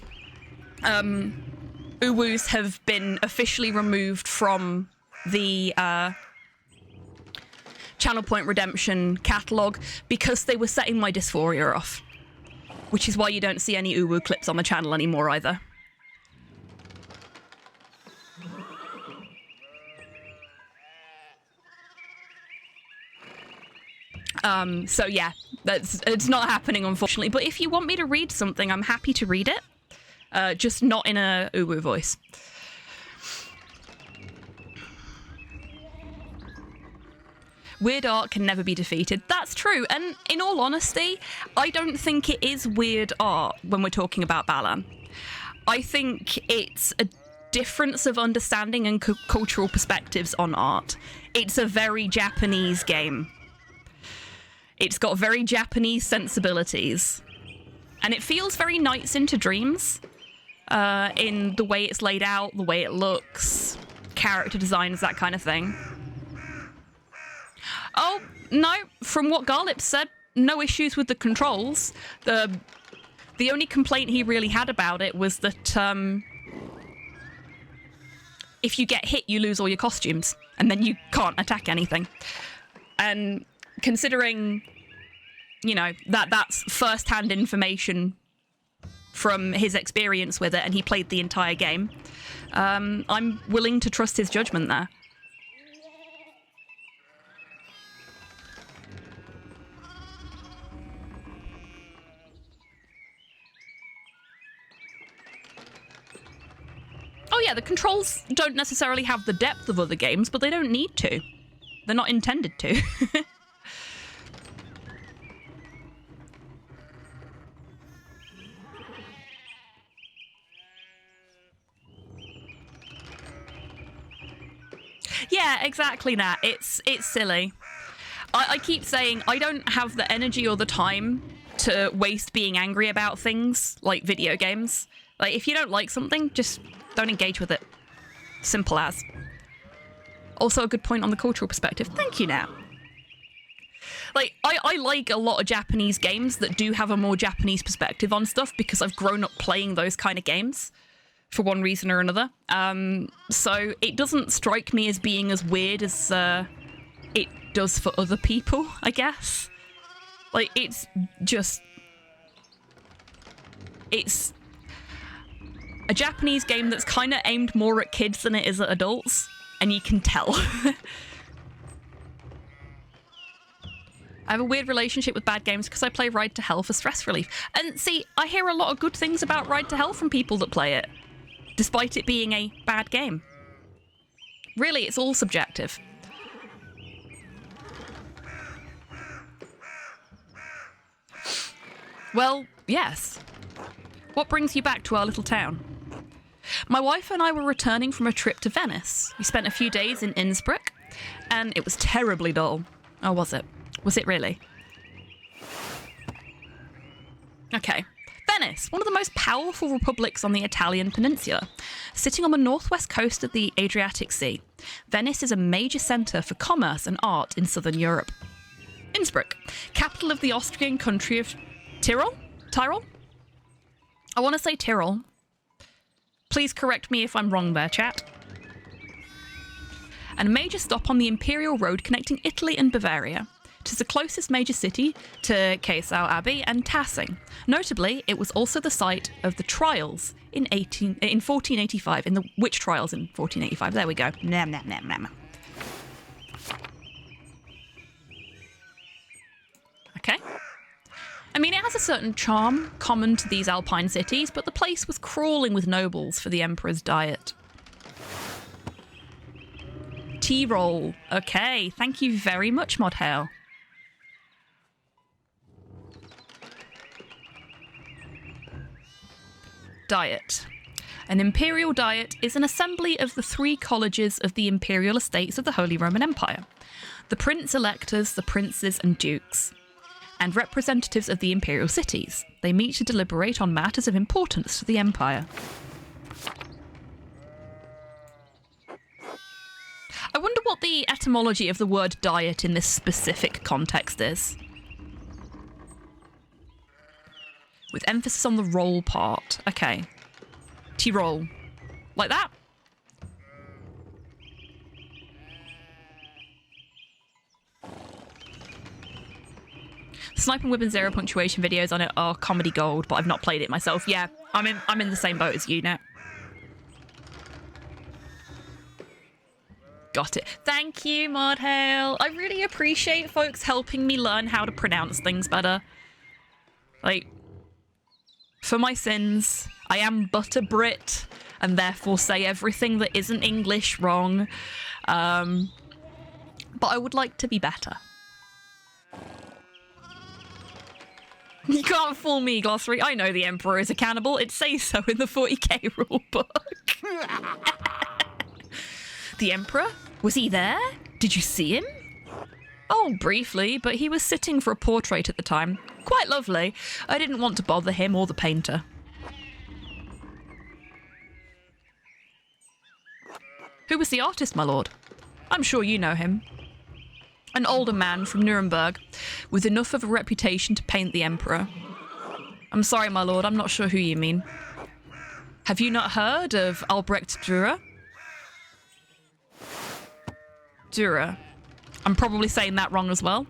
S1: Uwus have been officially removed from the Channel Point Redemption catalogue because they were setting my dysphoria off. Which is why you don't see any uwu clips on the channel anymore either. So yeah, it's not happening, unfortunately. But if you want me to read something, I'm happy to read it. Just not in a uwu voice. Weird art can never be defeated. That's true. And in all honesty, I don't think it is weird art when we're talking about Balan. I think it's a difference of understanding and cultural perspectives on art. It's a very Japanese game. It's got very Japanese sensibilities. And it feels very Nights into Dreams in the way it's laid out, the way it looks, character designs, that kind of thing. Oh, no, from what Garlip said, no issues with the controls. The only complaint he really had about it was that if you get hit, you lose all your costumes, and then you can't attack anything. And considering, you know, that's first-hand information from his experience with it, and he played the entire game, I'm willing to trust his judgment there. Oh yeah, the controls don't necessarily have the depth of other games, but they don't need to. They're not intended to. Yeah, exactly that. It's silly. I keep saying I don't have the energy or the time to waste being angry about things like video games. Like, if you don't like something, just don't engage with it. Simple as. Also a good point on the cultural perspective. Thank you, now. Like, I like a lot of Japanese games that do have a more Japanese perspective on stuff because I've grown up playing those kind of games. for one reason or another. So it doesn't strike me as being as weird as it does for other people, I guess. Like, it's a Japanese game that's kind of aimed more at kids than it is at adults, and you can tell. I have a weird relationship with bad games because I play Ride to Hell for stress relief. And see, I hear a lot of good things about Ride to Hell from people that play it, despite it being a bad game. Really, it's all subjective. Well, yes. What brings you back to our little town? My wife and I were returning from a trip to Venice. We spent a few days in Innsbruck, and it was terribly dull. Oh, was it? Was it really? Okay. Venice, one of the most powerful republics on the Italian peninsula. Sitting on the northwest coast of the Adriatic Sea, Venice is a major centre for commerce and art in southern Europe. Innsbruck, capital of the Austrian country of Tyrol? I want to say Tyrol. Please correct me if I'm wrong there, chat. And a major stop on the Imperial Road connecting Italy and Bavaria. It is the closest major city to Cassau Abbey and Tassing. Notably, it was also the site of the trials in 1485, in the witch trials in 1485. There we go. Nam, nam, nam, nam. Okay. I mean, it has a certain charm common to these alpine cities, but the place was crawling with nobles for the emperor's diet. Tea roll. Okay, thank you very much, Modhail. Diet. An imperial diet is an assembly of the 3 colleges of the imperial estates of the Holy Roman Empire. The prince-electors, the princes and dukes, and representatives of the imperial cities. They meet to deliberate on matters of importance to the empire. I wonder what the etymology of the word diet in this specific context is. With emphasis on the roll part. Okay. Tea-roll. Like that? Sniping Women Zero punctuation videos on it are comedy gold, but I've not played it myself. Yeah, I'm in the same boat as you now. Got it. Thank you, Modhail. I really appreciate folks helping me learn how to pronounce things better. Like, for my sins, I am but a Brit, and therefore say everything that isn't English wrong. But I would like to be better. You can't fool me, Glossary. I know the Emperor is a cannibal. It says so in the 40k rulebook. The Emperor? Was he there? Did you see him? Oh, briefly, but he was sitting for a portrait at the time. Quite lovely. I didn't want to bother him or the painter. Who was the artist, my lord? I'm sure you know him. An older man from Nuremberg, with enough of a reputation to paint the Emperor. I'm sorry, my lord, I'm not sure who you mean. Have you not heard of Albrecht Dürer? Dürer. I'm probably saying that wrong as well.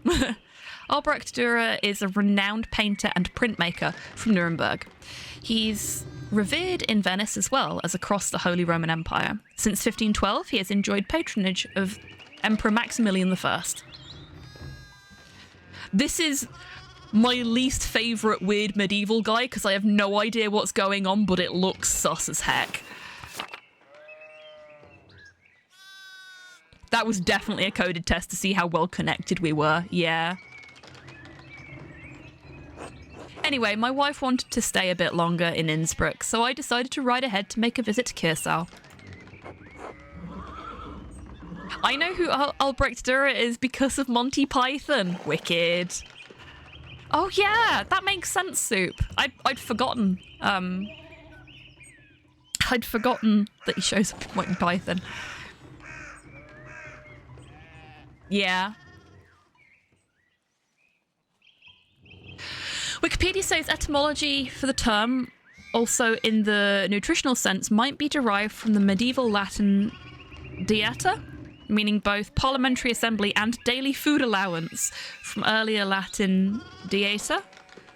S1: Albrecht Dürer is a renowned painter and printmaker from Nuremberg. He's revered in Venice as well as across the Holy Roman Empire. Since 1512, he has enjoyed patronage of Emperor Maximilian I. This is my least favourite weird medieval guy because I have no idea what's going on, but it looks sus as heck. That was definitely a coded test to see how well connected we were, yeah. Anyway, my wife wanted to stay a bit longer in Innsbruck, so I decided to ride ahead to make a visit to Curacao. I know who Albrecht Dürer is because of Monty Python. Wicked. Oh yeah, that makes sense, Soup. I'd forgotten. I'd forgotten that he shows up in Monty Python. Yeah. Wikipedia says etymology for the term also in the nutritional sense, might be derived from the medieval Latin dieta, meaning both parliamentary assembly and daily food allowance, from earlier Latin dieta,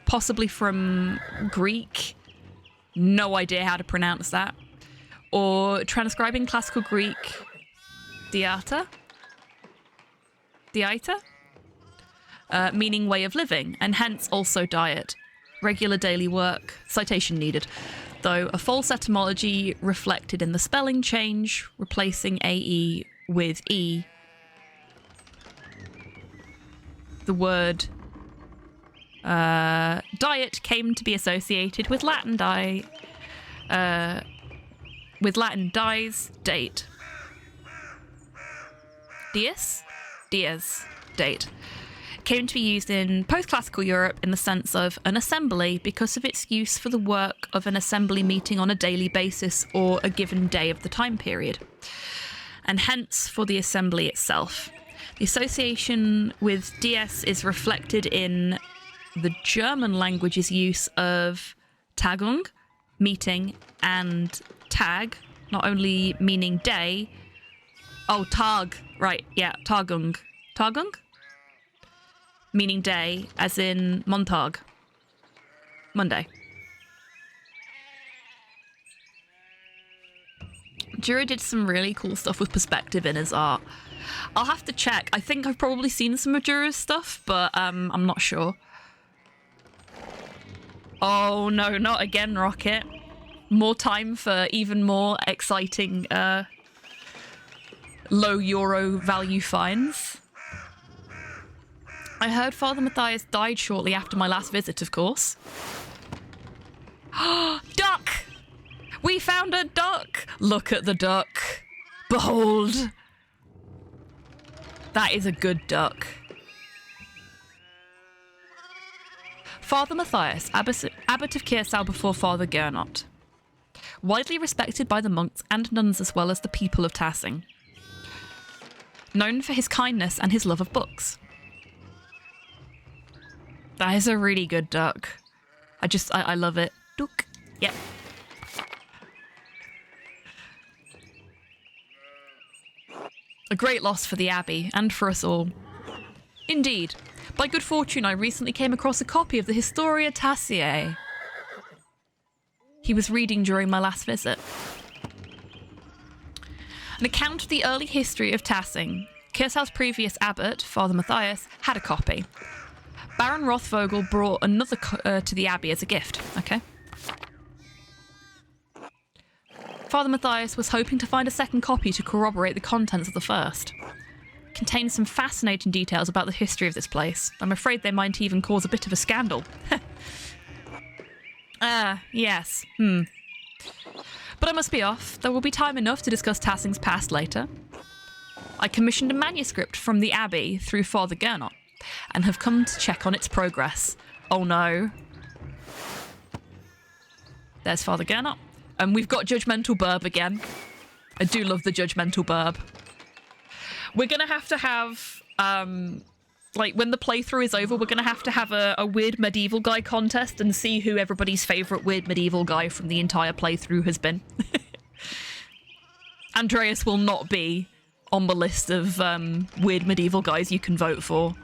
S1: possibly from Greek, no idea how to pronounce that, or transcribing classical Greek dieta, meaning way of living, and hence also diet. Regular daily work, citation needed, though a false etymology reflected in the spelling change, replacing AE with E. The word diet came to be associated with Latin dies, date. Dies, date. Came to be used in post-classical Europe in the sense of an assembly because of its use for the work of an assembly meeting on a daily basis or a given day of the time period, and hence for the assembly itself. The association with dies is reflected in the German language's use of Tagung, meeting, and Tag, not only meaning day. Oh, Tag, right, yeah, Tagung. Tagung? Meaning day, as in Montag. Monday. Jura did some really cool stuff with perspective in his art. I'll have to check. I think I've probably seen some of Jura's stuff, but I'm not sure. Oh no, not again, Rocket. More time for even more exciting low euro value finds. I heard Father Matthias died shortly after my last visit, of course. Duck! We found a duck! Look at the duck. Behold! That is a good duck. Father Matthias, abbot of Kiersau before Father Gernot. Widely respected by the monks and nuns as well as the people of Tassing. Known for his kindness and his love of books. That is a really good duck. I love it. Duck. Yep. A great loss for the Abbey, and for us all. Indeed. By good fortune, I recently came across a copy of the Historia Tassiae. He was reading during my last visit. An account of the early history of Tassing. Kiersau's previous abbot, Father Matthias, had a copy. Baron Rothvogel brought another to the Abbey as a gift. Okay. Father Matthias was hoping to find a second copy to corroborate the contents of the first. It contains some fascinating details about the history of this place. I'm afraid they might even cause a bit of a scandal. Yes. But I must be off. There will be time enough to discuss Tassing's past later. I commissioned a manuscript from the Abbey through Father Gernot, and have come to check on its progress. Oh no. There's Father Gernot. And we've got Judgmental Burb again. I do love the Judgmental Burb. We're going to have, like, when the playthrough is over, we're going to have a weird medieval guy contest and see who everybody's favourite weird medieval guy from the entire playthrough has been. Andreas will not be on the list of weird medieval guys you can vote for.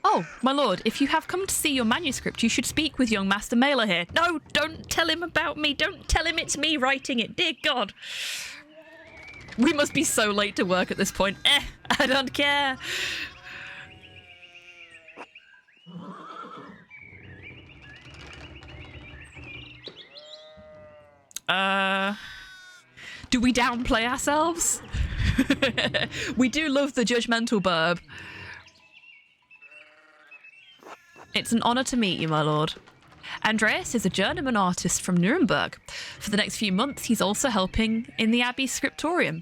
S1: Oh, my lord, if you have come to see your manuscript, you should speak with young Master Mailer here. No, don't tell him about me. Don't tell him it's me writing it. Dear God. We must be so late to work at this point. I don't care. Do we downplay ourselves? We do love the Judgmental Burb. It's an honour to meet you, my lord. Andreas is a journeyman artist from Nuremberg. For the next few months, he's also helping in the Abbey's scriptorium.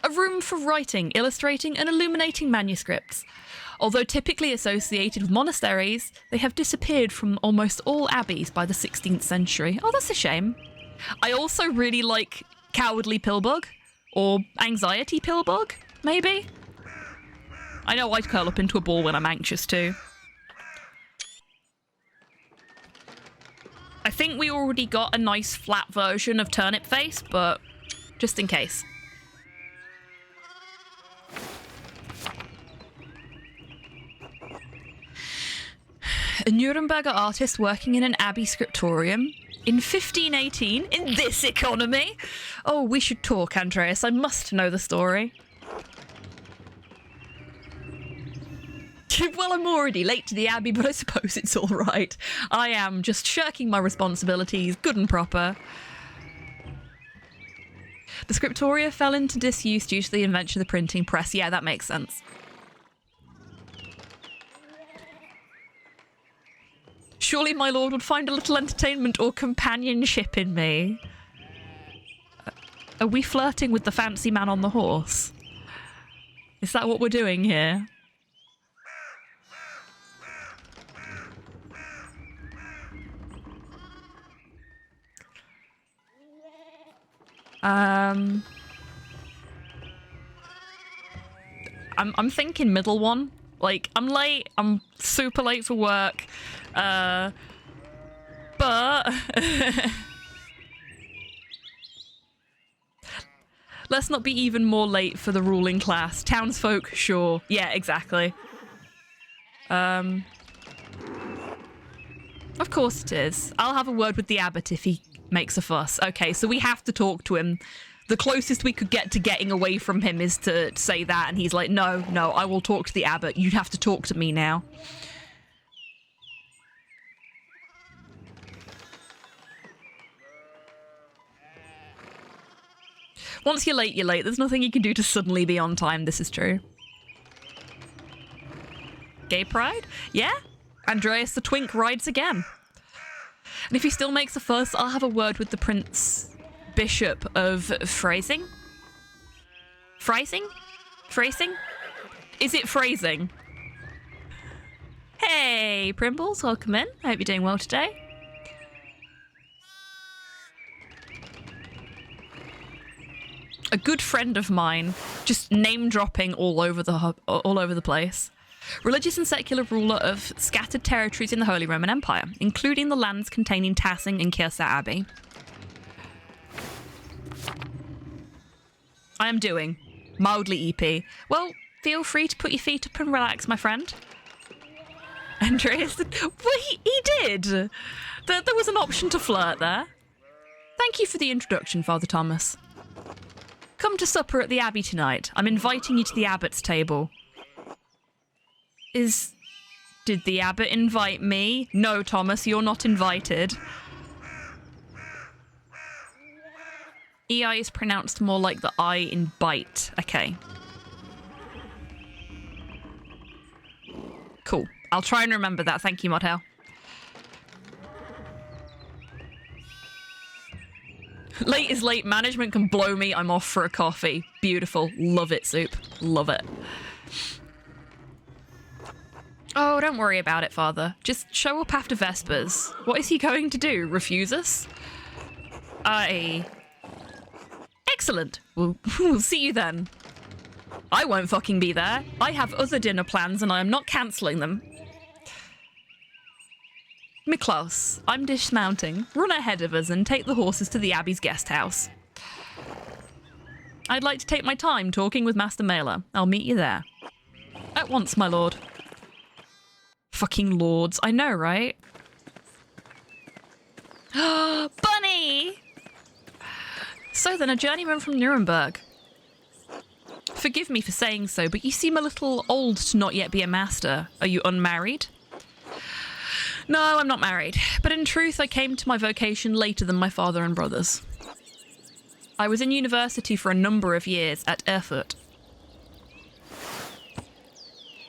S1: A room for writing, illustrating, and illuminating manuscripts. Although typically associated with monasteries, they have disappeared from almost all abbeys by the 16th century. Oh, that's a shame. I also really like Cowardly Pillbug, or Anxiety Pillbug, maybe? I know I curl up into a ball when I'm anxious too. I think we already got a nice flat version of Turnip Face, but just in case. A Nuremberger artist working in an abbey scriptorium in 1518 in this economy? Oh, we should talk, Andreas. I must know the story. Well, I'm already late to the abbey, but I suppose it's all right. I am just shirking my responsibilities, good and proper. The scriptoria fell into disuse due to the invention of the printing press. Yeah, that makes sense. Surely my lord would find a little entertainment or companionship in me. Are we flirting with the fancy man on the horse? Is that what we're doing here? I'm thinking middle one. Like, I'm late. I'm super late for work. But let's not be even more late for the ruling class. Townsfolk, sure. Yeah, exactly. Of course it is. I'll have a word with the abbot if he makes a fuss. Okay, so we have to talk to him. The closest we could get to getting away from him is to say that, and he's like, no, I will talk to the abbot. You'd have to talk to me now. Once you're late, you're late. There's nothing you can do to suddenly be on time. This is true. Gay pride? Yeah? Andreas the Twink rides again. And if he still makes a fuss, I'll have a word with the Prince Bishop of Phrasing? Phrasing? Phrasing? Is it phrasing? Hey, Primbles, welcome in. I hope you're doing well today. A good friend of mine, just name dropping all over the place. Religious and secular ruler of scattered territories in the Holy Roman Empire, including the lands containing Tassing and Kiersau Abbey. I am doing mildly EP. Well, feel free to put your feet up and relax, my friend. Andreas, well, he did. There was an option to flirt there. Thank you for the introduction, Father Thomas. Come to supper at the Abbey tonight. I'm inviting you to the Abbot's table. Did the Abbot invite me? No, Thomas, you're not invited. EI is pronounced more like the I in bite. Okay. Cool. I'll try and remember that. Thank you, Modhel. Late is late. Management can blow me. I'm off for a coffee. Beautiful. Love it, Soup. Love it. Oh, don't worry about it, Father. Just show up after Vespers. What is he going to do? Refuse us? Excellent. We'll see you then. I won't fucking be there. I have other dinner plans and I am not cancelling them. Miklaus, I'm dismounting. Run ahead of us and take the horses to the Abbey's guest house. I'd like to take my time talking with Master Mailer. I'll meet you there. At once, my lord. Fucking lords. I know, right? Bunny! So then, a journeyman from Nuremberg. Forgive me for saying so, but you seem a little old to not yet be a master. Are you unmarried? No, I'm not married. But in truth, I came to my vocation later than my father and brothers. I was in university for a number of years at Erfurt.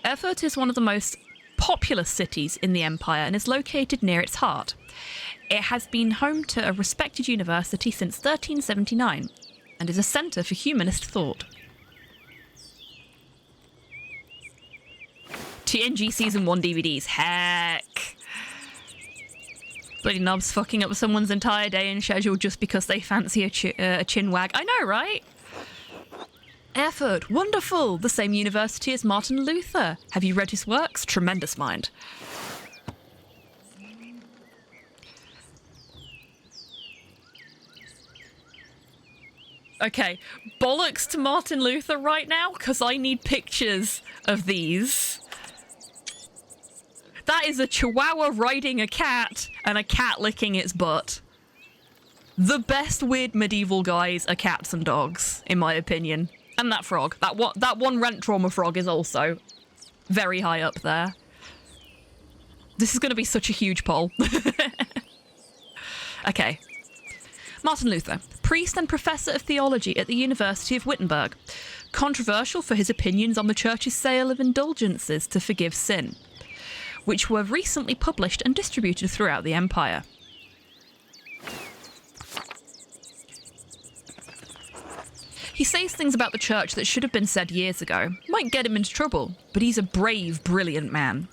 S1: Erfurt is one of the most populous cities in the Empire and is located near its heart. It has been home to a respected university since 1379 and is a centre for humanist thought. TNG Season 1 DVDs, heck! Bloody knobs fucking up someone's entire day and schedule just because they fancy a chin wag. I know, right? Erfurt, wonderful! The same university as Martin Luther. Have you read his works? Tremendous mind. Okay, bollocks to Martin Luther right now, because I need pictures of these. That is a chihuahua riding a cat and a cat licking its butt. The best weird medieval guys are cats and dogs, in my opinion. And that frog. That one rent trauma frog is also very high up there. This is going to be such a huge poll. Okay. Martin Luther, priest and professor of theology at the University of Wittenberg. Controversial for his opinions on the church's sale of indulgences to forgive sin, which were recently published and distributed throughout the empire. He says things about the church that should have been said years ago. Might get him into trouble, but he's a brave, brilliant man.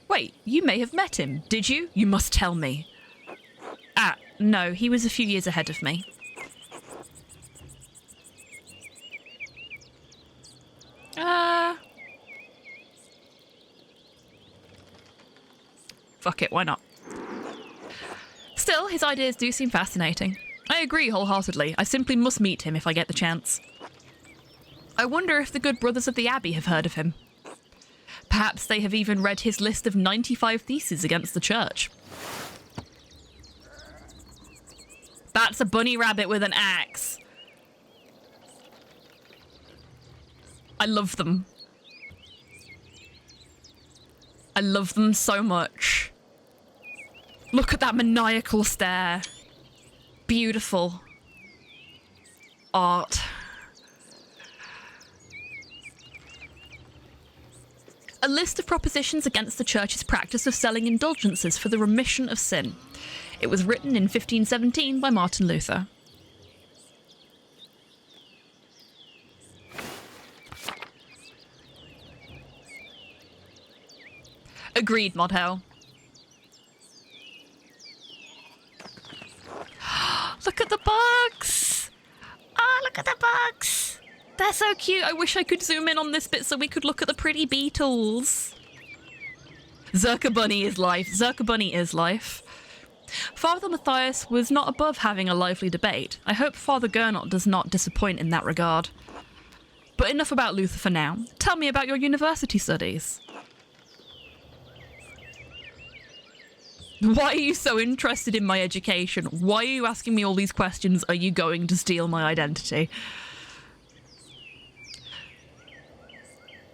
S1: Wait, you may have met him, did you? You must tell me. Ah, no, he was a few years ahead of me. Fuck it, why not? Still, his ideas do seem fascinating. I agree wholeheartedly. I simply must meet him if I get the chance. I wonder if the good brothers of the Abbey have heard of him. Perhaps they have even read his list of 95 theses against the church. That's a bunny rabbit with an axe. I love them. I love them so much. Look at that maniacal stare. Beautiful art. A list of propositions against the church's practice of selling indulgences for the remission of sin. It was written in 1517 by Martin Luther. Agreed, Modhell. Look at the bugs! Ah, look at the bugs! They're so cute. I wish I could zoom in on this bit so we could look at the pretty beetles. Zerka Bunny is life. Zerka Bunny is life. Father Matthias was not above having a lively debate. I hope Father Gernot does not disappoint in that regard. But enough about Luther for now. Tell me about your university studies. Why are you so interested in my education? Why are you asking me all these questions? Are you going to steal my identity?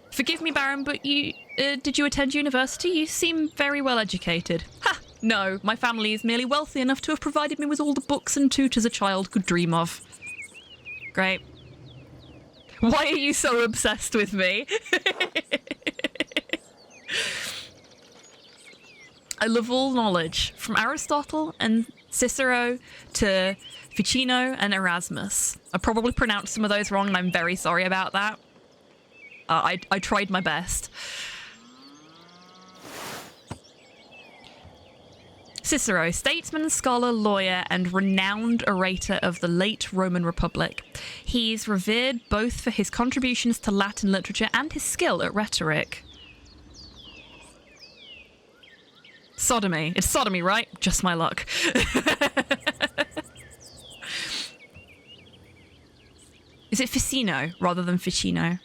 S1: Forgive me, Baron, but did you attend university? You seem very well educated. Ha! No, my family is merely wealthy enough to have provided me with all the books and tutors a child could dream of. Great. Why are you so obsessed with me? I love all knowledge, from Aristotle and Cicero to Ficino and Erasmus. I probably pronounced some of those wrong, and I'm very sorry about that. I tried my best. Cicero, statesman, scholar, lawyer, and renowned orator of the late Roman Republic. He's revered both for his contributions to Latin literature and his skill at rhetoric. Sodomy. It's sodomy, right? Just my luck. Is it Ficino rather than Ficino?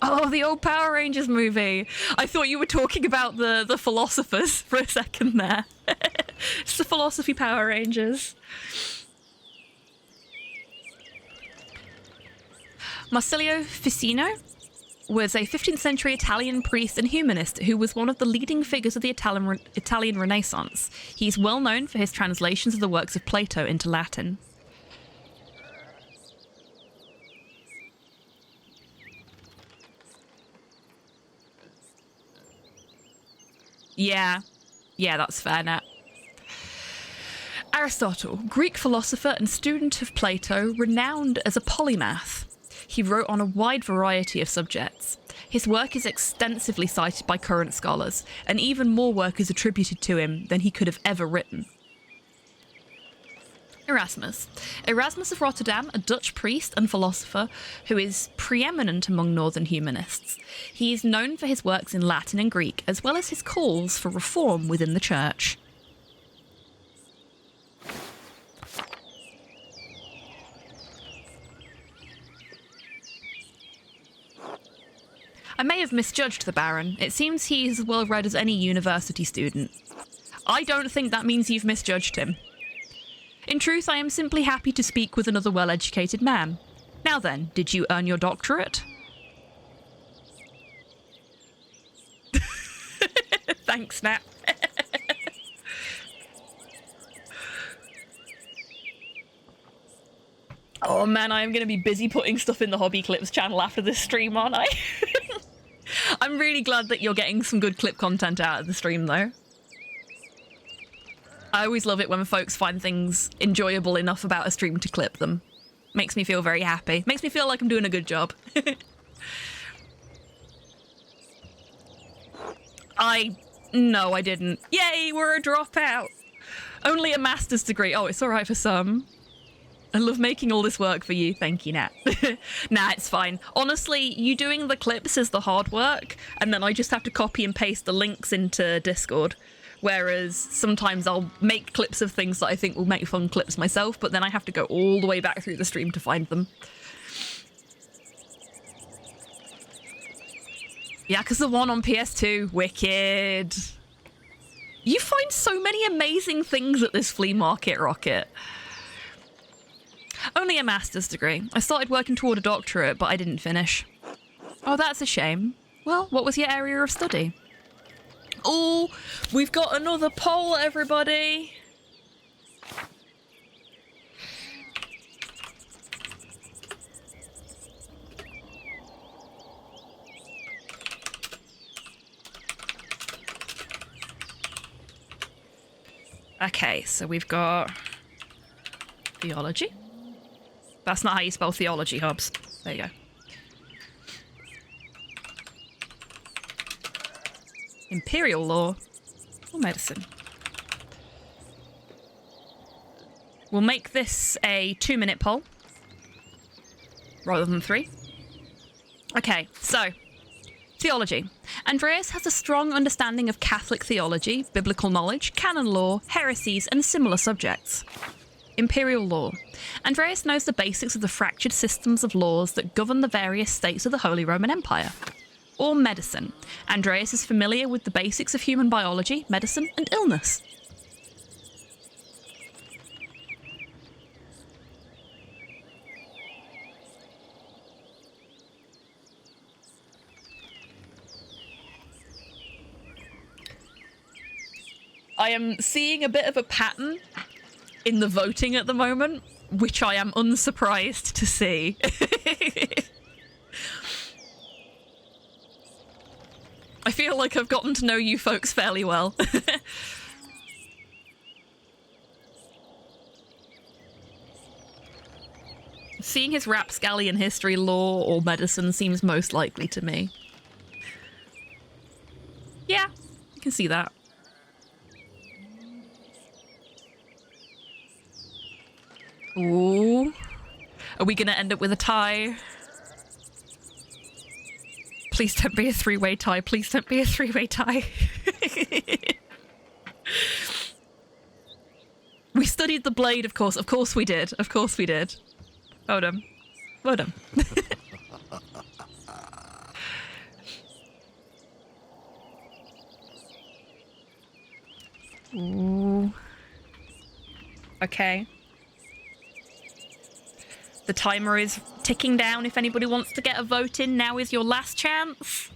S1: Oh, the old Power Rangers movie. I thought you were talking about the philosophers for a second there. It's the philosophy Power Rangers. Marsilio Ficino was a 15th century Italian priest and humanist who was one of the leading figures of the Italian Renaissance. He's well known for his translations of the works of Plato into Latin. Yeah, that's fair, Nat. Aristotle, Greek philosopher and student of Plato, renowned as a polymath. He wrote on a wide variety of subjects. His work is extensively cited by current scholars, and even more work is attributed to him than he could have ever written. Erasmus. Erasmus of Rotterdam, a Dutch priest and philosopher who is preeminent among northern humanists. He is known for his works in Latin and Greek, as well as his calls for reform within the church. I may have misjudged the Baron. It seems he is as well read as any university student. I don't think that means you've misjudged him. In truth, I am simply happy to speak with another well-educated man. Now then, did you earn your doctorate? Thanks, Nat. Oh man, I am going to be busy putting stuff in the Hobby Clips channel after this stream, aren't I? I'm really glad that you're getting some good clip content out of the stream, though. I always love it when folks find things enjoyable enough about a stream to clip them. Makes me feel very happy. Makes me feel like I'm doing a good job. No, I didn't. Yay, we're a dropout. Only a master's degree. Oh, it's all right for some. I love making all this work for you. Thank you, Nat. Nah, it's fine. Honestly, you doing the clips is the hard work, and then I just have to copy and paste the links into Discord. Whereas sometimes I'll make clips of things that I think will make fun clips myself, but then I have to go all the way back through the stream to find them. Yakuza 1 on PS2. Wicked. You find so many amazing things at this flea market, Rocket. Only a master's degree. I started working toward a doctorate, but I didn't finish. Oh, that's a shame. Well, what was your area of study? Oh, we've got another poll, everybody. Okay, so we've got theology. That's not how you spell theology, Hobbs. There you go. Imperial law or medicine. We'll make this a 2-minute poll rather than 3. Okay, so theology. Andreas has a strong understanding of Catholic theology, biblical knowledge, canon law, heresies, and similar subjects. Imperial law. Andreas knows the basics of the fractured systems of laws that govern the various states of the Holy Roman Empire. Or medicine. Andreas is familiar with the basics of human biology, medicine, and illness. I am seeing a bit of a pattern in the voting at the moment, which I am unsurprised to see. I feel like I've gotten to know you folks fairly well. Seeing his rapscallion history, law, or medicine seems most likely to me. Yeah, I can see that. Ooh. Are we going to end up with a tie? Please don't be a 3-way tie. Please don't be a 3-way tie. We studied the blade, of course. Of course we did. Of course we did. Well done. Well done. Ooh. Okay. The timer is ticking down. If anybody wants to get a vote in, now is your last chance.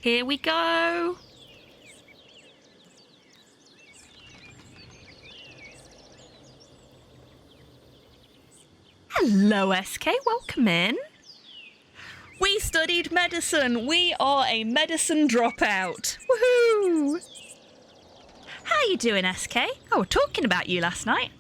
S1: Here we go. Hello, SK. Welcome in. We studied medicine. We are a medicine dropout. Woohoo! How you doing, SK? I was talking about you last night.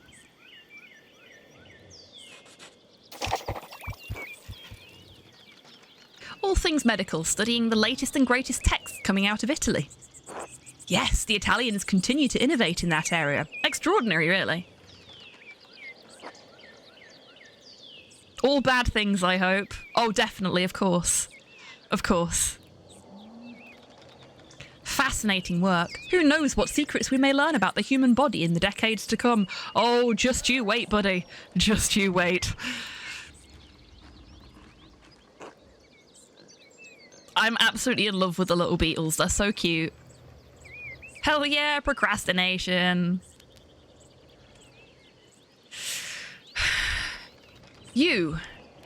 S1: All things medical, studying the latest and greatest texts coming out of Italy. Yes, the Italians continue to innovate in that area. Extraordinary, really. All bad things, I hope. Oh, definitely, of course. Of course. Fascinating work. Who knows what secrets we may learn about the human body in the decades to come. Oh, just you wait, buddy. Just you wait. I'm absolutely in love with the little beetles. They're so cute. Hell yeah, procrastination. You.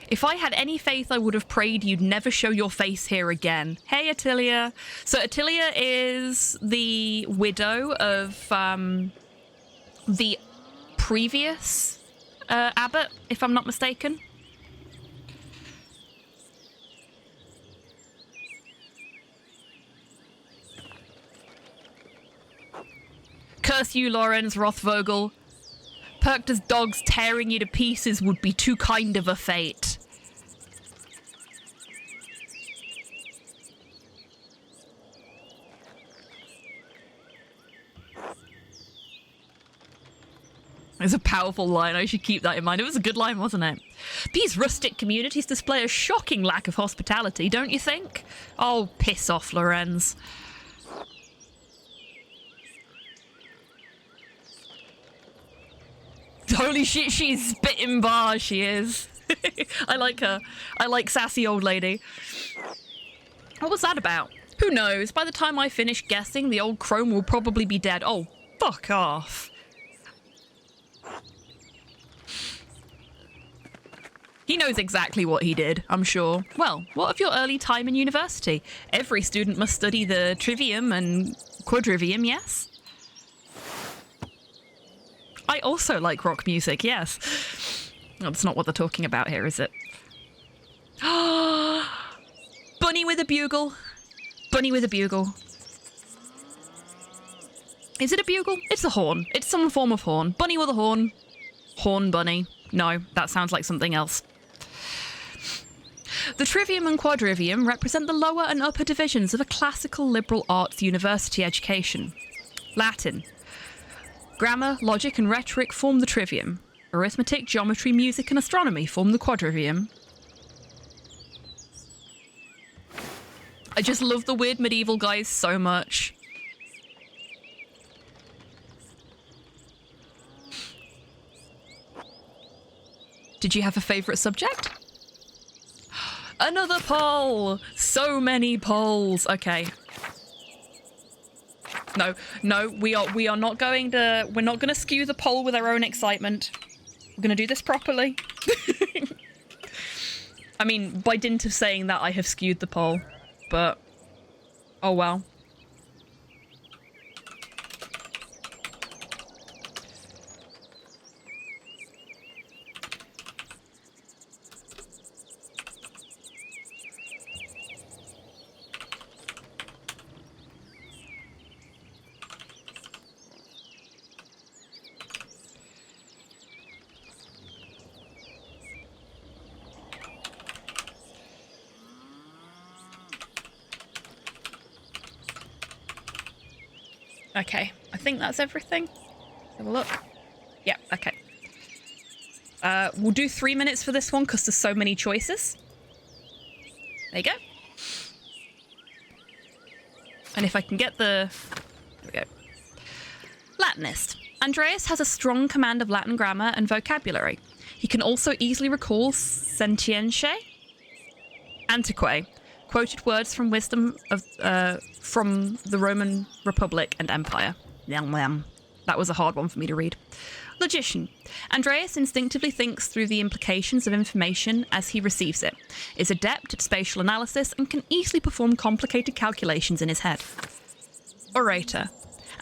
S1: If I had any faith, I would have prayed you'd never show your face here again. Hey, Attilia. So Attilia is the widow of the previous abbot, if I'm not mistaken. Curse you, Lawrence Rothvogel. Perkta's dogs tearing you to pieces would be too kind of a fate. It's a powerful line. I should keep that in mind. It was a good line, wasn't it? These rustic communities display a shocking lack of hospitality, don't you think? Oh, piss off, Lorenz. Holy shit, she's spitting bars, she is. I like her. I like sassy old lady. What was that about? Who knows? By the time I finish guessing, the old crone will probably be dead. Oh, fuck off. He knows exactly what he did, I'm sure. Well, what of your early time in university? Every student must study the trivium and quadrivium, yes? I also like rock music, yes. That's not what they're talking about here, is it? Bunny with a bugle. Bunny with a bugle. Is it a bugle? It's a horn. It's some form of horn. Bunny with a horn. Horn bunny. No, that sounds like something else. The trivium and quadrivium represent the lower and upper divisions of a classical liberal arts university education. Latin. Grammar, logic and rhetoric form the trivium. Arithmetic, geometry, music and astronomy form the quadrivium. I just love the weird medieval guys so much. Did you have a favourite subject? Another poll! So many polls. Okay. No, we are not going to... We're not going to skew the poll with our own excitement. We're going to do this properly. I mean, by dint of saying that, I have skewed the poll. But... oh well. Okay, I think that's everything. Have a look. Yeah, okay. We'll do 3 minutes for this one because there's so many choices. There you go. And if I can get the... there we go. Latinist. Andreas has a strong command of Latin grammar and vocabulary. He can also easily recall sentientiae, antiquae, quoted words from wisdom of from the Roman Republic and Empire. That was a hard one for me to read. Logician. Andreas instinctively thinks through the implications of information as he receives it, is adept at spatial analysis, and can easily perform complicated calculations in his head. Orator.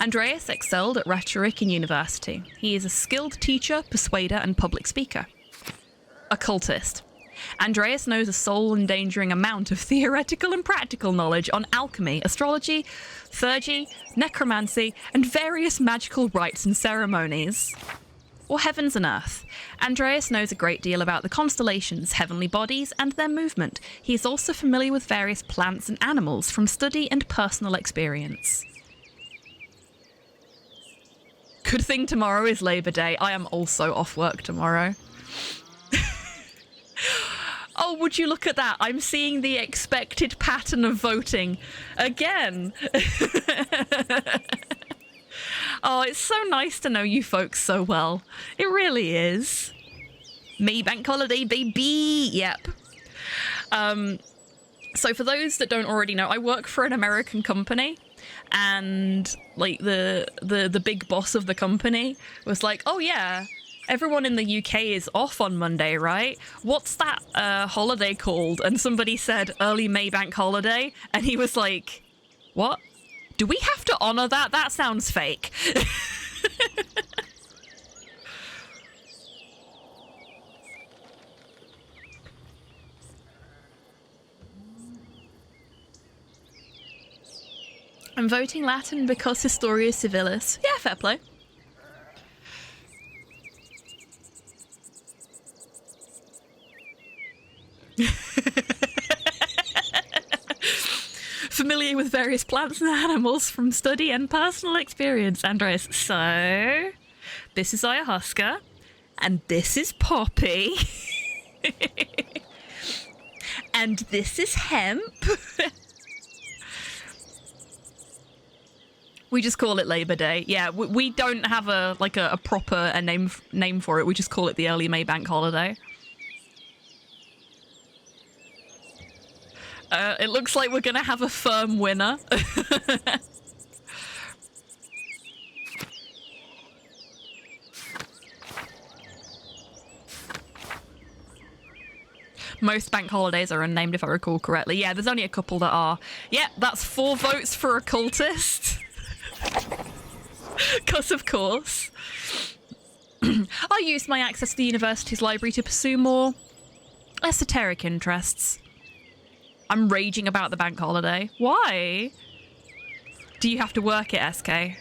S1: Andreas excelled at rhetoric in university. He is a skilled teacher, persuader, and public speaker. Occultist. Andreas knows a soul-endangering amount of theoretical and practical knowledge on alchemy, astrology, theurgy, necromancy, and various magical rites and ceremonies. Or heavens and earth. Andreas knows a great deal about the constellations, heavenly bodies, and their movement. He is also familiar with various plants and animals from study and personal experience. Good thing tomorrow is Labour Day. I am also off work tomorrow. Oh, would you look at that? I'm seeing the expected pattern of voting again. Oh, it's so nice to know you folks so well. It really is. May bank holiday, baby. Yep. So for those that don't already know, I work for an American company, and like the big boss of the company was like, oh yeah, everyone in the UK is off on Monday, right? What's that holiday called? And somebody said early May bank holiday, and he was like, what? Do we have to honor that? That sounds fake. I'm voting Latin because Historia Civilis. Yeah, fair play. Familiar with various plants and animals from study and personal experience, Andreas. So, this is ayahuasca, and this is poppy, and this is hemp. We just call it Labor Day. Yeah, we don't have a proper name for it. We just call it the early May bank holiday. It looks like we're gonna have a firm winner. Most bank holidays are unnamed, if I recall correctly. Yeah, there's only a couple that are. Yeah, that's 4 votes for occultist. Because of course. I used my access to the university's library to pursue more esoteric interests. I'm raging about the bank holiday. Why? Do you have to work it, SK?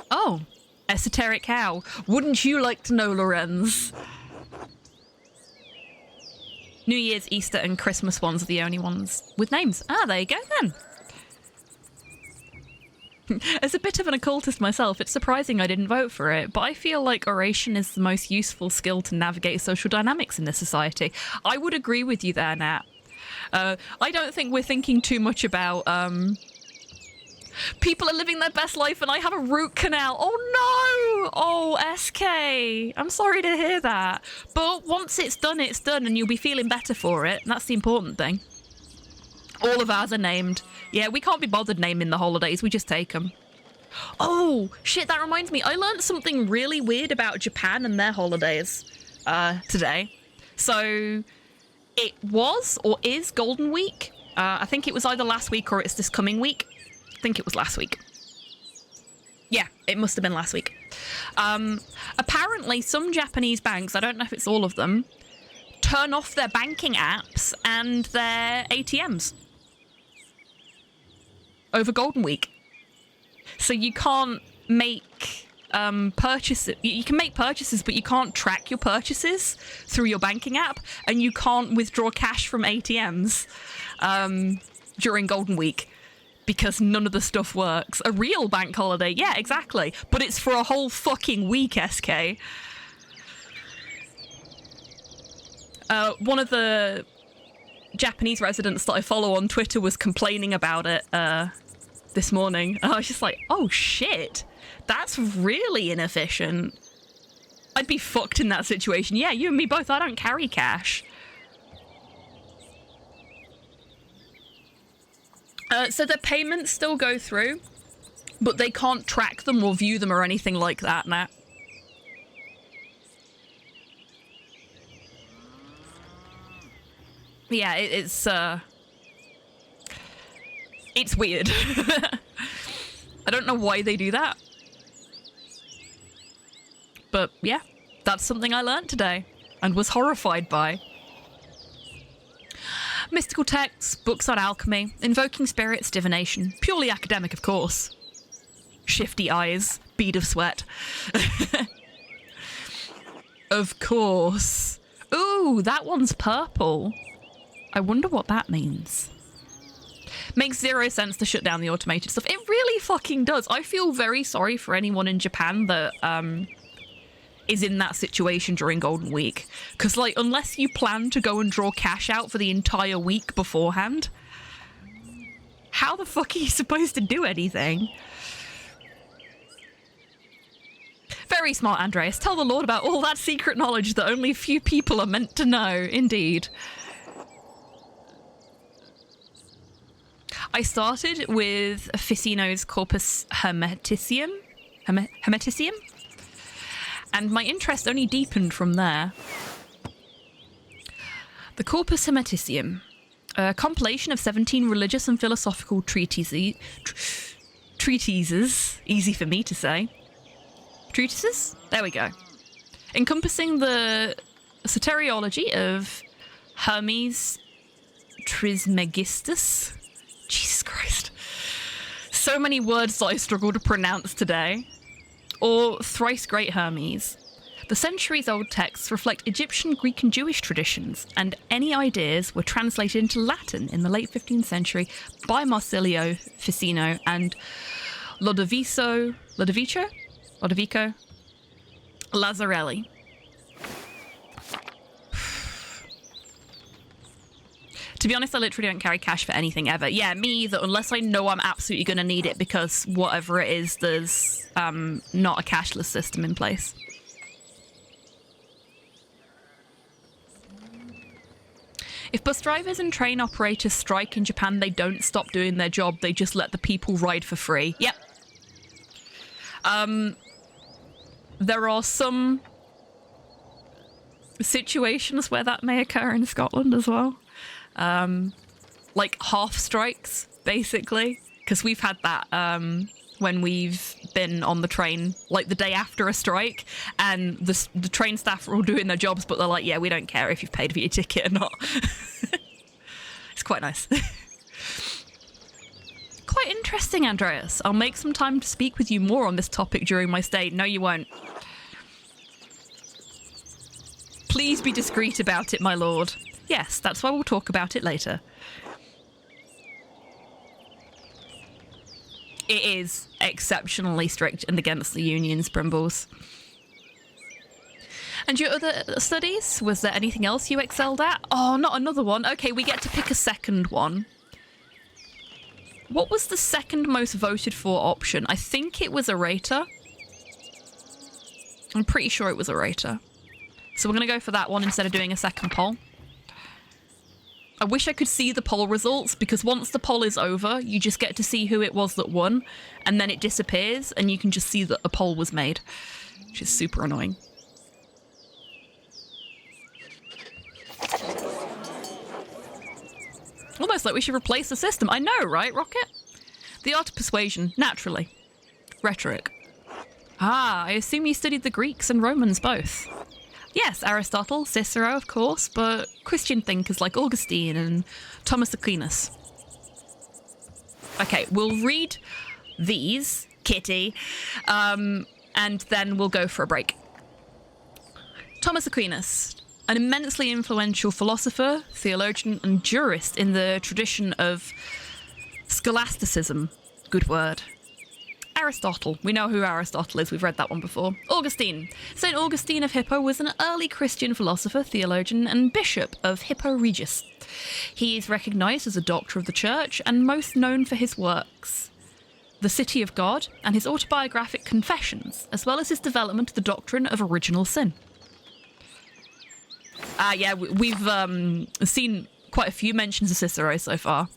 S1: Oh, esoteric how? Wouldn't you like to know, Lorenz? New Year's, Easter, and Christmas ones are the only ones with names. Ah, there you go then. As a bit of an occultist myself, it's surprising I didn't vote for it, but I feel like oration is the most useful skill to navigate social dynamics in this society. I would agree with you there, Nat. I don't think we're thinking too much about, people are living their best life and I have a root canal. Oh no! Oh, SK. I'm sorry to hear that. But once it's done and you'll be feeling better for it. That's the important thing. All of ours are named. Yeah, we can't be bothered naming the holidays. We just take them. Oh, shit, that reminds me. I learned something really weird about Japan and their holidays today. So it was or is Golden Week. I think it was either last week or it's this coming week. I think it was last week. Yeah, it must have been last week. Apparently, some Japanese banks, I don't know if it's all of them, turn off their banking apps and their ATMs over Golden Week. So you can't make purchases. You can make purchases, but you can't track your purchases through your banking app, and you can't withdraw cash from ATMs during Golden Week because none of the stuff works. A real bank holiday, yeah, exactly. But it's for a whole fucking week, SK. One of the Japanese residents that I follow on Twitter was complaining about it this morning. And I was just like, oh shit, that's really inefficient. I'd be fucked in that situation. Yeah, you and me both. I don't carry cash. So the payments still go through, but they can't track them or view them or anything like that now. Yeah, it's weird. I don't know why they do that. But yeah, that's something I learned today and was horrified by. Mystical texts, books on alchemy, invoking spirits, divination. Purely academic, of course. Shifty eyes, bead of sweat. Of course. Ooh, that one's purple. I wonder what that means. Makes zero sense to shut down the automated stuff. It really fucking does. I feel very sorry for anyone in Japan that is in that situation during Golden Week. Because, like, unless you plan to go and draw cash out for the entire week beforehand, how the fuck are you supposed to do anything? Very smart, Andreas. Tell the Lord about all that secret knowledge that only a few people are meant to know. Indeed. I started with Ficino's Corpus Hermeticium. Hermeticium? And my interest only deepened from there. The Corpus Hermeticium, a compilation of 17 religious and philosophical treatises, easy for me to say. Treatises? There we go. Encompassing the soteriology of Hermes Trismegistus. Jesus Christ. So many words that I struggle to pronounce today. Or thrice great Hermes. The centuries-old texts reflect Egyptian, Greek and Jewish traditions, and any ideas were translated into Latin in the late 15th century by Marsilio Ficino and Lodovico Lazzarelli. To be honest, I literally don't carry cash for anything ever. Yeah, me either, unless I know I'm absolutely going to need it because whatever it is, there's not a cashless system in place. If bus drivers and train operators strike in Japan, they don't stop doing their job, they just let the people ride for free. Yep. There are some situations where that may occur in Scotland as well. Like half strikes, basically, because we've had that when we've been on the train, like the day after a strike, and the train staff are all doing their jobs, but they're like, yeah, we don't care if you've paid for your ticket or not. It's quite nice. Quite interesting, Andreas. I'll make some time to speak with you more on this topic during my stay. No, you won't. Please be discreet about it, my lord. Yes, that's why we'll talk about it later. It is exceptionally strict and against the unions, Brimbles. And your other studies? Was there anything else you excelled at? Oh, not another one. Okay, we get to pick a second one. What was the second most voted for option? I think it was orator. I'm pretty sure it was orator. So we're going to go for that one instead of doing a second poll. I wish I could see the poll results, because once the poll is over, you just get to see who it was that won, and then it disappears, and you can just see that a poll was made, which is super annoying. Almost like we should replace the system. I know, right, Rocket? The art of persuasion, naturally. Rhetoric. Ah, I assume you studied the Greeks and Romans both. Yes, Aristotle, Cicero, of course, but Christian thinkers like Augustine and Thomas Aquinas. Okay, we'll read these, Kitty, and then we'll go for a break. Thomas Aquinas, an immensely influential philosopher, theologian, and jurist in the tradition of scholasticism. Good word. Aristotle. We know who Aristotle is. We've read that one before. Augustine. St. Augustine of Hippo was an early Christian philosopher, theologian, and bishop of Hippo Regius. He is recognised as a doctor of the church and most known for his works, The City of God, and his autobiographic Confessions, as well as his development of the doctrine of original sin. Yeah, we've seen quite a few mentions of Cicero so far.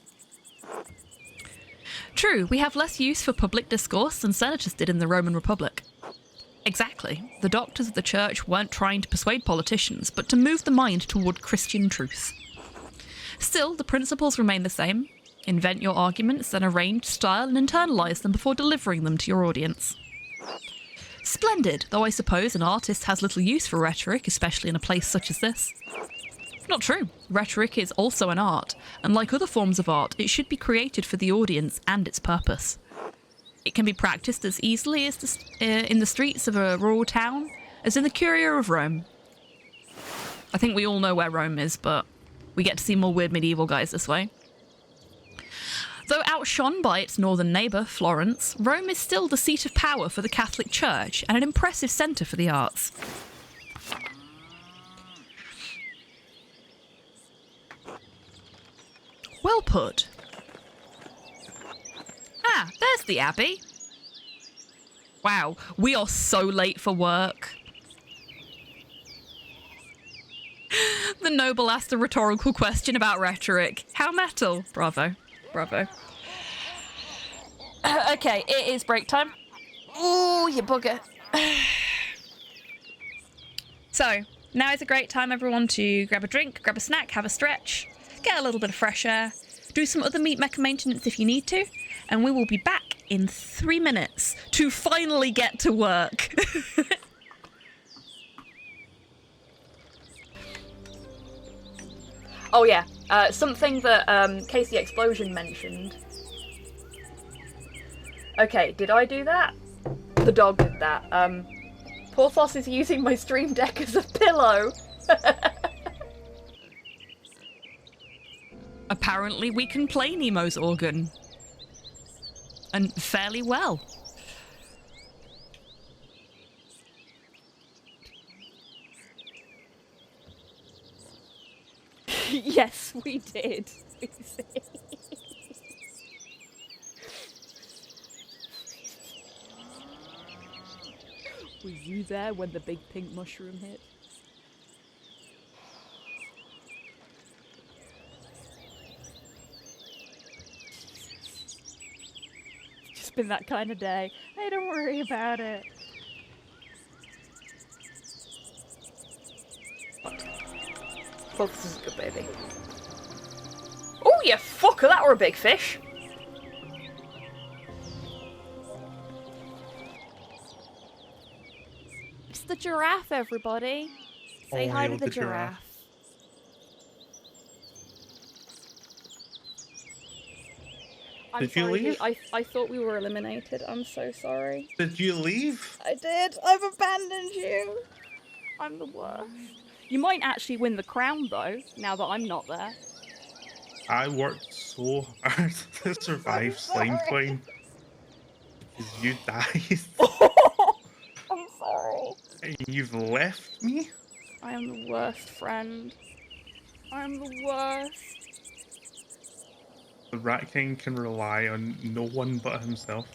S1: True, we have less use for public discourse than senators did in the Roman Republic. Exactly. The doctors of the church weren't trying to persuade politicians, but to move the mind toward Christian truth. Still, the principles remain the same. Invent your arguments, then arrange, style, and internalise them before delivering them to your audience. Splendid, though I suppose an artist has little use for rhetoric, especially in a place such as this. Not true. Rhetoric is also an art, and like other forms of art, it should be created for the audience and its purpose. It can be practiced as easily as in the streets of a rural town as in the Curia of Rome. I think we all know where Rome is, but we get to see more weird medieval guys this way. Though outshone by its northern neighbour, Florence, Rome is still the seat of power for the Catholic Church and an impressive centre for the arts. Well put. Ah, there's the Abbey. Wow, we are so late for work. The noble asked a rhetorical question about rhetoric. How metal? Bravo. Bravo. Okay, it is break time. Ooh, you bugger. So, now is a great time, everyone, to grab a drink, grab a snack, have a stretch, get a little bit of fresh air, do some other meat mecha maintenance if you need to, and we will be back in 3 minutes to finally get to work. Oh yeah, something that Casey Explosion mentioned. Okay, did I do that? The dog did that. Porthos is using my stream deck as a pillow. Apparently we can play Nemo's organ. And fairly well. Yes, we did. Were you there when the big pink mushroom hit? It's just been that kind of day. Hey, don't worry about it. Focus is a good baby. Oh, you fucker, that were a big fish. It's the giraffe, everybody. Say hi to the giraffe.
S7: Did you leave?
S6: I thought we were eliminated. I'm so sorry.
S7: Did you leave?
S6: I did. I've abandoned you. I'm the worst. You might actually win the crown, though, now that I'm not there.
S7: I worked so hard to survive Slime Coin. Because you died.
S6: I'm sorry.
S7: And you've left me?
S6: I am the worst friend. I am the worst.
S7: The Rat King can rely on no one but himself.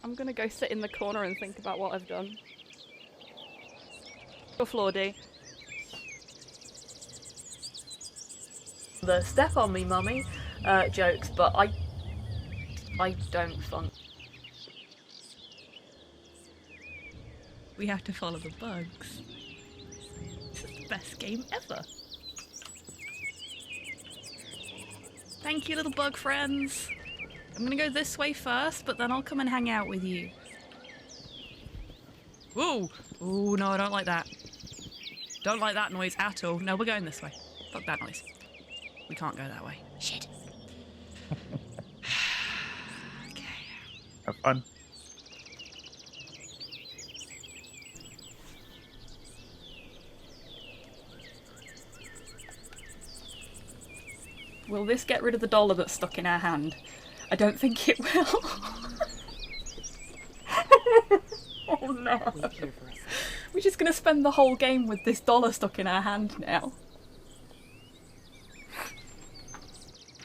S6: I'm gonna go sit in the corner and think about what I've done. Go Flordy. The step on me, mummy jokes, but I don't funk. We have to follow the bugs. This is the best game ever. Thank you, little bug friends. I'm gonna go this way first, but then I'll come and hang out with you. Ooh! Ooh, no, I don't like that. Don't like that noise at all. No, we're going this way. Fuck that noise. We can't go that way. Shit. Okay.
S7: Have fun.
S6: Will this get rid of the dollar that's stuck in our hand? I don't think it will. Oh no. We're just gonna spend the whole game with this dollar stuck in our hand now.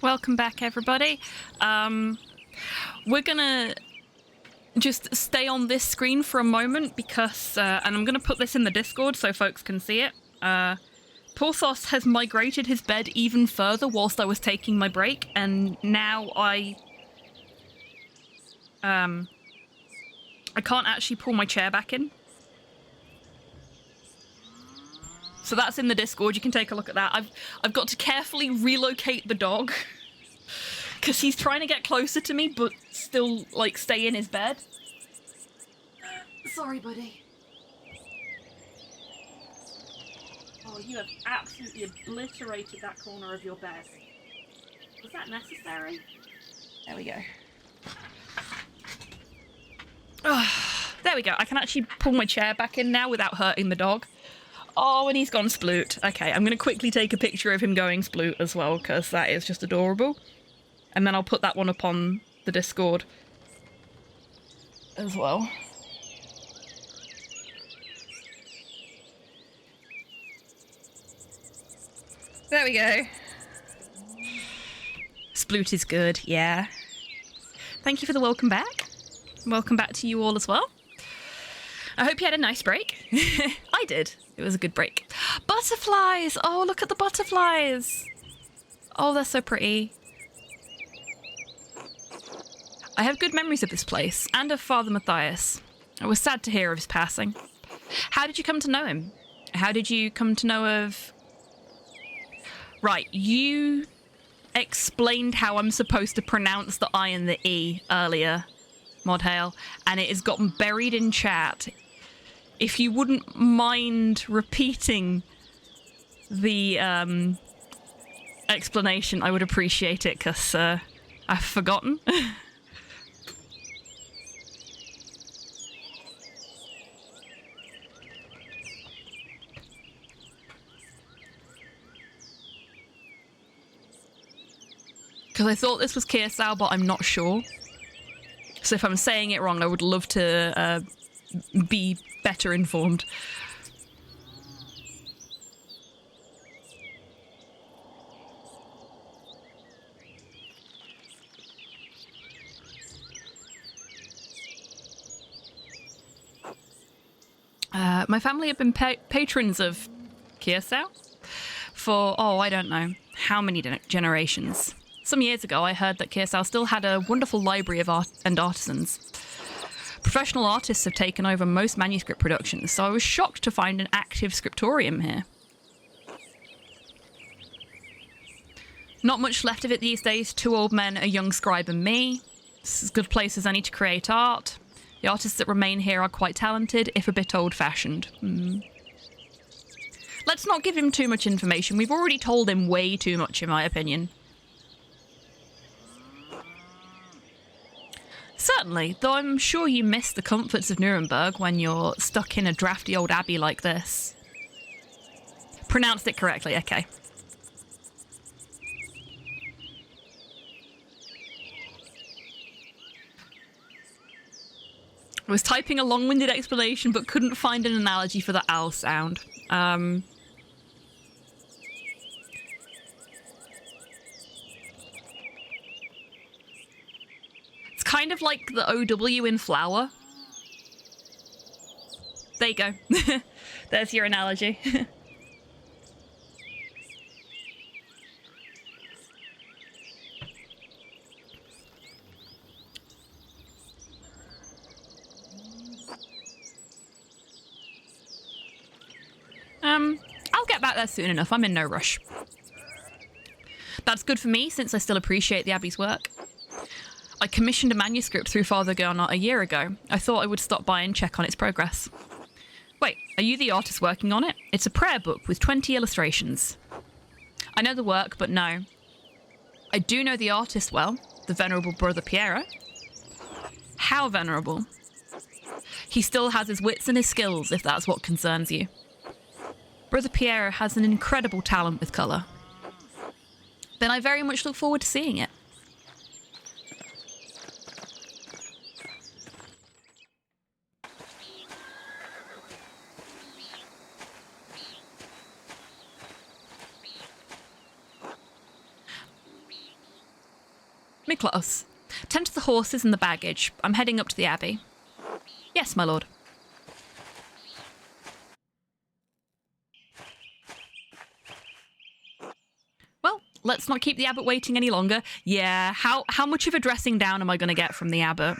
S6: Welcome back, everybody. We're gonna just stay on this screen for a moment because, and I'm gonna put this in the Discord so folks can see it. Porthos has migrated his bed even further whilst I was taking my break, and now I can't actually pull my chair back in. So that's in the Discord, you can take a look at that. I've got to carefully relocate the dog because he's trying to get closer to me but still, like, stay in his bed. Sorry, buddy. Oh, you have absolutely obliterated that corner of your bed. Was that necessary? There we go. Oh, there we go. I can actually pull my chair back in now without hurting the dog.
S1: Oh, and he's gone sploot. Okay, I'm going to quickly take a picture of him going sploot as well, because that is just adorable. And then I'll put that one up on the Discord as well. There we go. Sploot is good, yeah. Thank you for the welcome back. Welcome back to you all as well. I hope you had a nice break. I did. It was a good break. Butterflies! Oh, look at the butterflies! Oh, they're so pretty. I have good memories of this place, and of Father Matthias. I was sad to hear of his passing. How did you come to know him? How did you come to know of... Right, you explained how I'm supposed to pronounce the I and the E earlier, Modhail, and it has gotten buried in chat. If you wouldn't mind repeating the explanation, I would appreciate it, because I've forgotten. Because I thought this was Kirsau, but I'm not sure. So if I'm saying it wrong, I would love to be better informed. My family have been patrons of Kirsau for, oh, I don't know, how many generations. Some years ago, I heard that Kirsau still had a wonderful library of art and artisans. Professional artists have taken over most manuscript productions, so I was shocked to find an active scriptorium here. Not much left of it these days. 2 old men, a young scribe and me. This is as good a place as any to create art. The artists that remain here are quite talented, if a bit old-fashioned. Let's not give him too much information. We've already told him way too much, in my opinion. Certainly, though I'm sure you miss the comforts of Nuremberg when you're stuck in a drafty old abbey like this. Pronounced it correctly, okay. I was typing a long-winded explanation but couldn't find an analogy for the owl sound. It's kind of like the OW in flower. There you go. There's your analogy. I'll get back there soon enough. I'm in no rush. That's good for me, since I still appreciate the Abbey's work. I commissioned a manuscript through Father Gernot a year ago. I thought I would stop by and check on its progress. Wait, are you the artist working on it? It's a prayer book with 20 illustrations. I know the work, but no. I do know the artist well, the Venerable Brother Piero. How venerable? He still has his wits and his skills, if that's what concerns you. Brother Piero has an incredible talent with colour. Then I very much look forward to seeing it. Miklos, tend to the horses and the baggage. I'm heading up to the Abbey. Yes, my lord. Well, let's not keep the abbot waiting any longer. Yeah, how much of a dressing down am I going to get from the abbot?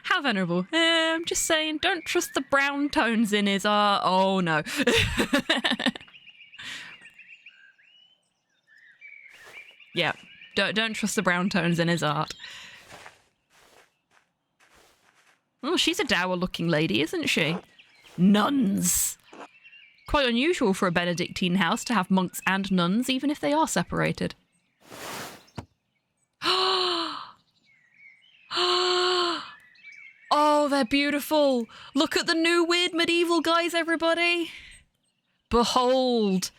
S1: How venerable. I'm just saying, don't trust the brown tones in his art. Oh, no. Yeah, don't trust the brown tones in his art. Oh, she's a dour-looking lady, isn't she? Nuns. Quite unusual for a Benedictine house to have monks and nuns, even if they are separated. they're beautiful. Look at the new weird medieval guys, everybody. Behold.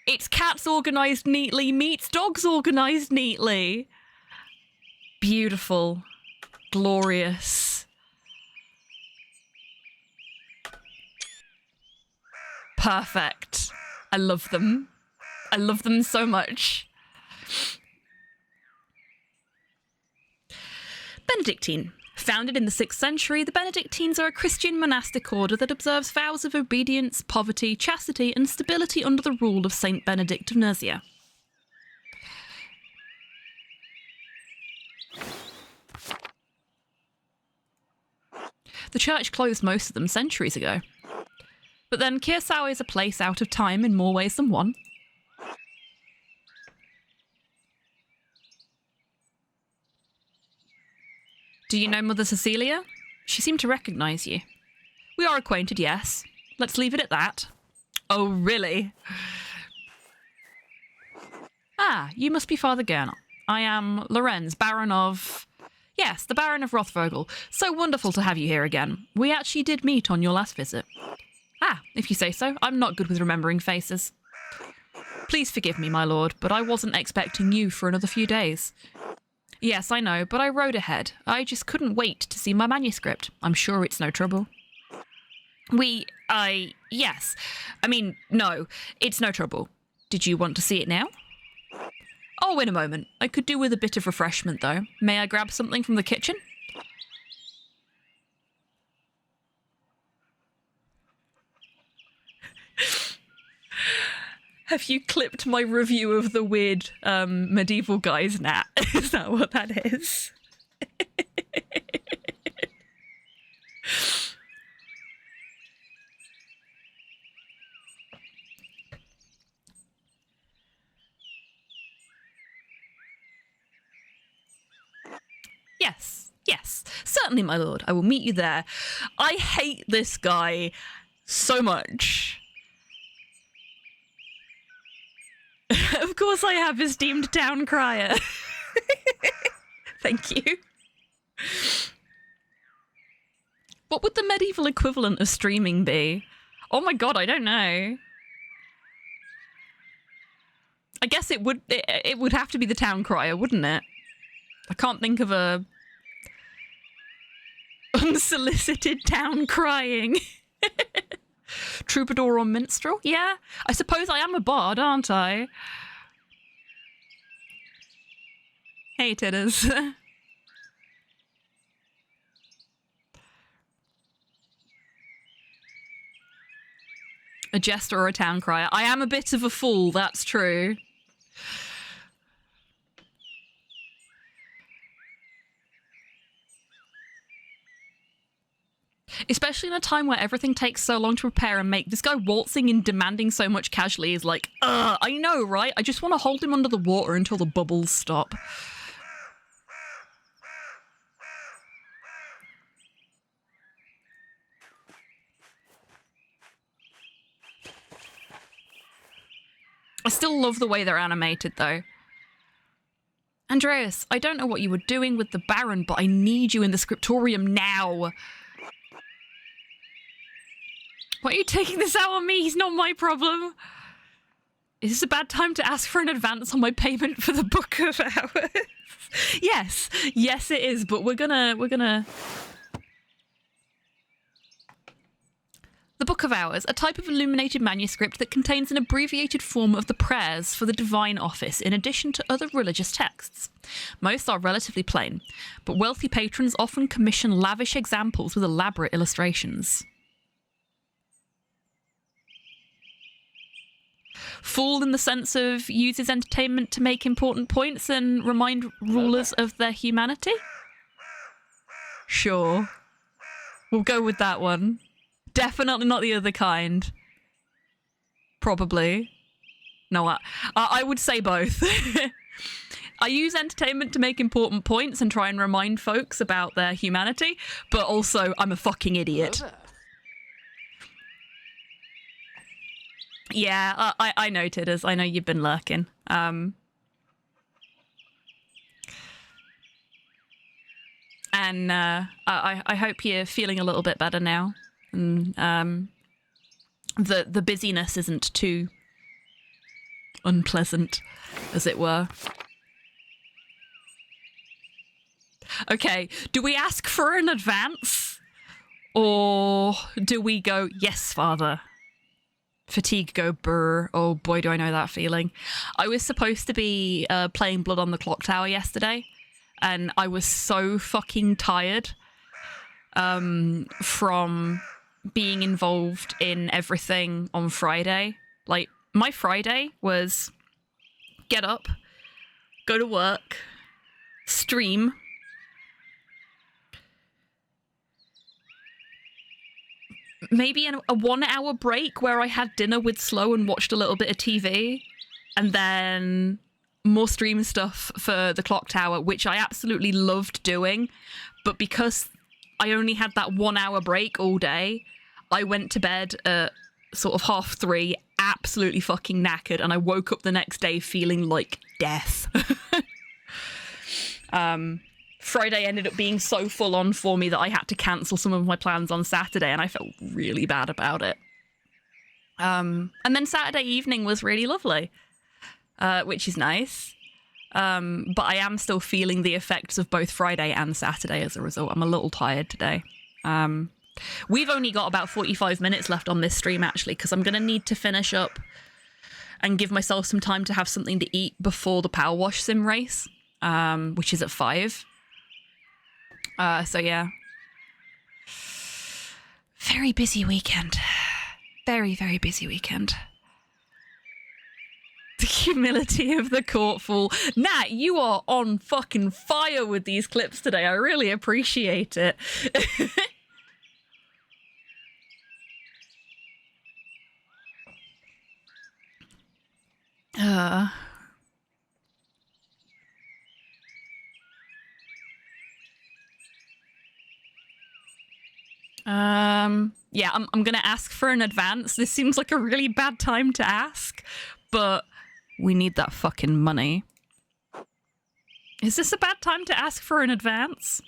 S1: It's cats organised neatly meets dogs organised neatly. Beautiful. Glorious. Perfect. I love them. I love them so much. Benedictine. Founded in the 6th century, the Benedictines are a Christian monastic order that observes vows of obedience, poverty, chastity, and stability under the rule of Saint Benedict of Nursia. The church closed most of them centuries ago. But then Kirsau is a place out of time in more ways than one. Do you know Mother Cecilia? She seemed to recognise you. We are acquainted, yes. Let's leave it at that. Oh, really? Ah, you must be Father Gernot. I am Lorenz, Baron of... Yes, the Baron of Rothvogel. So wonderful to have you here again. We actually did meet on your last visit. Ah, if you say so. I'm not good with remembering faces. Please forgive me, my lord, but I wasn't expecting you for another few days. Yes, I know, but I rode ahead. I just couldn't wait to see my manuscript. I'm sure it's no trouble. Yes. I mean, no, it's no trouble. Did you want to see it now? Oh, in a moment. I could do with a bit of refreshment, though. May I grab something from the kitchen? Have you clipped my review of the weird medieval guys, Nat? Is that what that is? Yes, yes, certainly, my lord. I will meet you there. I hate this guy so much. Of course I have esteemed town crier. Thank you. What would the medieval equivalent of streaming be? Oh my god, I don't know. I guess it would have to be the town crier, wouldn't it? I can't think of a unsolicited town crying. Troubadour or minstrel? Yeah, I suppose I am a bard, aren't I? Hey, titters. A jester or a town crier. I am a bit of a fool, that's true. Especially in a time where everything takes so long to prepare and make. This guy waltzing and demanding so much casually is like, I know, right? I just want to hold him under the water until the bubbles stop. I still love the way they're animated, though. Andreas, I don't know what you were doing with the Baron, but I need you in the scriptorium now. Why are you taking this out on me? He's not my problem. Is this a bad time to ask for an advance on my payment for the Book of Hours? Yes. Yes, it is, but we're gonna... The Book of Hours, a type of illuminated manuscript that contains an abbreviated form of the prayers for the divine office in addition to other religious texts. Most are relatively plain, but wealthy patrons often commission lavish examples with elaborate illustrations. Fool in the sense of uses entertainment to make important points and remind rulers of their humanity? Sure. We'll go with that one. Definitely not the other kind. Probably. No, I would say both. I use entertainment to make important points and try and remind folks about their humanity, but also I'm a fucking idiot. Yeah, I know, Tidders. I know you've been lurking. And And I hope you're feeling a little bit better now. And the busyness isn't too unpleasant, as it were. Okay, do we ask for an advance? Or do we go, yes, father? Fatigue go brr. Oh boy, do I know that feeling. I was supposed to be playing Blood on the Clock Tower yesterday, and I was so fucking tired from being involved in everything on Friday. Like, my Friday was get up, go to work, stream, maybe a 1 hour break where I had dinner with Slow and watched a little bit of TV, and then more stream stuff for the clock tower, which I absolutely loved doing. But because I only had that 1 hour break all day, I went to bed at sort of 3:30, absolutely fucking knackered, and I woke up the next day feeling like death. Friday ended up being so full on for me that I had to cancel some of my plans on Saturday, and I felt really bad about it. And then Saturday evening was really lovely, which is nice. But I am still feeling the effects of both Friday and Saturday as a result. I'm a little tired today. We've only got about 45 minutes left on this stream, actually, because I'm going to need to finish up and give myself some time to have something to eat before the Power Wash Sim race, which is at 5. So yeah. Very busy weekend. Very, very busy weekend. The humility of the courtful. Nat, you are on fucking fire with these clips today. I really appreciate it. Yeah, I'm gonna ask for an advance. This seems like a really bad time to ask, but we need that fucking money. Is this a bad time to ask for an advance?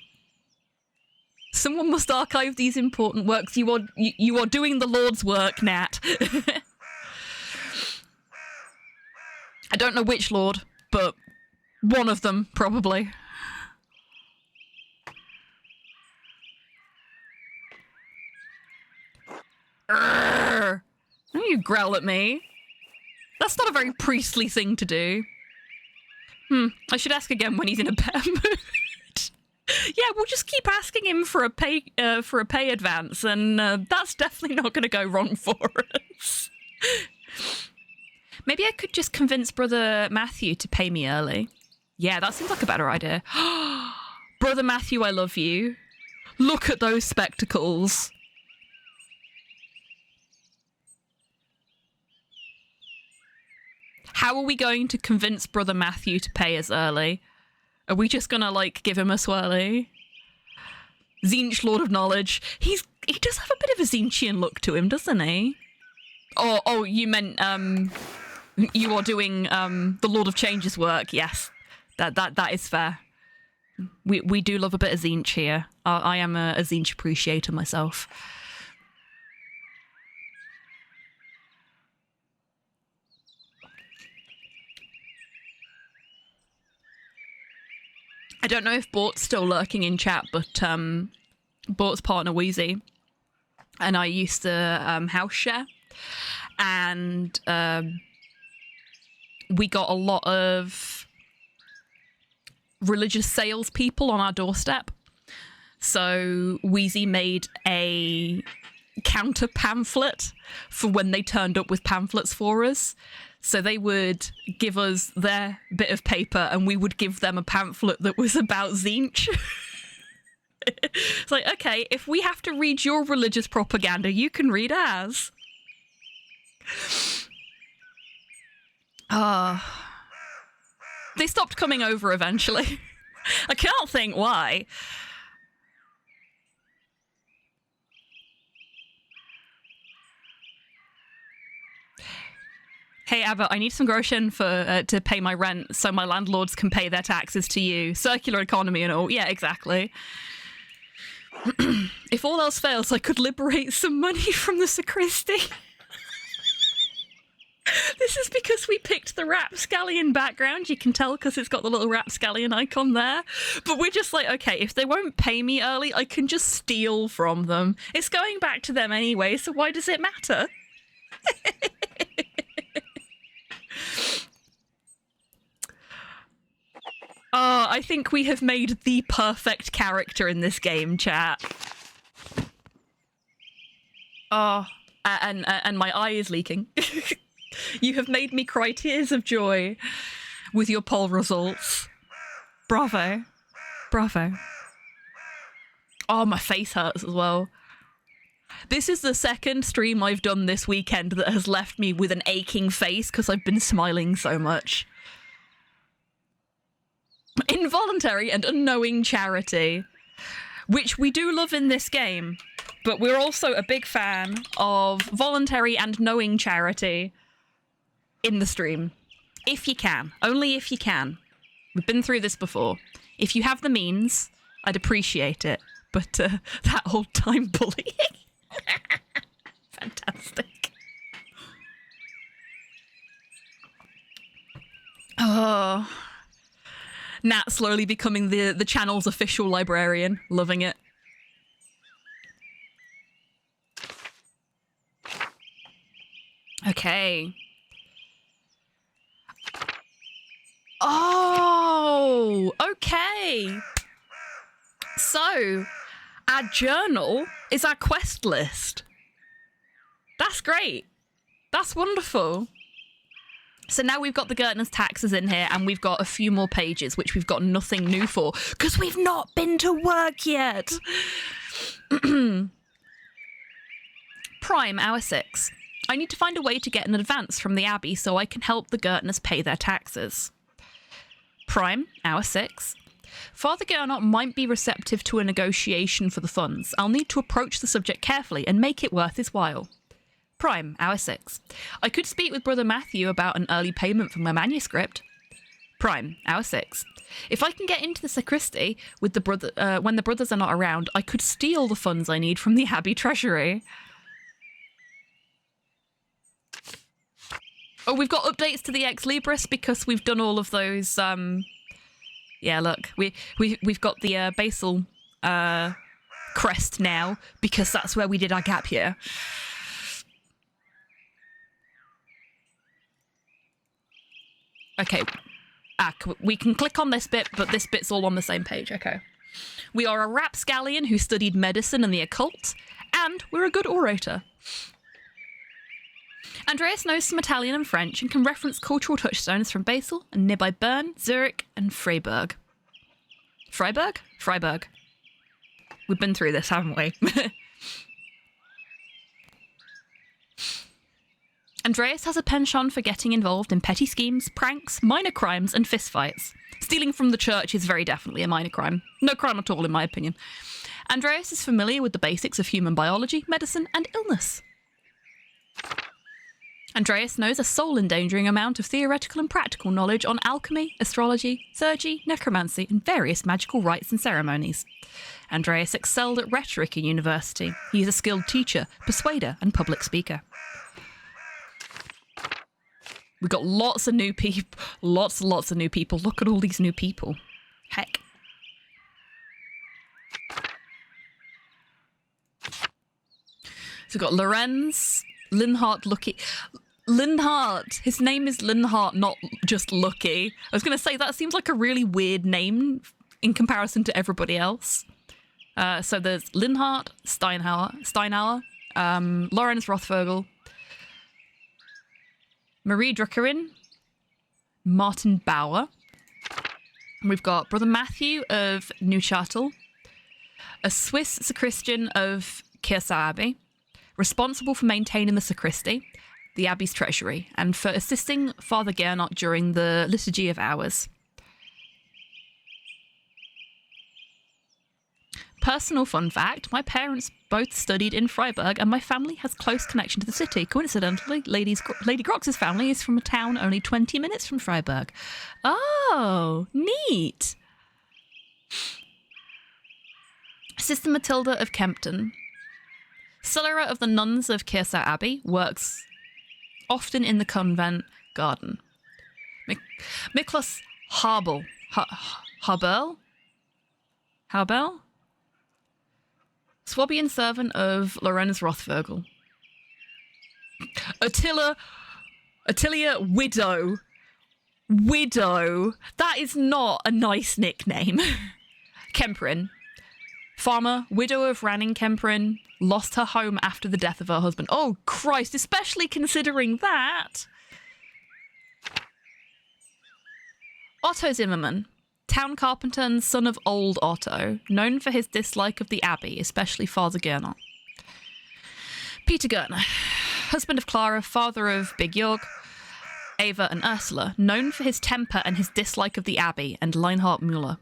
S1: Someone must archive these important works. You are doing the Lord's work, Nat. I don't know which Lord, but one of them, probably. Urgh. Don't you growl at me. That's not a very priestly thing to do. I should ask again when he's in a better mood. Yeah, we'll just keep asking him for a pay advance, and that's definitely not going to go wrong for us. Maybe I could just convince Brother Matthew to pay me early. Yeah, that seems like a better idea. Brother Matthew, I love you. Look at those spectacles. How are we going to convince Brother Matthew to pay us early? Are we just gonna, like, give him a swirly? Zinch, Lord of Knowledge. He does have a bit of a Zinchian look to him, doesn't he? Oh, you meant, you are doing, the Lord of Change's work. Yes, that is fair. We do love a bit of Zinch here. I am a Zinch appreciator myself. I don't know if Bort's still lurking in chat, but Bort's partner Wheezy and I used to house share, and we got a lot of religious salespeople on our doorstep. So Wheezy made a counter pamphlet for when they turned up with pamphlets for us. So they would give us their bit of paper and we would give them a pamphlet that was about Zinch. It's like, okay, if we have to read your religious propaganda, you can read ours. They stopped coming over eventually. I can't think why. Hey, Abbott, I need some groschen for to pay my rent so my landlords can pay their taxes to you. Circular economy and all. Yeah, exactly. If all else fails, I could liberate some money from the sacristy. This is because we picked the rapscallion background. You can tell because it's got the little rapscallion icon there. But we're just like, okay, if they won't pay me early, I can just steal from them. It's going back to them anyway, so why does it matter? I think we have made the perfect character in this game, chat. And my eye is leaking. You have made me cry tears of joy with your poll results. Bravo. Bravo. Oh, my face hurts as well. This is the second stream I've done this weekend that has left me with an aching face because I've been smiling so much. Involuntary and unknowing charity, which we do love in this game, but we're also a big fan of voluntary and knowing charity in the stream. If you can. Only if you can. We've been through this before. If you have the means, I'd appreciate it. But that old time bullying. Fantastic. Oh. Nat slowly becoming the channel's official librarian. Loving it. Okay. Oh, okay. So, our journal is our quest list. That's great. That's wonderful. So now we've got the Gertner's taxes in here, and we've got a few more pages, which we've got nothing new for, because we've not been to work yet. Prime, hour 6. I need to find a way to get an advance from the Abbey so I can help the Gertners pay their taxes. Prime, hour 6. Father Gernot might be receptive to a negotiation for the funds. I'll need to approach the subject carefully and make it worth his while. Prime, hour 6. I could speak with Brother Matthew about an early payment for my manuscript. Prime, hour 6. If I can get into the sacristy with the when the brothers are not around, I could steal the funds I need from the Abbey treasury. Oh, we've got updates to the Ex Libris because we've done all of those. Yeah, look, we've got the basal crest now because that's where we did our gap year. Okay, we can click on this bit, but this bit's all on the same page. Okay, we are a rapscallion who studied medicine and the occult, and we're a good orator. Andreas knows some Italian and French and can reference cultural touchstones from Basel and nearby Bern, Zurich, and Freiburg. Freiburg? Freiburg. We've been through this, haven't we? Andreas has a penchant for getting involved in petty schemes, pranks, minor crimes, and fistfights. Stealing from the church is very definitely a minor crime. No crime at all, in my opinion. Andreas is familiar with the basics of human biology, medicine, and illness. Andreas knows a soul-endangering amount of theoretical and practical knowledge on alchemy, astrology, theurgy, necromancy, and various magical rites and ceremonies. Andreas excelled at rhetoric in university. He is a skilled teacher, persuader, and public speaker. We've got lots of new people. Lots of new people. Look at all these new people. Heck. So we've got Lorenz, Linhart, Lucky. Linhart. His name is Linhart, not just Lucky. I was going to say, that seems like a really weird name in comparison to everybody else. So there's Linhart, Steinhauer, Lorenz Rothvogel, Marie Druckerin, Martin Bauer. And we've got Brother Matthew of Neuchâtel, a Swiss sacristan of Kiersa Abbey, responsible for maintaining the sacristy, the Abbey's treasury, and for assisting Father Gernot during the Liturgy of Hours. Personal fun fact, my parents both studied in Freiburg and my family has close connection to the city. Coincidentally, Lady Grox's family is from a town only 20 minutes from Freiburg. Oh, neat. Sister Matilda of Kempton, cellarer of the nuns of Kirsau Abbey, works often in the convent garden. Miklos Habel, Swabian servant of Lorenz Rothvogel. Attilia Widow. That is not a nice nickname. Kemperin. Farmer, widow of Ranning Kemperin, lost her home after the death of her husband. Oh, Christ, especially considering that. Otto Zimmermann. Town carpenter and son of old Otto, known for his dislike of the abbey, especially Father Gerner. Peter Gerner, husband of Clara, father of Big Jorg, Ava and Ursula, known for his temper and his dislike of the abbey, and Leinhard Müller.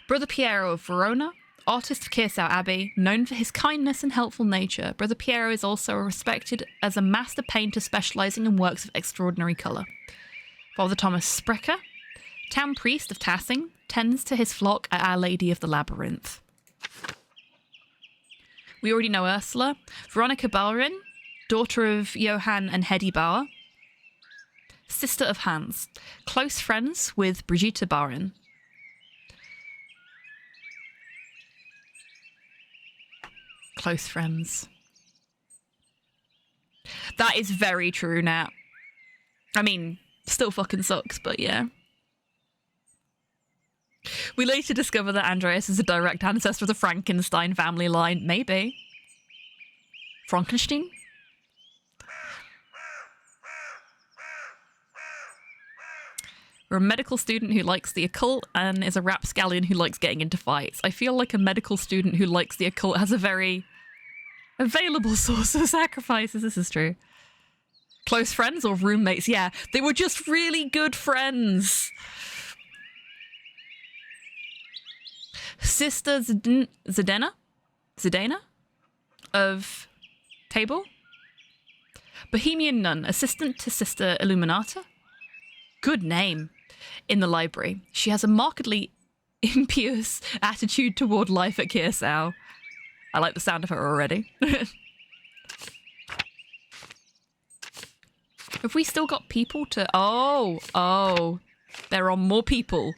S1: Brother Piero of Verona, artist of Kirsau Abbey, known for his kindness and helpful nature. Brother Piero is also respected as a master painter specialising in works of extraordinary colour. Father Thomas Sprecher, town priest of Tassing, tends to his flock at Our Lady of the Labyrinth. We already know Ursula. Veronica Bauerin, daughter of Johann and Hedy Bauer. Sister of Hans, close friends with Brigitte Bauerin. Close friends. That is very true, Nat. I mean, still fucking sucks, but yeah. We later discover that Andreas is a direct ancestor of the Frankenstein family line. Maybe. Frankenstein? We're a medical student who likes the occult and is a rapscallion who likes getting into fights. I feel like a medical student who likes the occult has a very available source of sacrifices. This is true. Close friends or roommates? Yeah, they were just really good friends. Sister Zdena of Table. Bohemian nun, assistant to Sister Illuminata. Good name. In the library. She has a markedly impious attitude toward life at Kirsau. I like the sound of her already. Have we still got people to... Oh. There are more people.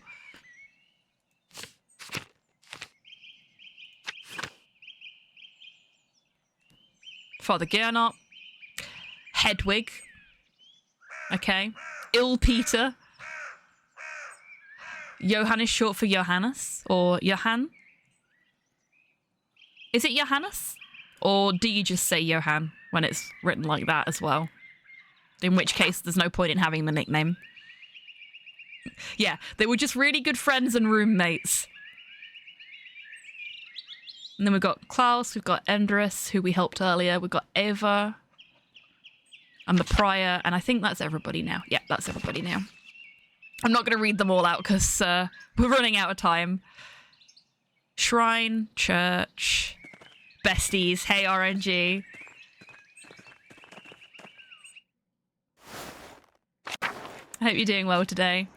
S1: Father Gernot. Hedwig. Okay. Ill Peter. Johann is short for Johannes, or Johann. Is it Johannes? Or do you just say Johann when it's written like that as well? In which case, there's no point in having the nickname. Yeah, they were just really good friends and roommates. And then we've got Klaus, we've got Endres, who we helped earlier. We've got Eva. And the prior, and I think that's everybody now. Yeah, that's everybody now. I'm not going to read them all out because we're running out of time. Shrine, church, besties, hey RNG. I hope you're doing well today.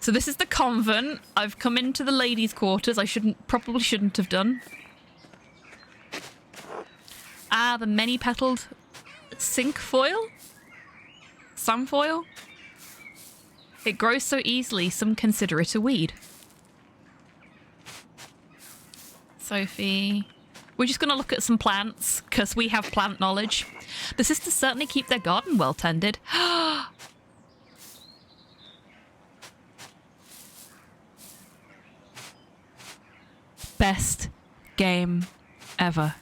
S1: So this is the convent. I've come into the ladies' quarters. I probably shouldn't have done. Ah, the many-petaled cinquefoil? Samfoil? It grows so easily, some consider it a weed. Sophie. We're just going to look at some plants, because we have plant knowledge. The sisters certainly keep their garden well tended. Best game ever.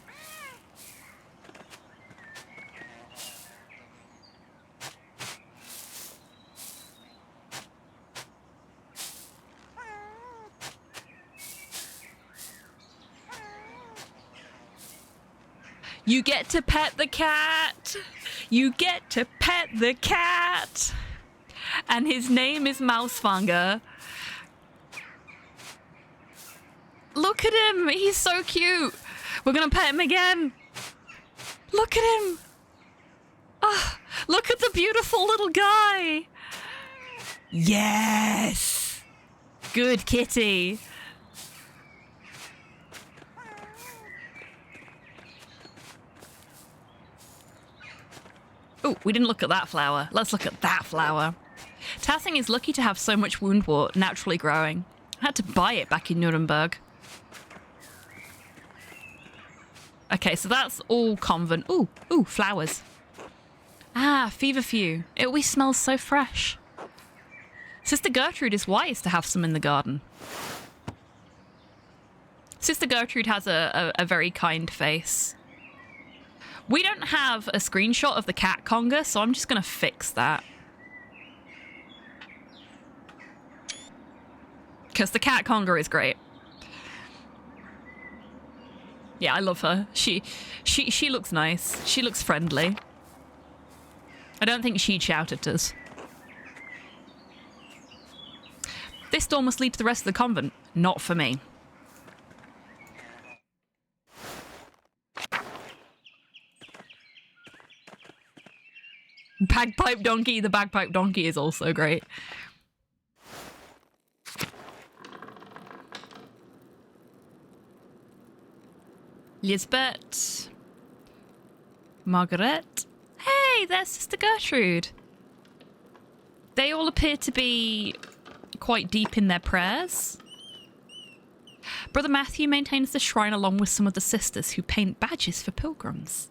S1: You get to pet the cat. You get to pet the cat. And his name is Mausfanger. Look at him. He's so cute. We're going to pet him again. Look at him. Ah, look at the beautiful little guy. Yes. Good kitty. Oh, we didn't look at that flower. Let's look at that flower. Tassing is lucky to have so much woundwort naturally growing. I had to buy it back in Nuremberg. Okay, so that's all convent. Ooh, ooh, flowers. Ah, feverfew. It always smells so fresh. Sister Gertrude is wise to have some in the garden. Sister Gertrude has a very kind face. We don't have a screenshot of the cat conga, so I'm just going to fix that. Because the cat conga is great. Yeah, I love her. She looks nice. She looks friendly. I don't think she'd shout at us. This door must lead to the rest of the convent. Not for me. Bagpipe donkey. The bagpipe donkey is also great. Lisbeth. Margaret. Hey, there's Sister Gertrude. They all appear to be quite deep in their prayers. Brother Matthew maintains the shrine along with some of the sisters who paint badges for pilgrims.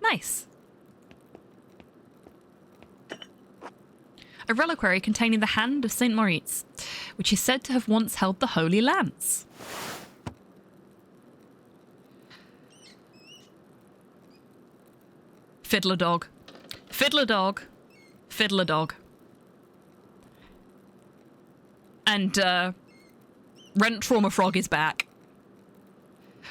S1: Nice. A reliquary containing the hand of St. Moritz, which is said to have once held the Holy Lance. Fiddler dog. Fiddler dog. Fiddler dog. And, Rent Trauma Frog is back.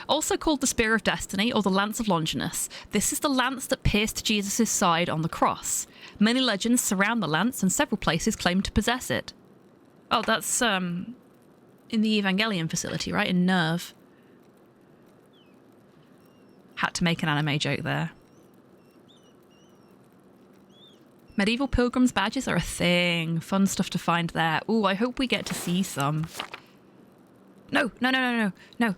S1: Also called the Spear of Destiny or the Lance of Longinus, this is the lance that pierced Jesus' side on the cross. Many legends surround the lance and several places claim to possess it. Oh, that's, in the Evangelion facility, right? In Nerve. Had to make an anime joke there. Medieval pilgrims' badges are a thing. Fun stuff to find there. Ooh, I hope we get to see some. No, no, no, no, no, no.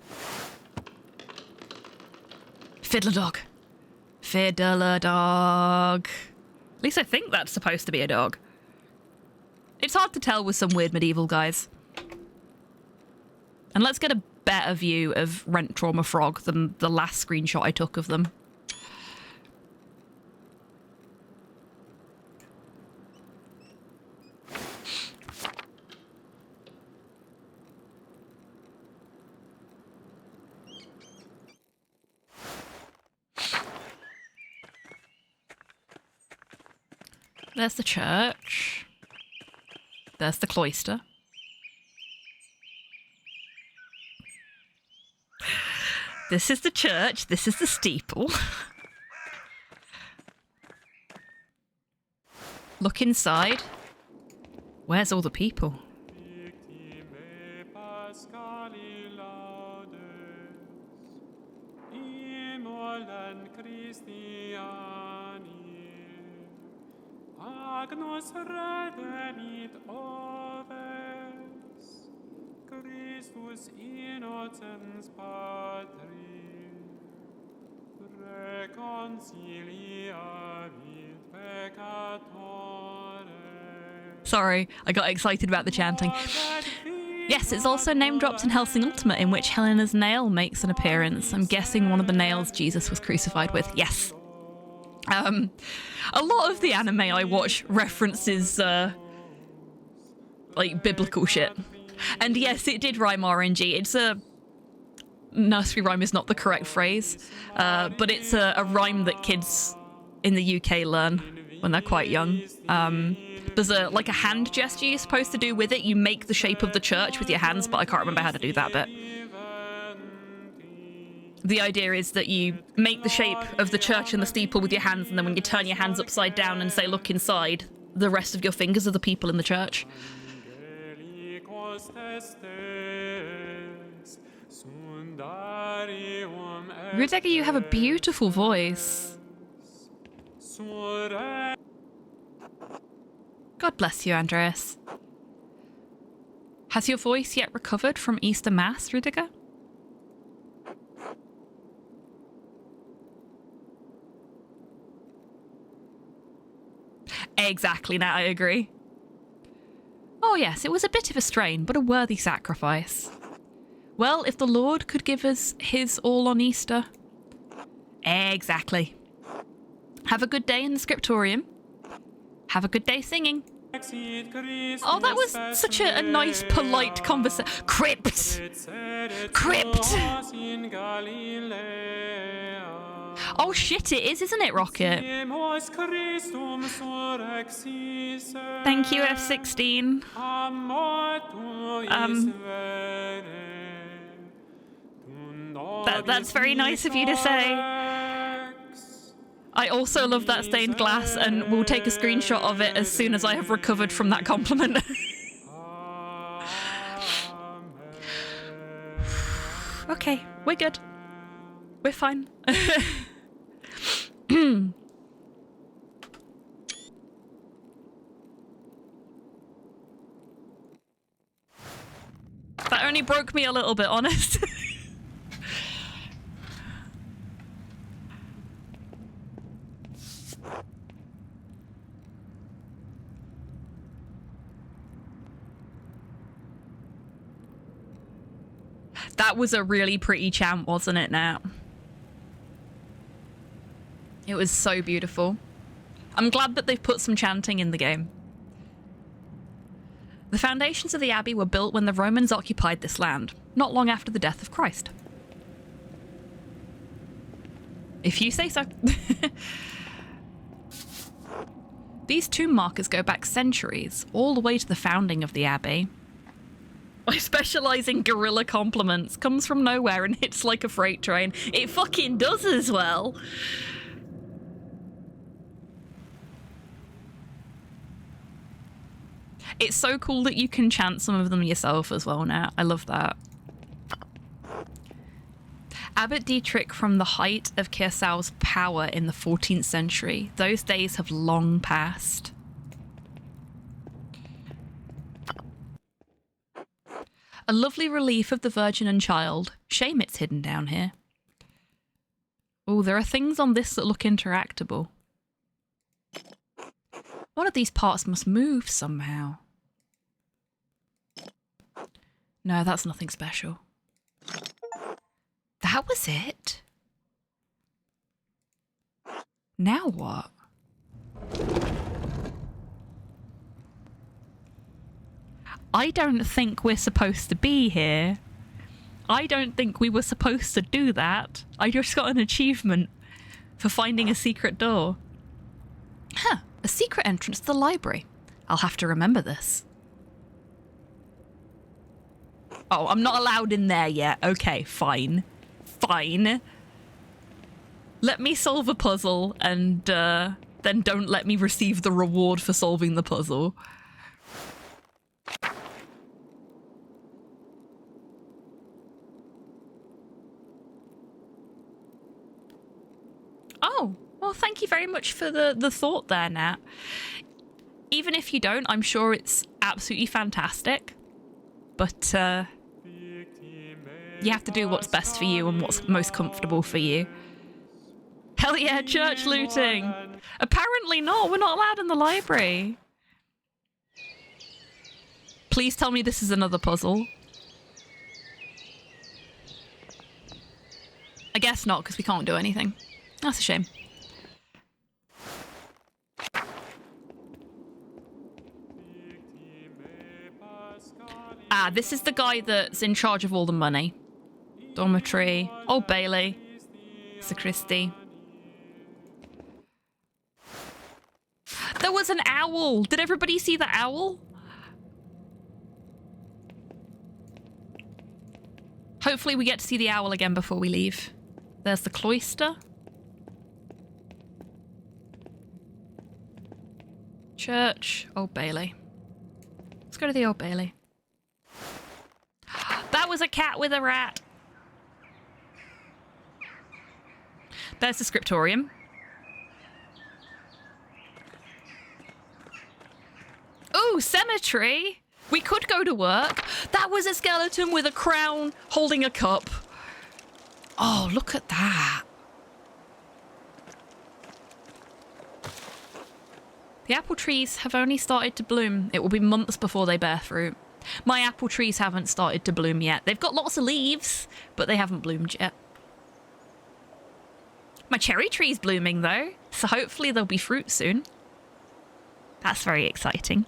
S1: Fiddler dog. Fiddler dog. At least I think that's supposed to be a dog. It's hard to tell with some weird medieval guys. And let's get a better view of Rent Trauma Frog than the last screenshot I took of them. There's the church. There's the cloister. This is the church. This is the steeple. Look inside. Where's all the people?
S9: Agnus redemit oves, Christus innocens patri, reconciliavit peccatores.
S1: Sorry, I got excited about the chanting. Yes, it's also name dropped in Helsing Ultimate, in which Helena's nail makes an appearance. I'm guessing one of the nails Jesus was crucified with. Yes. A lot of the anime I watch references, like, biblical shit. And yes, it did rhyme RNG. It's a... Nursery rhyme is not the correct phrase, but it's a rhyme that kids in the UK learn when they're quite young. There's like a hand gesture you're supposed to do with it. You make the shape of the church with your hands, but I can't remember how to do that bit. The idea is that you make the shape of the church and the steeple with your hands, and then when you turn your hands upside down and say, look inside, the rest of your fingers are the people in the church. Rudega, you have a beautiful voice. God bless you, Andreas. Has your voice yet recovered from Easter Mass, Rudega? Exactly, now I agree. Oh yes, it was a bit of a strain, but a worthy sacrifice. Well, if the Lord could give us his all on Easter. Exactly. Have a good day in the scriptorium. Have a good day singing. Oh, that was such a nice, polite conversation. Crypt! Crypt! Oh shit, it is, isn't it, Rocket? Thank you, F16. That's very nice of you to say. I also love that stained glass and will take a screenshot of it as soon as I have recovered from that compliment. Okay, we're good. We're fine. That only broke me a little bit, honest. That was a really pretty chant, wasn't it, Nat? It was so beautiful. I'm glad that they've put some chanting in the game. The foundations of the abbey were built when the Romans occupied this land, not long after the death of Christ. If you say so. These tomb markers go back centuries, all the way to the founding of the abbey. I specialise in gorilla compliments. Comes from nowhere and hits like a freight train. It fucking does as well. It's so cool that you can chant some of them yourself as well now. I love that. Abbot Dietrich from the height of Kersau's power in the 14th century. Those days have long passed. A lovely relief of the Virgin and Child. Shame it's hidden down here. Oh, there are things on this that look interactable. One of these parts must move somehow. No, that's nothing special. That was it? Now what? I don't think we're supposed to be here. I don't think we were supposed to do that. I just got an achievement for finding a secret door. Huh, a secret entrance to the library. I'll have to remember this. Oh, I'm not allowed in there yet. Okay, fine. Fine. Let me solve a puzzle and then don't let me receive the reward for solving the puzzle. Oh, well, thank you very much for the thought there, Nat. Even if you don't, I'm sure it's absolutely fantastic. But you have to do what's best for you and what's most comfortable for you. Hell yeah, church looting! Apparently not, we're not allowed in the library. Please tell me this is another puzzle. I guess not, because we can't do anything. That's a shame. Ah, this is the guy that's in charge of all the money. Dormitory, Old Bailey, Sacristy. There was an owl! Did everybody see the owl? Hopefully we get to see the owl again before we leave. There's the cloister. Church, Old Bailey. Let's go to the Old Bailey. That was a cat with a rat. There's the scriptorium. Ooh, cemetery. We could go to work. That was a skeleton with a crown holding a cup. Oh, look at that. The apple trees have only started to bloom. It will be months before they bear fruit. My apple trees haven't started to bloom yet. They've got lots of leaves, but they haven't bloomed yet. My cherry tree's blooming though, so hopefully there'll be fruit soon. That's very exciting.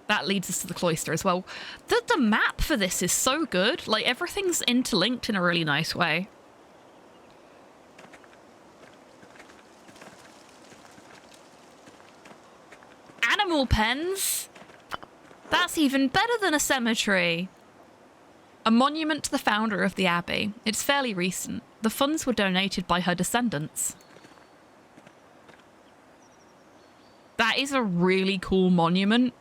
S1: That leads us to the cloister as well. The map for this is so good. Like, everything's interlinked in a really nice way. Animal pens? That's even better than a cemetery. A monument to the founder of the abbey. It's fairly recent. The funds were donated by her descendants. That is a really cool monument.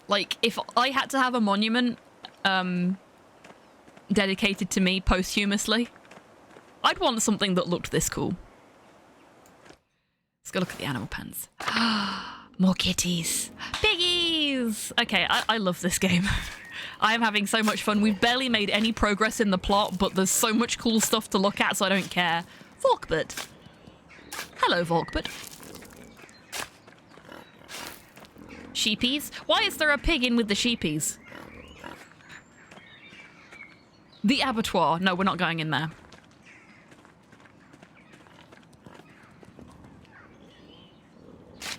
S1: Like, if I had to have a monument dedicated to me posthumously, I'd want something that looked this cool. Let's go look at the animal pens. More kitties. Piggies! Okay, I love this game. I am having so much fun. We've barely made any progress in the plot, but there's so much cool stuff to look at, so I don't care. Volkbert. Hello, Volkbert. Sheepies? Why is there a pig in with the sheepies? The abattoir. No, we're not going in there.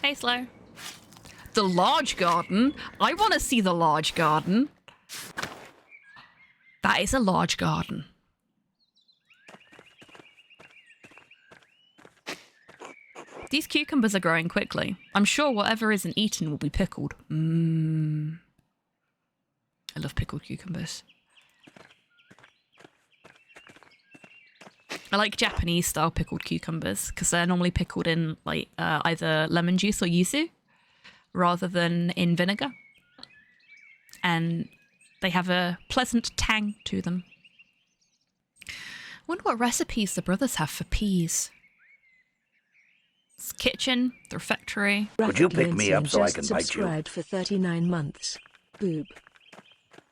S1: Hey, Slow. The large garden? I want to see the large garden. That is a large garden. These cucumbers are growing quickly. I'm sure whatever isn't eaten will be pickled. I love pickled cucumbers. I like Japanese style pickled cucumbers because they're normally pickled in like either lemon juice or yuzu rather than in vinegar. And they have a pleasant tang to them. Wonder what recipes the brothers have for peas. It's kitchen, the refectory.
S10: Would you pick me up so I can bite you?
S2: Subscribed for 39 months. Boob.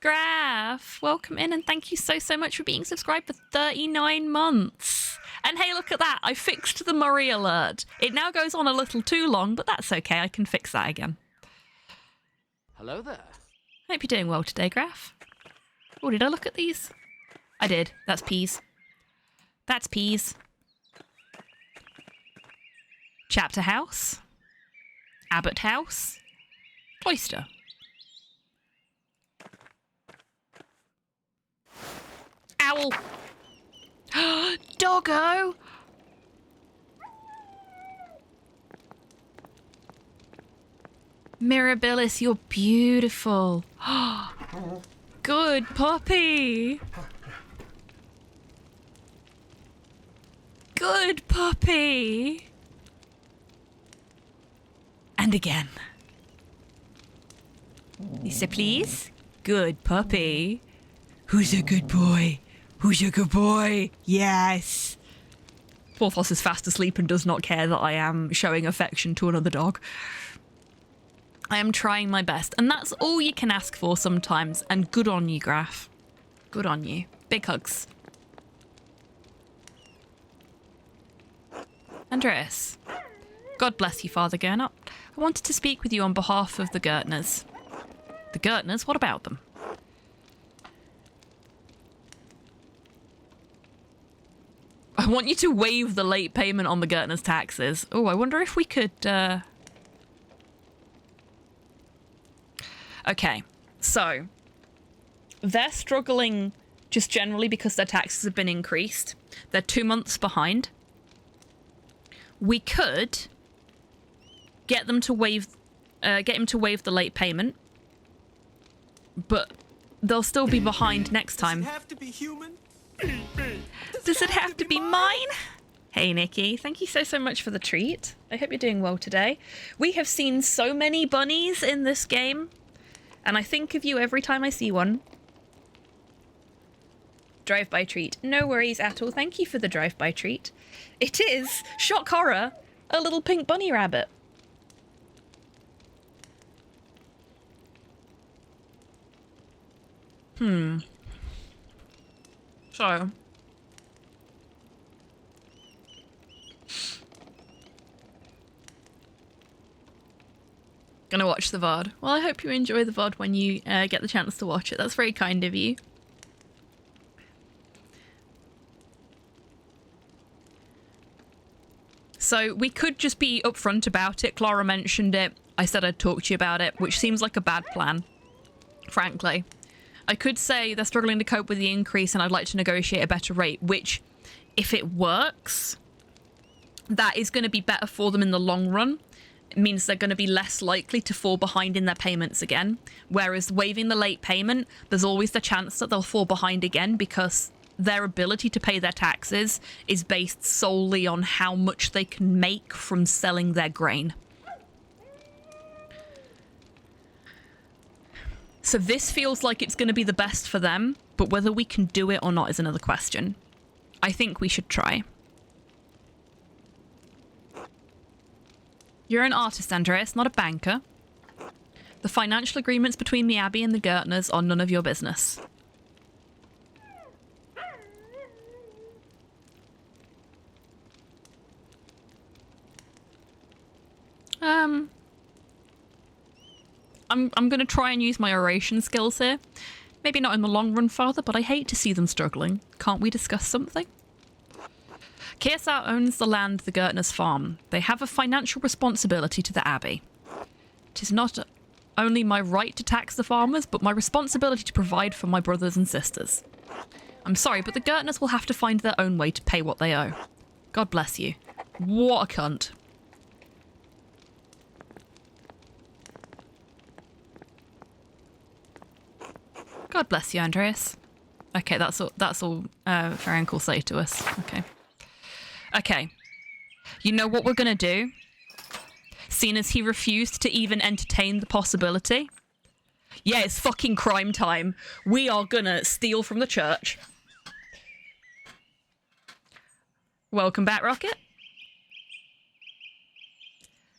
S1: Graph, welcome in and thank you so much for being subscribed for 39 months. And hey, look at that. I fixed the Murray alert. It now goes on a little too long, but that's okay. I can fix that again.
S10: Hello there.
S1: Hope you're doing well today, Graph. Oh, did I look at these? I did. That's peas. That's peas. Chapter house. Abbot house. Cloister. Owl. Doggo. Mirabilis, you're beautiful. Good puppy. Good puppy. And again. Lisa, please. Good puppy. Who's a good boy? Who's a good boy? Yes. Porthos is fast asleep and does not care that I am showing affection to another dog. I am trying my best, and that's all you can ask for sometimes, and good on you, Graph. Good on you. Big hugs. Andreas. God bless you, Father Gernot. I wanted to speak with you on behalf of the Gertners. The Gertners? What about them? I want you to waive the late payment on the Gertners' taxes. Oh, I wonder if we could, Okay, so they're struggling just generally because their taxes have been increased. They're 2 months behind. We could get them to waive, get him to waive the late payment, but they'll still be behind next time.
S11: Does it have to be human?
S1: Does it have to be mine? Hey, Nikki. Thank you so much for the treat. I hope you're doing well today. We have seen so many bunnies in this game. And I think of you every time I see one. Drive-by treat. No worries at all. Thank you for the drive-by treat. It is, shock horror, a little pink bunny rabbit. So. Gonna watch the VOD. Well, I hope you enjoy the VOD when you get the chance to watch it. That's very kind of you. So we could just be upfront about it. Clara mentioned it. I said I'd talk to you about it, which seems like a bad plan, frankly. I could say they're struggling to cope with the increase and I'd like to negotiate a better rate, which, if it works, that is going to be better for them in the long run. It means they're going to be less likely to fall behind in their payments again. Whereas waiving the late payment, there's always the chance that they'll fall behind again because their ability to pay their taxes is based solely on how much they can make from selling their grain. So this feels like it's going to be the best for them, but whether we can do it or not is another question. I think we should try. You're an artist, Andreas, not a banker. The financial agreements between the Abbey and the Gertners are none of your business. I'm going to try and use my oration skills here. Maybe not in the long run, Father, but I hate to see them struggling. Can't we discuss something? KSR owns the land the Gertners farm. They have a financial responsibility to the Abbey. It is not only my right to tax the farmers, but my responsibility to provide for my brothers and sisters. I'm sorry, but the Gertners will have to find their own way to pay what they owe. God bless you. What a cunt. God bless you, Andreas. Okay, that's all Ferenc will say to us. Okay. Okay. You know what we're gonna do? Seeing as he refused to even entertain the possibility. Yeah, it's fucking crime time. We are gonna steal from the church. Welcome back, Rocket.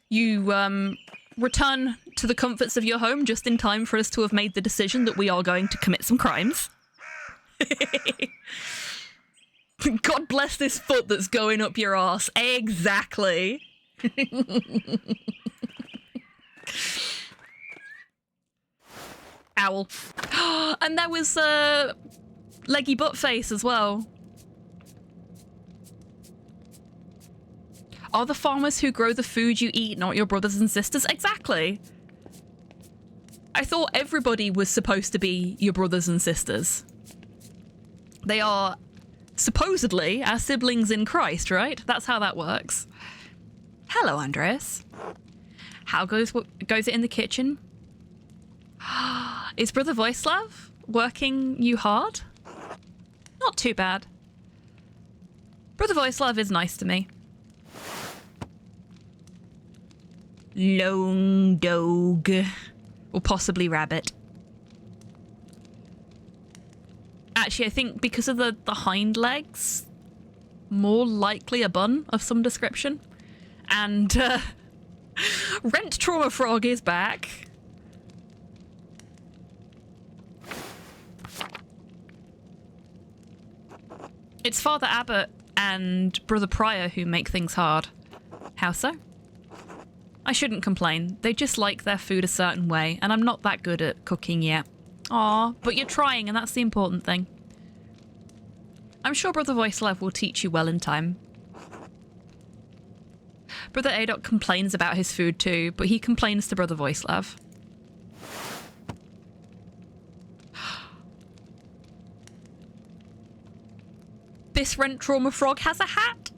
S1: You, return to the comforts of your home just in time for us to have made the decision that we are going to commit some crimes. God bless this foot that's going up your arse. Exactly. Owl. And there was Leggy Buttface as well. Are the farmers who grow the food you eat not your brothers and sisters? Exactly. I thought everybody was supposed to be your brothers and sisters. They are supposedly our siblings in Christ, right? That's how that works. Hello, Andreas. How goes it in the kitchen? Is Brother Voislav working you hard? Not too bad. Brother Voislav is nice to me. Lone dog. Or possibly rabbit. Actually, I think because of the hind legs, more likely a bun of some description. And Rent Trauma Frog is back. It's Father Abbot and Brother Prior who make things hard. How so? I shouldn't complain. They just like their food a certain way, and I'm not that good at cooking yet. Aw, but you're trying, and that's the important thing. I'm sure Brother Voislav will teach you well in time. Brother Adok complains about his food too, but he complains to Brother Voislav. This Rent Trauma Frog has a hat?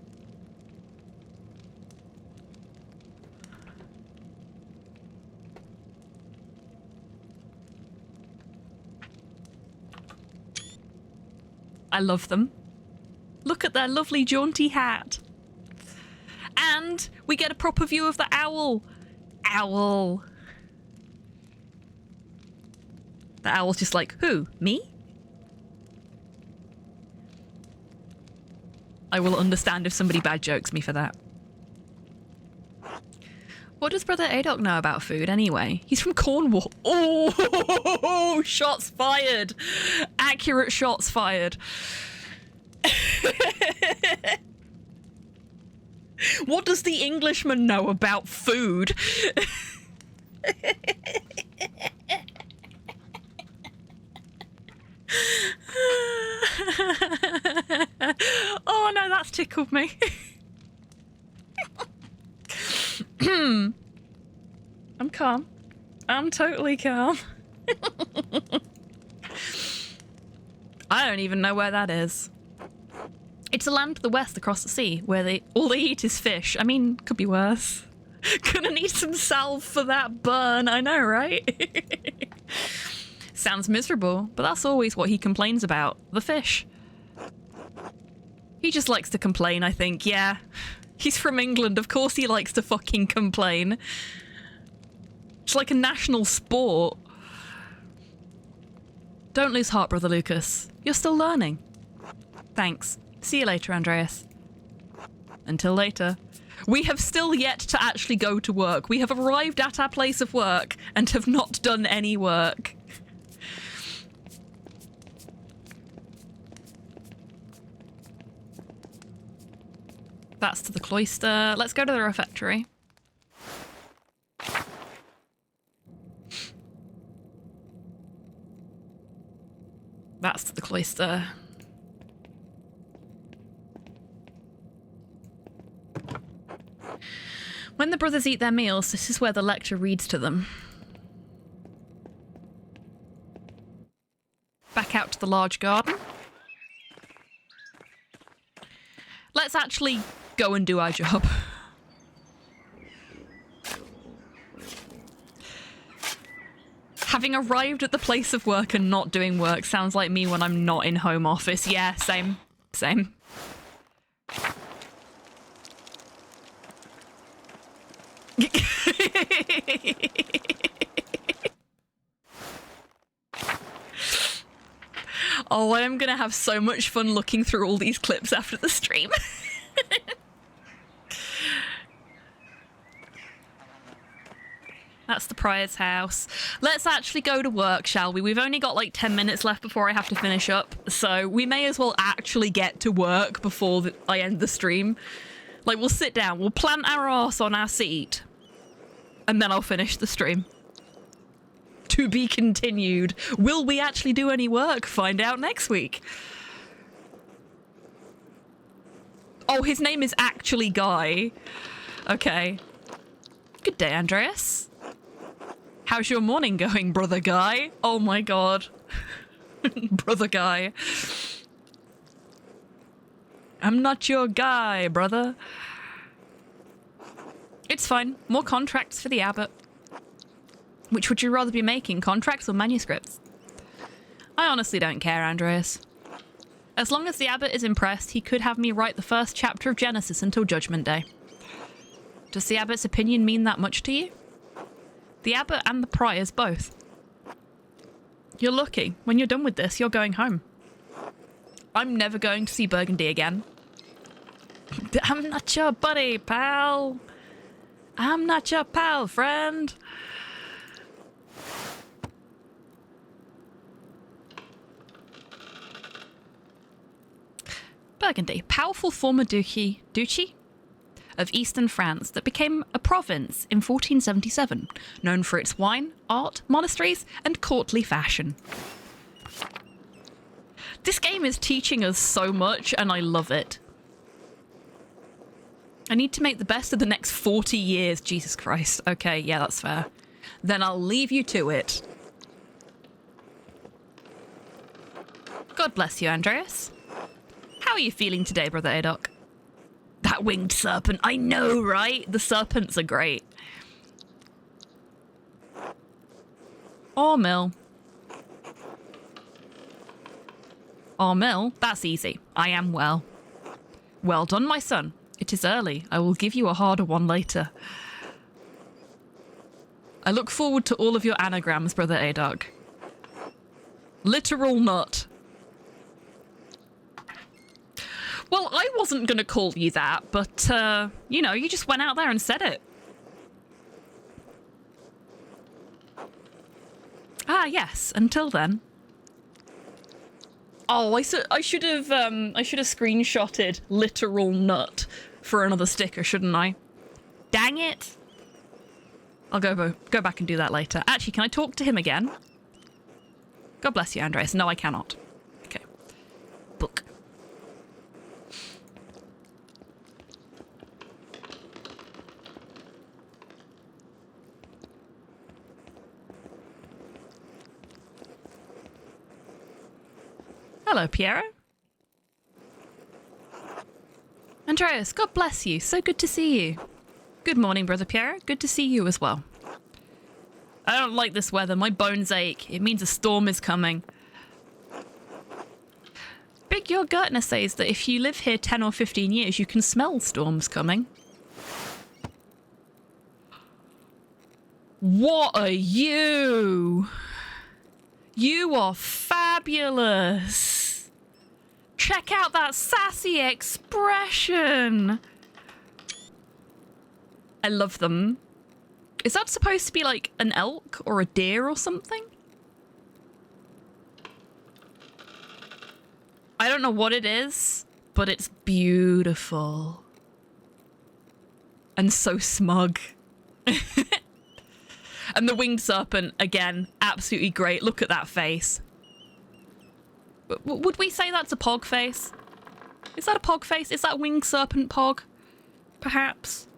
S1: I love them. Look at their lovely jaunty hat. And we get a proper view of the owl. Owl. The owl's just like, who? Me? I will understand if somebody bad jokes me for that. What does Brother Adoc know about food anyway? He's from Cornwall. Oh, shots fired. Accurate shots fired. What does the Englishman know about food? Oh no, that's tickled me. I'm calm. I'm totally calm. I don't even know where that is. It's a land to the west across the sea where all they eat is fish. I mean, could be worse. Gonna need some salve for that burn, I know, right? Sounds miserable, but that's always what he complains about, the fish. He just likes to complain, I think, yeah. He's from England, of course he likes to fucking complain. It's like a national sport. Don't lose heart, Brother Lucas. You're still learning. Thanks. See you later, Andreas. Until later. We have still yet to actually go to work. We have arrived at our place of work and have not done any work. That's to the cloister. Let's go to the refectory. That's to the cloister. When the brothers eat their meals, this is where the lector reads to them. Back out to the large garden. Let's actually go and do our job. Having arrived at the place of work and not doing work sounds like me when I'm not in home office. Yeah, same. Same. Oh, I'm gonna have so much fun looking through all these clips after the stream. That's the Prior's house. Let's actually go to work, shall we? We've only got like 10 minutes left before I have to finish up, so we may as well actually get to work before I end the stream. Like, we'll sit down, we'll plant our arse on our seat, and then I'll finish the stream. To be continued. Will we actually do any work? Find out next week. Oh, his name is actually Guy. Okay. Good day, Andreas. How's your morning going, Brother Guy? Oh my god. Brother Guy. I'm not your guy, brother. It's fine. More contracts for the abbot. Which would you rather be making, contracts or manuscripts? I honestly don't care, Andreas. As long as the abbot is impressed, he could have me write the first chapter of Genesis until Judgment Day. Does the abbot's opinion mean that much to you? The abbot and the priors both. You're lucky. When you're done with this, you're going home. I'm never going to see Burgundy again. I'm not your buddy, pal. I'm not your pal, friend. Burgundy, powerful former duchy of eastern France that became a province in 1477, known for its wine, art, monasteries, and courtly fashion. This game is teaching us so much, and I love it. I need to make the best of the next 40 years. Jesus Christ. Okay, yeah, that's fair. Then I'll leave you to it. God bless you, Andreas. How are you feeling today, Brother Adoc? That winged serpent. I know, right? The serpents are great. Or mill. Or mill? That's easy. I am well. Well done, my son. It is early. I will give you a harder one later. I look forward to all of your anagrams, Brother Adoc. Literal nut. Well, I wasn't going to call you that, but, you know, you just went out there and said it. Ah, yes. Until then. Oh, I should have screenshotted literal nut for another sticker, shouldn't I? Dang it. I'll go back and do that later. Actually, can I talk to him again? God bless you, Andreas. No, I cannot. Okay. Book. Hello, Piero. Andreas, God bless you. So good to see you. Good morning, Brother Piero. Good to see you as well. I don't like this weather. My bones ache. It means a storm is coming. Big Your Gertner says that if you live here 10 or 15 years, you can smell storms coming. What are you? You are fabulous. Check out that sassy expression. I love them. Is that supposed to be like an elk or a deer or something? I don't know what it is, but it's beautiful. And so smug. And the winged serpent, again, absolutely great. Look at that face. Would we say that's a pog face? Is that a pog face? Is that winged serpent pog? Perhaps?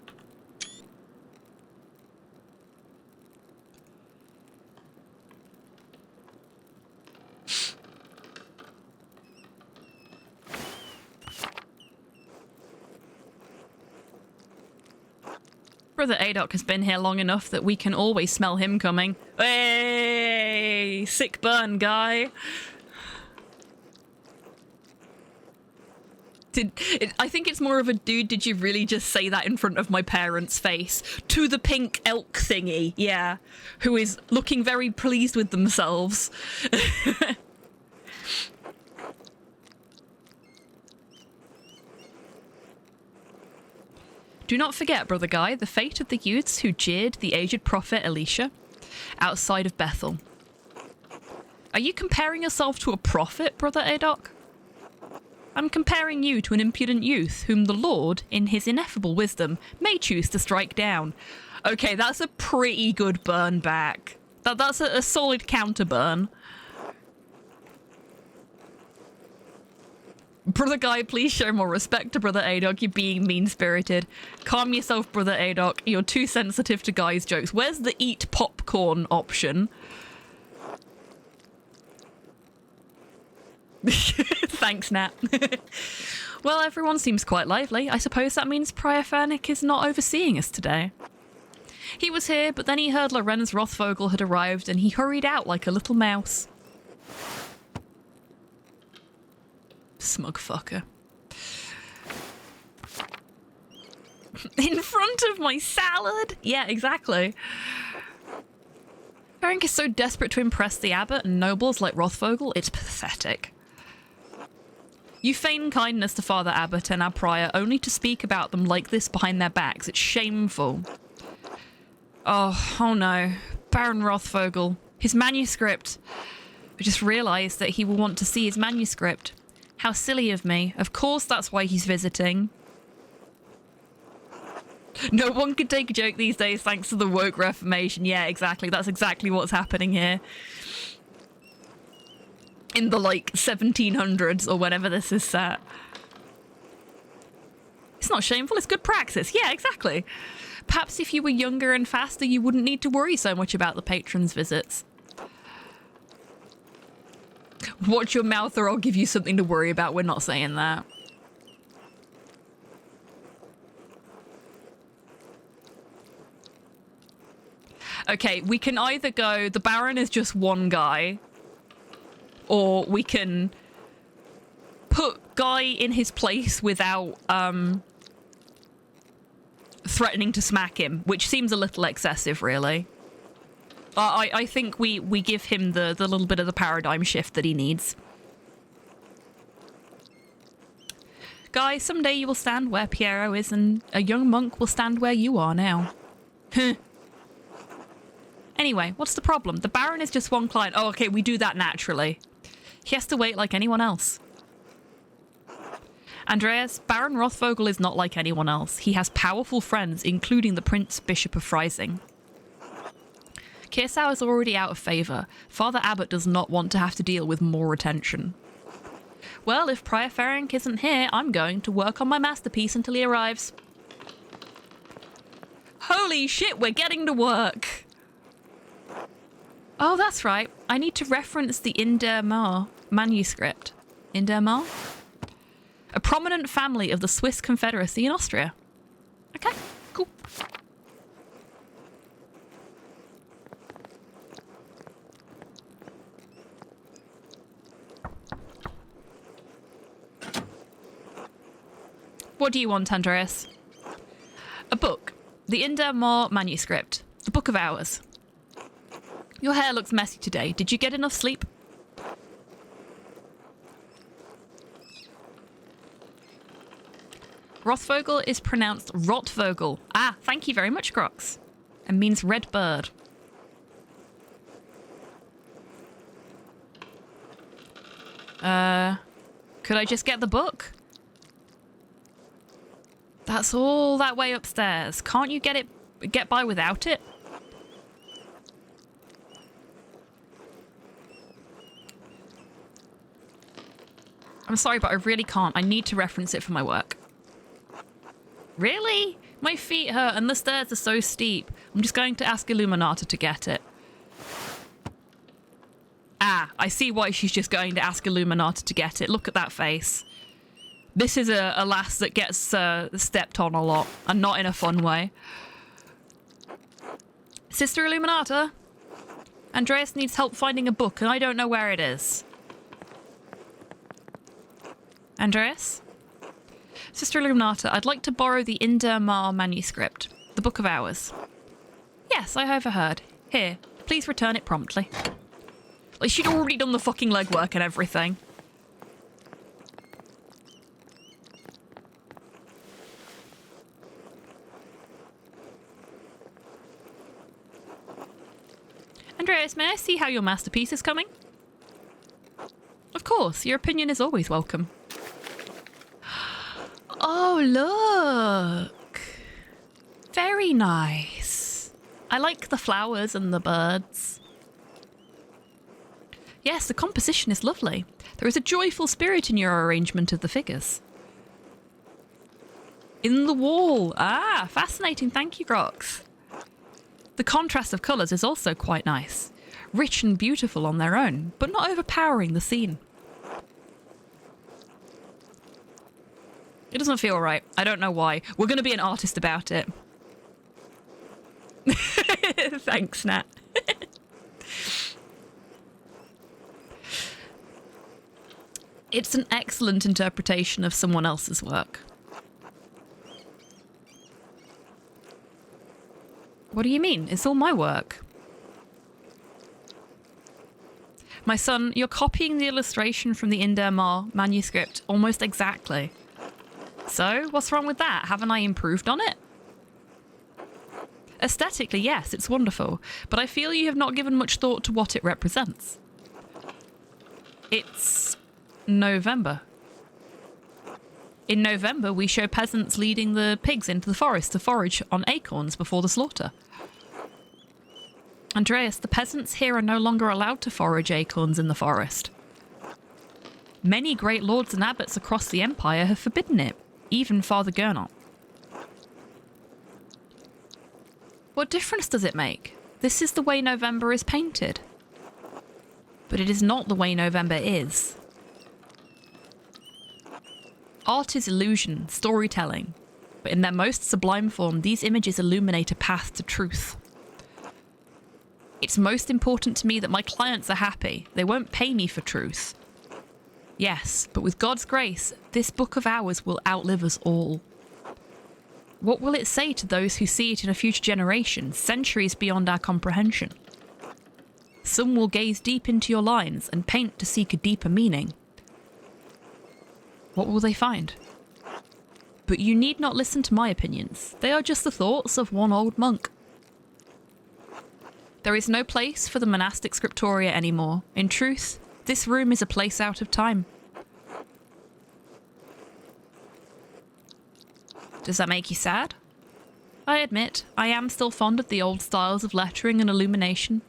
S1: Brother Adoc has been here long enough that we can always smell him coming. Hey! Sick burn, guy. I think it's more of a dude, did you really just say that in front of my parents' face? To the pink elk thingy, yeah. Who is looking very pleased with themselves. Do not forget, Brother Guy, the fate of the youths who jeered the aged prophet Elisha outside of Bethel. Are you comparing yourself to a prophet, Brother Adoc? I'm comparing you to an impudent youth whom the Lord, in his ineffable wisdom, may choose to strike down. Okay, that's a pretty good burn back. That's a solid counter burn. Brother Guy, please show more respect to Brother Adoc. You're being mean-spirited. Calm yourself, Brother Adoc. You're too sensitive to Guy's jokes. Where's the eat popcorn option? Thanks, Nat. Well, everyone seems quite lively. I suppose that means Prior Fernick is not overseeing us today. He was here, but then he heard Lorenz Rothvogel had arrived and he hurried out like a little mouse. Smug fucker. In front of my salad? Yeah, exactly. Ferenc is so desperate to impress the abbot and nobles like Rothvogel, it's pathetic. You feign kindness to Father Abbot and our prior only to speak about them like this behind their backs. It's shameful. Oh no. Baron Rothvogel. His manuscript. I just realised that he will want to see his manuscript. How silly of me. Of course that's why he's visiting. No one could take a joke these days thanks to the woke reformation. Yeah, exactly. That's exactly what's happening here. In the, like, 1700s or whenever this is set. It's not shameful, it's good praxis. Yeah, exactly. Perhaps if you were younger and faster, you wouldn't need to worry so much about the patrons' visits. Watch your mouth or I'll give you something to worry about. We're not saying that. Okay, we can either go, the Baron is just one guy, or we can put Guy in his place without threatening to smack him, which seems a little excessive, really. I think we give him the little bit of the paradigm shift that he needs. Guys, someday you will stand where Piero is, and a young monk will stand where you are now. Anyway, what's the problem? The Baron is just one client. Oh, okay, we do that naturally. He has to wait like anyone else. Andreas, Baron Rothvogel is not like anyone else. He has powerful friends, including the Prince Bishop of Freising. Kirsau is already out of favour. Father Abbot does not want to have to deal with more attention. Well, if Prior Ferenc isn't here, I'm going to work on my masterpiece until he arrives. Holy shit, we're getting to work! Oh, that's right. I need to reference the Indermar manuscript. Indermar? A prominent family of the Swiss Confederacy in Austria. Okay, cool. What do you want, Andreas? A book. The Indermar manuscript. The Book of Hours. Your hair looks messy today. Did you get enough sleep? Rothvogel is pronounced Rotvogel. Ah, thank you very much, Grox. And means red bird. Could I just get the book? That's all that way upstairs. Can't you get by without it? I'm sorry, but I really can't. I need to reference it for my work. Really? My feet hurt and the stairs are so steep. I'm just going to ask Illuminata to get it. Ah, I see why she's just going to ask Illuminata to get it. Look at that face. This is a lass that gets stepped on a lot, and not in a fun way. Sister Illuminata? Andreas needs help finding a book, and I don't know where it is. Andreas? Sister Illuminata, I'd like to borrow the Indermar manuscript, the Book of Hours. Yes, I overheard. Here, please return it promptly. Like, she'd already done the fucking legwork and everything. Andreas, may I see how your masterpiece is coming? Of course, your opinion is always welcome. Oh, look. Very nice. I like the flowers and the birds. Yes, the composition is lovely. There is a joyful spirit in your arrangement of the figures. In the wall. Ah, fascinating. Thank you, Grox. The contrast of colours is also quite nice. Rich and beautiful on their own, but not overpowering the scene. It doesn't feel right. I don't know why. We're going to be an artist about it. Thanks, Nat. It's an excellent interpretation of someone else's work. What do you mean? It's all my work. My son, you're copying the illustration from the Indermar manuscript almost exactly. So, what's wrong with that? Haven't I improved on it? Aesthetically, yes, it's wonderful, but I feel you have not given much thought to what it represents. It's November. In November, we show peasants leading the pigs into the forest to forage on acorns before the slaughter. Andreas, the peasants here are no longer allowed to forage acorns in the forest. Many great lords and abbots across the empire have forbidden it, even Father Gernot. What difference does it make? This is the way November is painted. But it is not the way November is. Art is illusion, storytelling, but in their most sublime form, these images illuminate a path to truth. It's most important to me that my clients are happy. They won't pay me for truth. Yes, but with God's grace, this Book of Hours will outlive us all. What will it say to those who see it in a future generation, centuries beyond our comprehension? Some will gaze deep into your lines and paint to seek a deeper meaning. What will they find? But you need not listen to my opinions. They are just the thoughts of one old monk. There is no place for the monastic scriptoria anymore. In truth, this room is a place out of time. Does that make you sad? I admit, I am still fond of the old styles of lettering and illumination.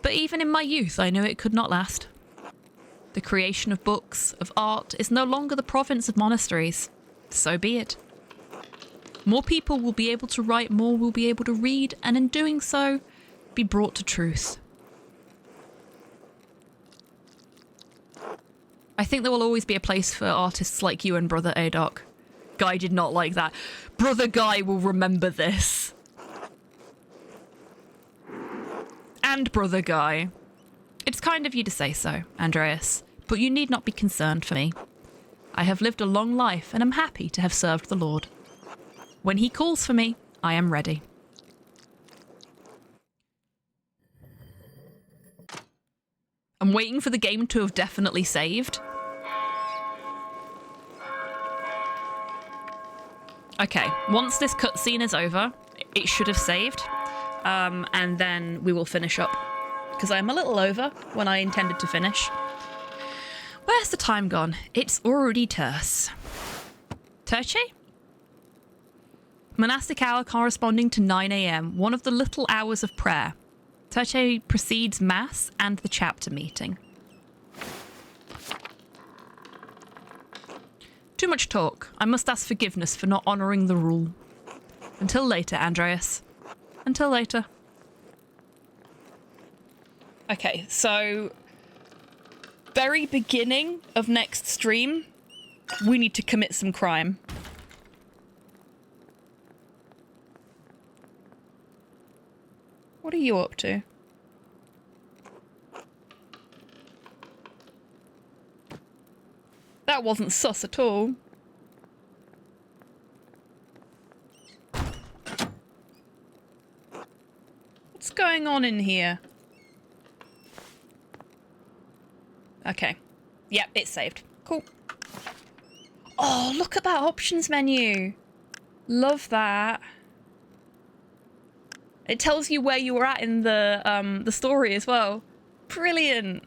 S1: But even in my youth, I knew it could not last. The creation of books, of art, is no longer the province of monasteries. So be it. More people will be able to write, more will be able to read, and in doing so, be brought to truth. I think there will always be a place for artists like you and Brother Adoc. Guy did not like that. Brother Guy will remember this. And Brother Guy. It's kind of you to say so, Andreas, but you need not be concerned for me. I have lived a long life and am happy to have served the Lord. When he calls for me, I am ready. I'm waiting for the game to have definitely saved. Okay, once this cutscene is over, it should have saved, and then we will finish up, because I'm a little over when I intended to finish. Where's the time gone? It's already terse. Terce? Monastic hour corresponding to 9 AM, one of the little hours of prayer. Terce precedes Mass and the chapter meeting. Too much talk. I must ask forgiveness for not honouring the rule. Until later, Andreas. Until later. Okay, so very beginning of next stream, we need to commit some crime. What are you up to? That wasn't sus at all. What's going on in here? Okay. Yep, it's saved. Cool. Oh, look at that options menu. Love that. It tells you where you were at in the story as well. Brilliant.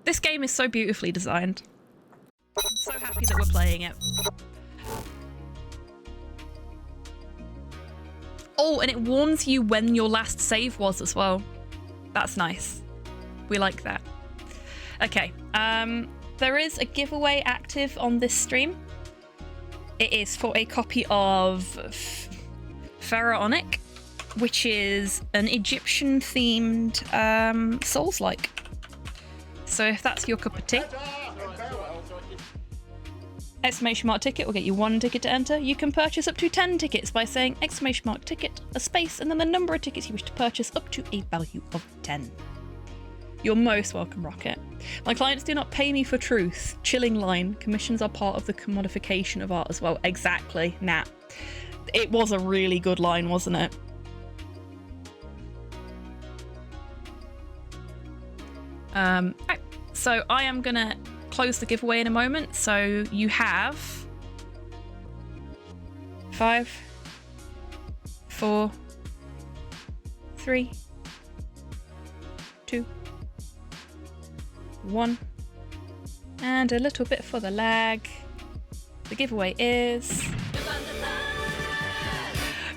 S1: This game is so beautifully designed. I'm so happy that we're playing it. Oh, and it warns you when your last save was as well. That's nice. We like that. Okay, there is a giveaway active on this stream. It is for a copy of Pharaonic, which is an Egyptian-themed Souls-like. So if that's your cup of tea, exclamation mark ticket will get you 1 ticket to enter. You can purchase up to 10 tickets by saying exclamation mark ticket, a space, and then the number of tickets you wish to purchase up to a value of 10. You're most welcome, Rocket. My clients do not pay me for truth. Chilling line. Commissions are part of the commodification of art as well. Exactly, Nat. It was a really good line, wasn't it? So I am gonna close the giveaway in a moment. So you have 5, 4, 3, 2, 1, and a little bit for the lag. The giveaway is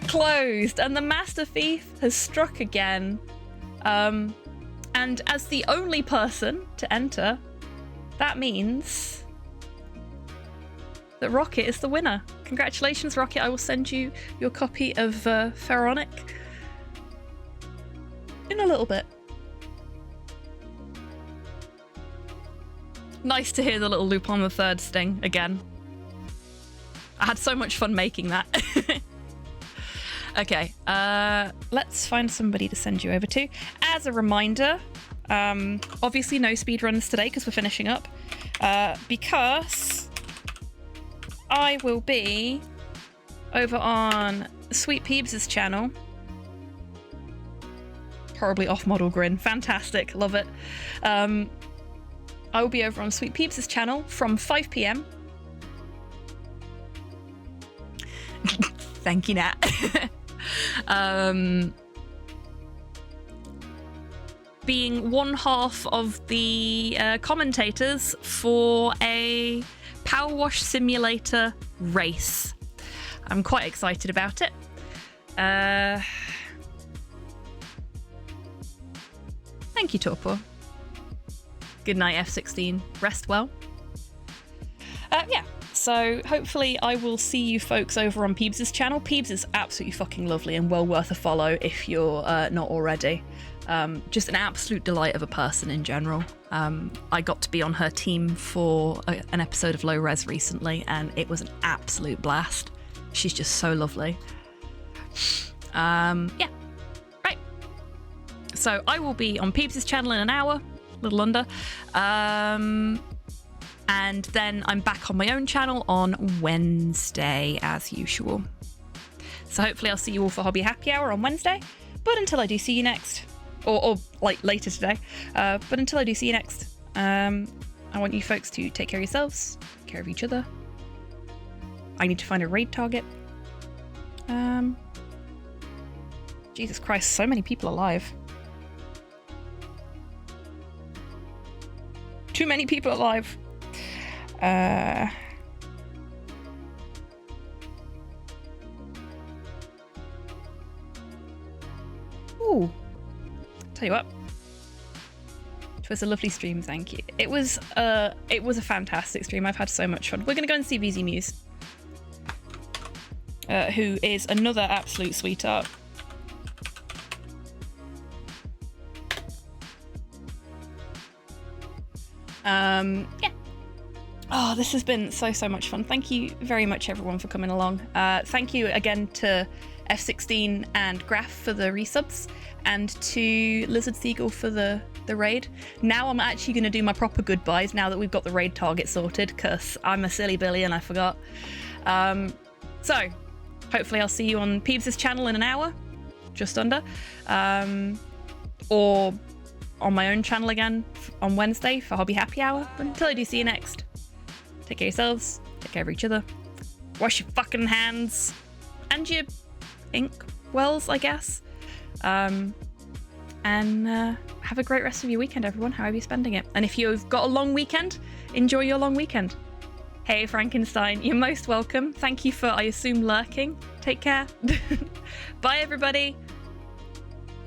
S1: closed, and the Master Thief has struck again. And as the only person to enter, that means that Rocket is the winner. Congratulations, Rocket. I will send you your copy of Pharaonic in a little bit. Nice to hear the little Lupin the Third sting again. I had so much fun making that. Okay, let's find somebody to send you over to. As a reminder, obviously no speedruns today because we're finishing up, because I will be over on Sweet Peebs' channel Horribly off-model grin. Fantastic. Love it. I will be over on Sweet Peeps' channel from 5 p.m. Thank you, Nat. Being one half of the commentators for a Power Wash Simulator race. I'm quite excited about it. Thank you, Torpor. Good night, F16. Rest well. Yeah, so hopefully I will see you folks over on Peebs' channel. Peebs is absolutely fucking lovely and well worth a follow if you're not already. Just an absolute delight of a person in general. I got to be on her team for an episode of Low Res recently, and it was an absolute blast. She's just so lovely. Yeah, right. So I will be on Peebs' channel in an hour, a little under. And then I'm back on my own channel on Wednesday, as usual. So hopefully I'll see you all for Hobby Happy Hour on Wednesday. But until I do see you next, or like later today, but until I do see you next, I want you folks to take care of yourselves, take care of each other. I need to find a raid target. Jesus Christ, so many people alive. Too many people alive. Ooh. Tell you what. It was a lovely stream, thank you. It was a fantastic stream. I've had so much fun. We're gonna go and see VZ Muse, who is another absolute sweetheart. Yeah. Oh, this has been so much fun. Thank you very much, everyone, for coming along. Thank you again to F16 and Graph for the resubs, and to Lizard Seagull for the raid. Now I'm actually going to do my proper goodbyes now that we've got the raid target sorted, because I'm a silly Billy and I forgot. So, hopefully I'll see you on Peebs' channel in an hour, just under, or on my own channel again on Wednesday for Hobby Happy Hour. But until I do see you next, take care of yourselves, take care of each other, wash your fucking hands, and your ink wells, I guess. And have a great rest of your weekend, everyone, however you're spending it. And if you've got a long weekend, enjoy your long weekend. Hey, Frankenstein, you're most welcome. Thank you for, I assume, lurking. Take care. Bye, everybody.